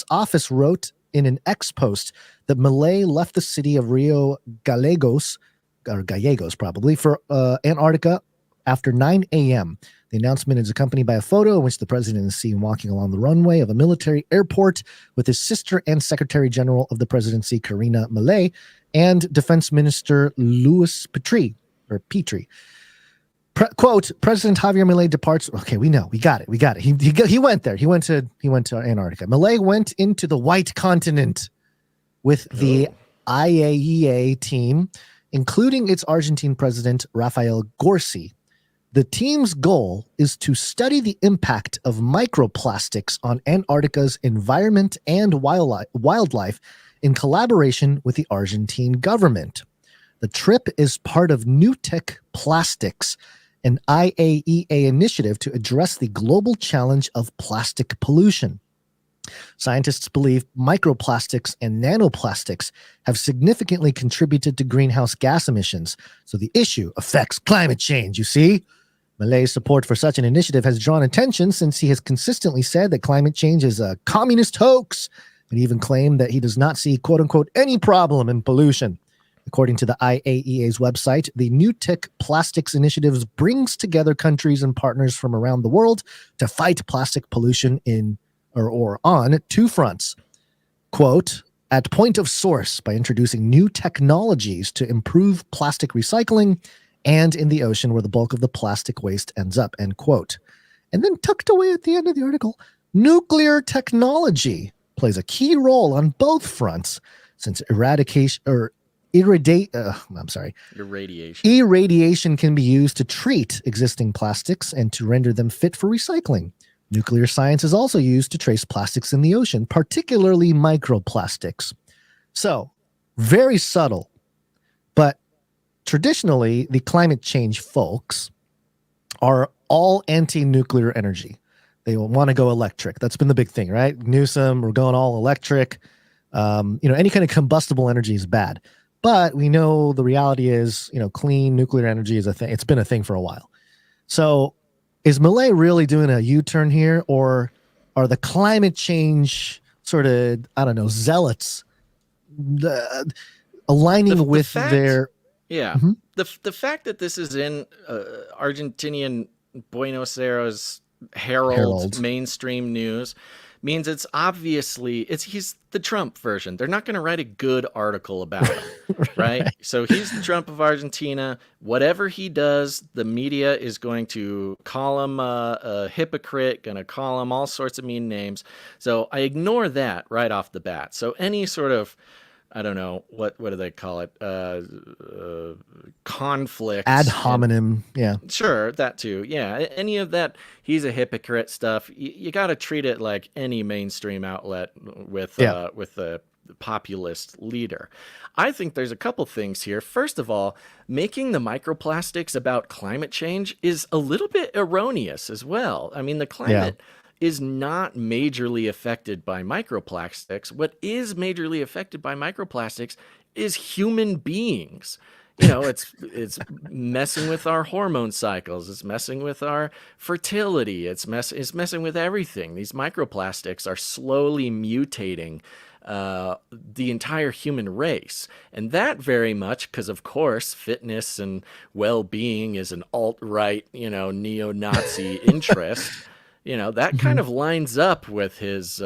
office wrote in an X post that Milei left the city of Rio Gallegos probably, for Antarctica after 9 a.m. The announcement is accompanied by a photo in which the president is seen walking along the runway of a military airport with his sister and Secretary General of the Presidency, Karina Milei, and Defense Minister Louis Petrie. Quote, President Javier Milei departs. Okay, we know. We got it. He went there. He went to Antarctica. Milei went into the White Continent with the IAEA team, including its Argentine president, Rafael Grossi. The team's goal is to study the impact of microplastics on Antarctica's environment and wildlife in collaboration with the Argentine government. The trip is part of New Tech Plastics, an IAEA initiative to address the global challenge of plastic pollution. Scientists believe microplastics and nanoplastics have significantly contributed to greenhouse gas emissions, so the issue affects climate change, you see? Milei's support for such an initiative has drawn attention since he has consistently said that climate change is a communist hoax, and even claimed that he does not see, quote-unquote, any problem in pollution. According to the IAEA's website, the New Tech Plastics Initiative brings together countries and partners from around the world to fight plastic pollution on two fronts. Quote, at point of source by introducing new technologies to improve plastic recycling, and in the ocean where the bulk of the plastic waste ends up, end quote. And then tucked away at the end of the article, nuclear technology plays a key role on both fronts since Irradiation. Irradiation can be used to treat existing plastics and to render them fit for recycling. Nuclear science is also used to trace plastics in the ocean, particularly microplastics. So, very subtle, but traditionally, the climate change folks are all anti-nuclear energy. They want to go electric. That's been the big thing, right? Newsom, we're going all electric. Any kind of combustible energy is bad. But we know the reality is, clean nuclear energy is a thing. It's been a thing for a while. So is Milei really doing a U-turn here, or are the climate change sort of, zealots aligning with their... Yeah. The fact that this is in Argentinian Buenos Aires Herald mainstream news means it's obviously he's the Trump version. They're not going to write a good article about him, right? So he's the Trump of Argentina. Whatever he does, the media is going to call him a hypocrite, going to call him all sorts of mean names. So I ignore that right off the bat. So any sort of, I don't know, what do they call it? Conflict. Ad hominem. Yeah. Sure, that too. Yeah. Any of that, he's a hypocrite stuff. You got to treat it like any mainstream outlet with a populist leader. I think there's a couple things here. First of all, making the microplastics about climate change is a little bit erroneous as well. I mean, the climate is not majorly affected by microplastics. What is majorly affected by microplastics is human beings. It's messing with our hormone cycles. It's messing with our fertility. It's messing with everything. These microplastics are slowly mutating the entire human race. And that very much, because of course, fitness and well-being is an alt-right, neo-Nazi interest. That kind of lines up with his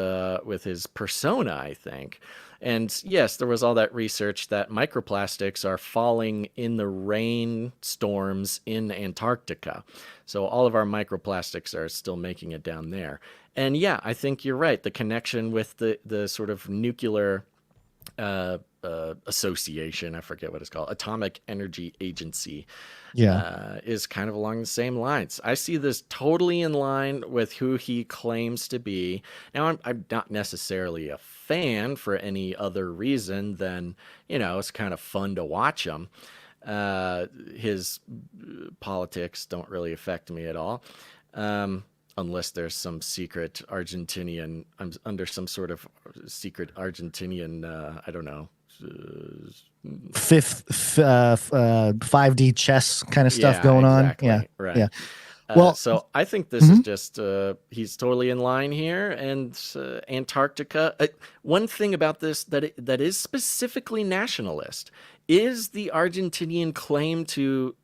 persona, I think. And yes, there was all that research that microplastics are falling in the rainstorms in Antarctica. So all of our microplastics are still making it down there. And yeah, I think you're right. The connection with the sort of nuclear association, I forget what it's called, Atomic Energy Agency, is kind of along the same lines. I see this totally in line with who he claims to be. Now, I'm not necessarily a fan for any other reason than, it's kind of fun to watch him. His politics don't really affect me at all. Unless there's some secret Argentinian, I'm under some sort of secret Argentinian, I don't know, fifth 5D chess kind of stuff going exactly. on. Right. Yeah. Well, so I think this is just he's totally in line here. And Antarctica, one thing about this that is specifically nationalist is the Argentinian claim to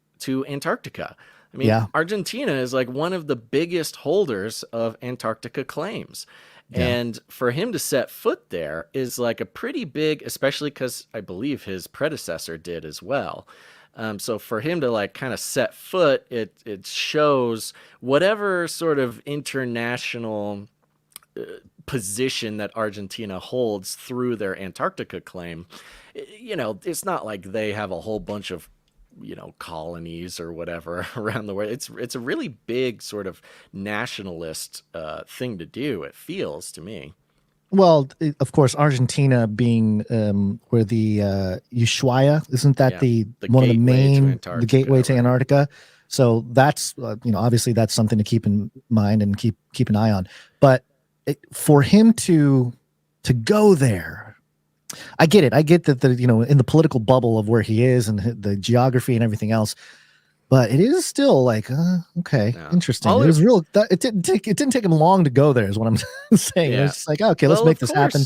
Antarctica. I mean, Argentina is like one of the biggest holders of Antarctica claims. And for him to set foot there is like a pretty big, especially because I believe his predecessor did as well. So for him to like kind of set foot, it shows whatever sort of international position that Argentina holds through their Antarctica claim. It's not like they have a whole bunch of colonies or whatever around the world. It's a really big sort of nationalist thing to do, it feels to me. Well, of course, Argentina being where the Ushuaia, isn't that the one of the main, the gateway to Antarctica? So that's, obviously that's something to keep in mind and keep an eye on. But for him to go there, I get it. I get that in the political bubble of where he is and the geography and everything else, but it is still like, okay, interesting. It was real. It didn't take him long to go there is what I'm saying. Yeah. It's just like, okay, let's make this happen.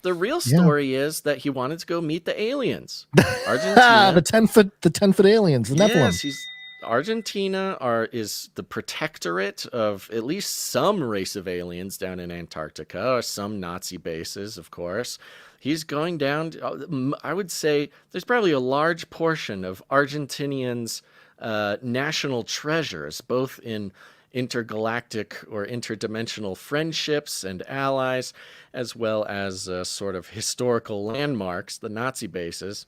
The real story is that he wanted to go meet the aliens. Argentina, the 10-foot aliens, the Nephilim. Yes, Argentina is the protectorate of at least some race of aliens down in Antarctica, or some Nazi bases, of course. He's going down, I would say there's probably a large portion of Argentinians' national treasures, both in intergalactic or interdimensional friendships and allies, as well as sort of historical landmarks, the Nazi bases.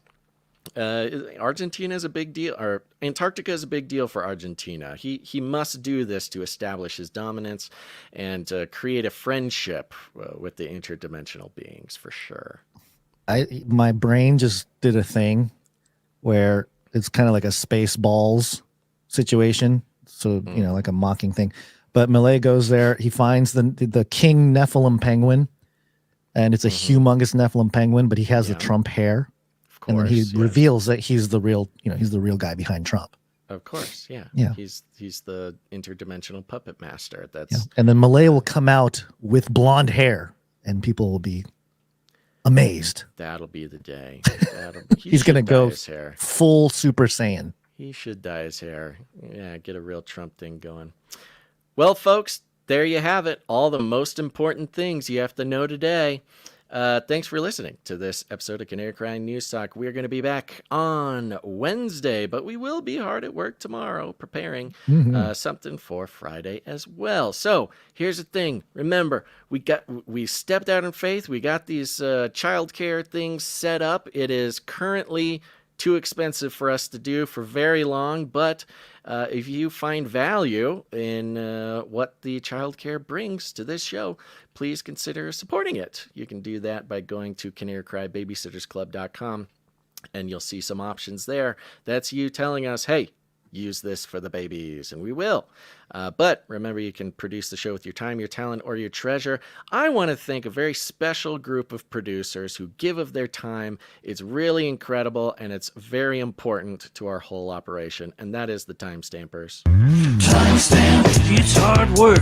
Argentina is a big deal, or Antarctica is a big deal for Argentina. He must do this to establish his dominance and create a friendship with the interdimensional beings, for sure. My brain just did a thing where it's kind of like a Spaceballs situation. So, like a mocking thing. But Milei goes there. He finds the king Nephilim penguin, and it's a humongous Nephilim penguin, but he has the Trump hair. And then he reveals that he's the real guy behind Trump. Of course, yeah. He's the interdimensional puppet master. And then Milei will come out with blonde hair, and people will be amazed. That'll be the day. He's gonna go full Super Saiyan. He should dye his hair. Yeah, get a real Trump thing going. Well, folks, there you have it. All the most important things you have to know today. Thanks for listening to this episode of Canary Cry News Talk. We're going to be back on Wednesday, but we will be hard at work tomorrow preparing something for Friday as well. So here's the thing. Remember, we stepped out in faith. We got these childcare things set up. It is currently too expensive for us to do for very long, but if you find value in what the childcare brings to this show, please consider supporting it. You can do that by going to canarycrybabysittersclub.com, and you'll see some options there. That's you telling us, hey, use this for the babies, and we will. But remember, you can produce the show with your time, your talent, or your treasure. I want to thank a very special group of producers who give of their time. It's really incredible, and it's very important to our whole operation, and that is the Timestampers. Timestamp, it's hard work.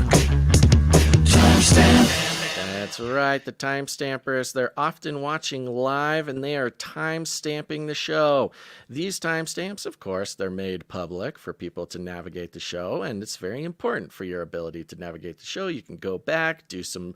Timestamp. That's right, the Timestampers. They're often watching live, and they are time-stamping the show. These timestamps, of course, they're made public for people to navigate the show, and it's very important for your ability to navigate the show. You can go back, do some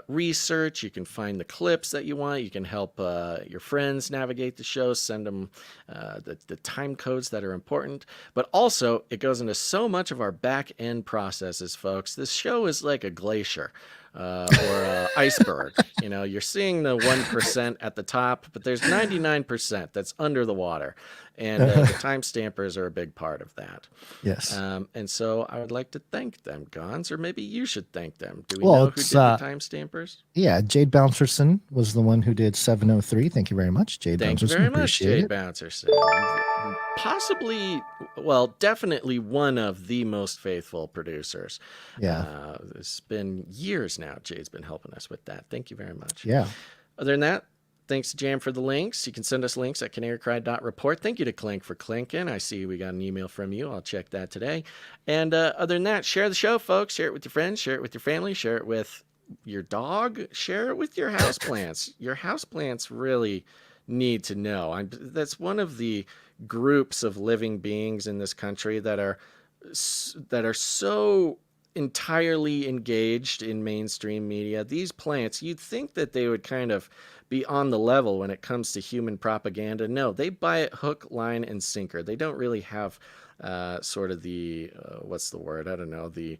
research. You can find the clips that you want. You can help your friends navigate the show, send them the time codes that are important. But also, it goes into so much of our back-end processes, folks. This show is like a glacier. Or an iceberg. You're seeing the 1% at the top, but there's 99% that's under the water. And the Timestampers are a big part of that. Yes. And so I would like to thank them, Gons, or maybe you should thank them. Do we know who did the Timestampers? Yeah, Jade Bouncerson was the one who did 703. Thank you very much, Jade Bouncerson. Thank you very much, Jade Bouncerson. Possibly, well, definitely one of the most faithful producers. Yeah. It's been years now. Jade's been helping us with that. Thank you very much. Yeah. Other than that, thanks to Jam for the links. You can send us links at canarycry.report. Thank you to Clink for clinking. I see we got an email from you. I'll check that today. And other than that, share the show, folks. Share it with your friends. Share it with your family. Share it with your dog. Share it with your houseplants. Your houseplants really need to know. That's one of the groups of living beings in this country that are so entirely engaged in mainstream media. These plants, you'd think that they would kind of be on the level when it comes to human propaganda. No, they buy it hook, line, and sinker. They don't really have sort of the what's the word? I don't know, the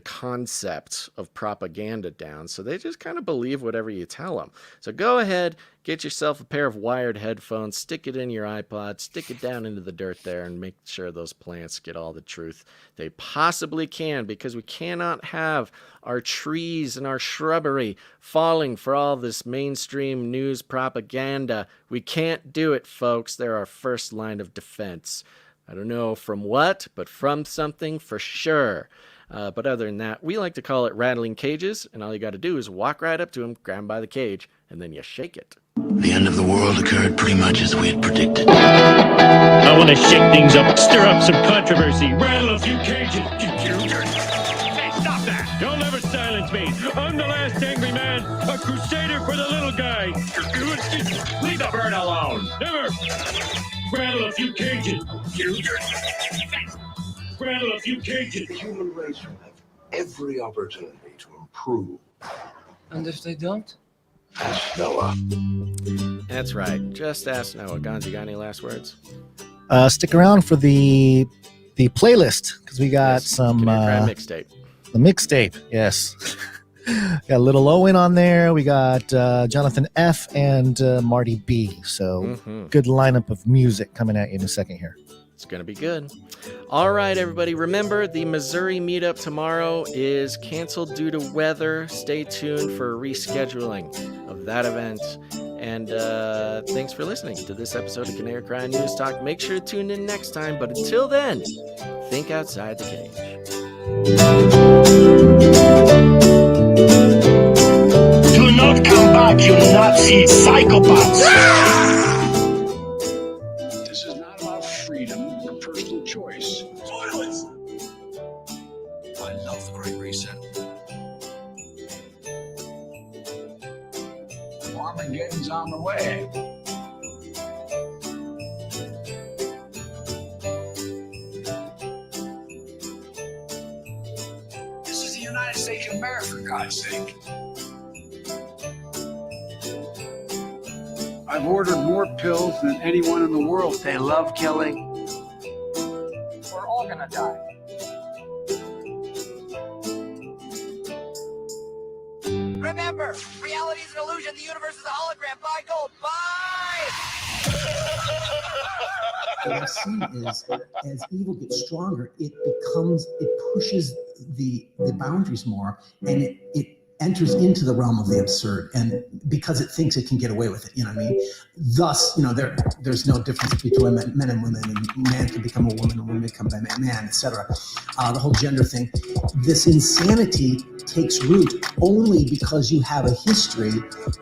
concept of propaganda down. So they just kind of believe whatever you tell them. So go ahead, get yourself a pair of wired headphones, stick it in your iPod, stick it down into the dirt there, and make sure those plants get all the truth they possibly can, because we cannot have our trees and our shrubbery falling for all this mainstream news propaganda. We can't do it, folks. They're our first line of defense. I don't know from what, but from something for sure. But other than that, we like to call it rattling cages, and all you got to do is walk right up to him, grab him by the cage, and then you shake it. The end of the world occurred pretty much as we had predicted. I want to shake things up, stir up some controversy, rattle a few cages. Hey, stop that! You'll never silence me. I'm the last angry man, a crusader for the little guy. Leave the bird alone. Never. Rattle a few cages. Rattle a few cages. The human race will have every opportunity to improve. And if they don't? Ask Noah. That's right. Just ask Noah. Gonz, you got any last words? Stick around for the playlist, because we got some mixtape. The mixtape, yes. Got Little Owen on there. We got Jonathan F. and Marty B. So good lineup of music coming at you in a second here. It's going to be good. All right, everybody. Remember, the Missouri meetup tomorrow is canceled due to weather. Stay tuned for a rescheduling of that event. And thanks for listening to this episode of Canary Cry News Talk. Make sure to tune in next time. But until then, think outside the cage. Do not come back, you Nazi psychopaths! This is not about freedom or personal choice. Violence! I love the Great Reset. Armageddon's on the way. This is the United States of America, for God's sake. I've ordered more pills than anyone in the world. They love killing. We're all gonna die. Remember, reality is an illusion. The universe is a hologram. Buy gold. Buy! What I've seen is, as evil gets stronger, it pushes the boundaries more, and it enters into the realm of the absurd, and because it thinks it can get away with it, you know what I mean? Thus, there's no difference between men and women, and man can become a woman, and woman become a man, etc. The whole gender thing. This insanity takes root only because you have a history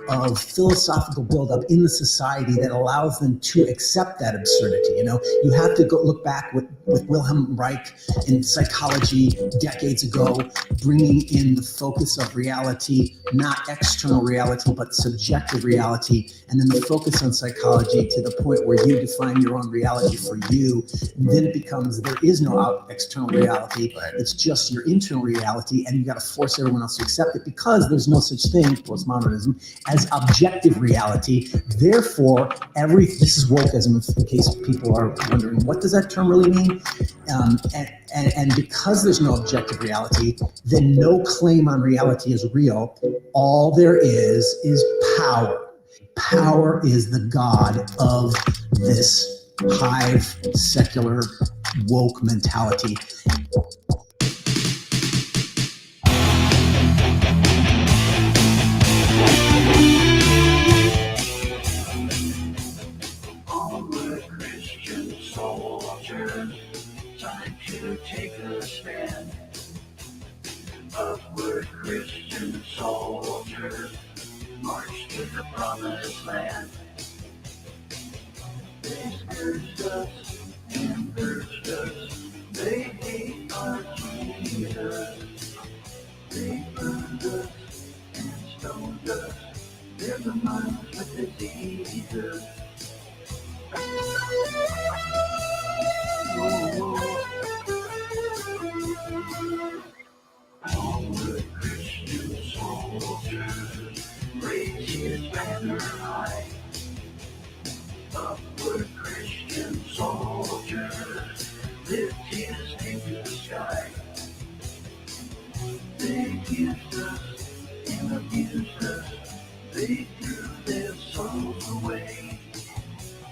of philosophical buildup in the society that allows them to accept that absurdity. You have to go look back with Wilhelm Reich in psychology decades ago, bringing in the focus of reality, not external reality, but subjective reality, and then the focus on psychology to the point where you define your own reality for you. And then it becomes, there is no external reality, it's just your internal reality, and you got to force everyone else to accept it because there's no such thing, postmodernism, as objective reality. Therefore, this is wokeism, in case people are wondering, what does that term really mean? And because there's no objective reality, then no claim on reality is real. All there is power. Power is the god of this hive, secular, woke mentality. Onward, Christian soldiers, time to take a stand. Upward, Christian soldiers, march to the promised land. They scourged us and purged us, they hate our Jesus. They burned us and stoned us, they're the minds with diseases. Onward, Christian soldiers, raise his banner high. Upward, Christian soldiers, lift his name to the sky. They kissed us and abused us, they threw their souls away.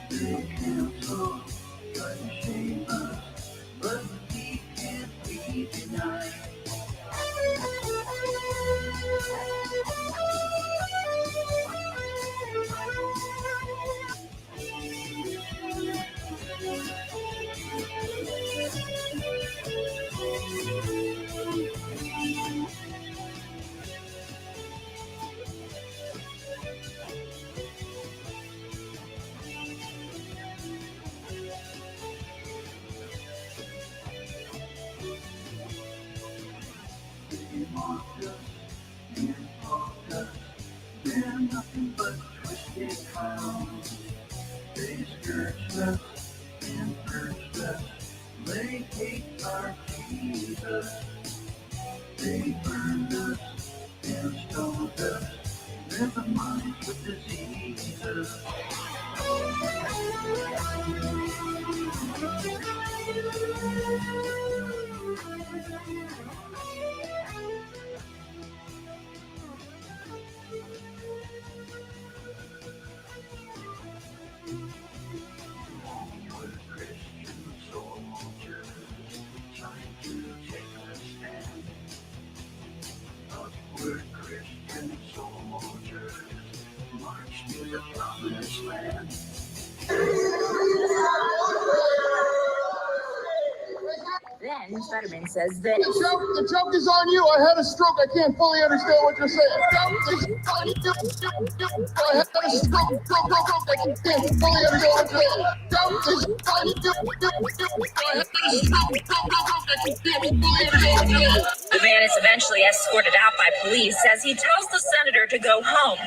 They cancel, try to shame us, but we can't be denied. They mocked us and poked us, they're nothing but twisted clowns. They scourged us and purged us, they hate our Jesus. They burned us and stoned us, they're the minds with diseases. the promised land. Then Fetterman says this. The joke is on you. I had a stroke. I can't fully understand what you're saying. I had a stroke. I can't fully understand what you're saying. The man is eventually escorted out by police as he tells the senator to go home.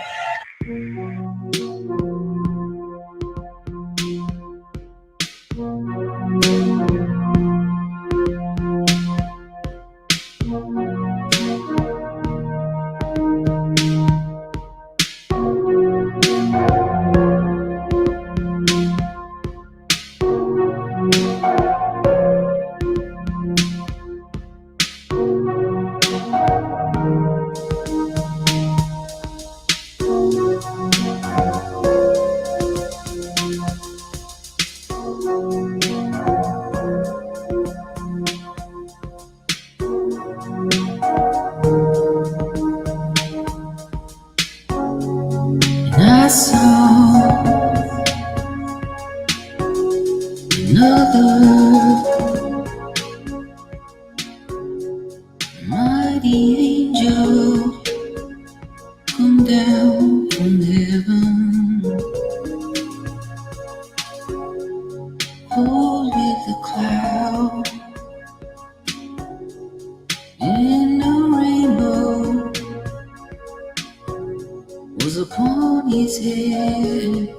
I saw another mighty angel come down from heaven, holding the cloud in a rainbow was upon his head,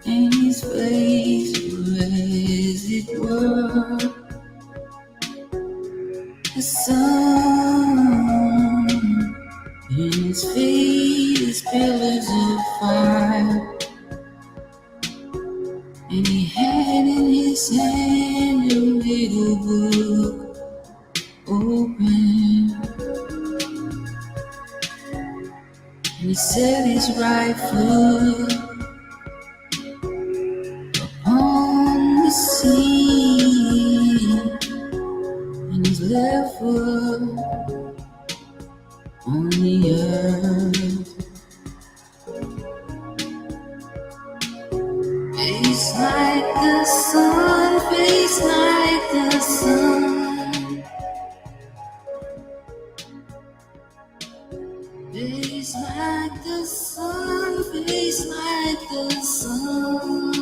and his face was as it were the sun, and his feet as pillars of fire, and he had in his hand a little book open. And he set his right foot upon the sea, and his left foot on the earth. Face like the sun, face like the sun. Face like the sun, face like the sun.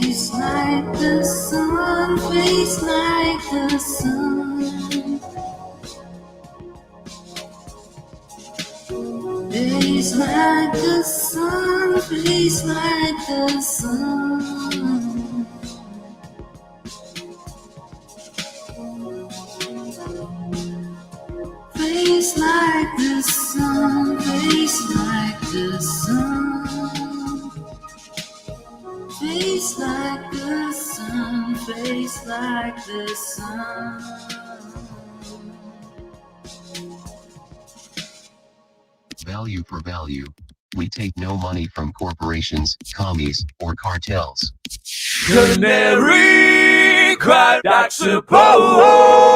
Face like the sun, face like the sun. Face like the sun, face like the sun. Face like the sun, face like the sun. Face like the sun, face like the sun. Value for value. We take no money from corporations, commies, or cartels. Canary cried, I suppose.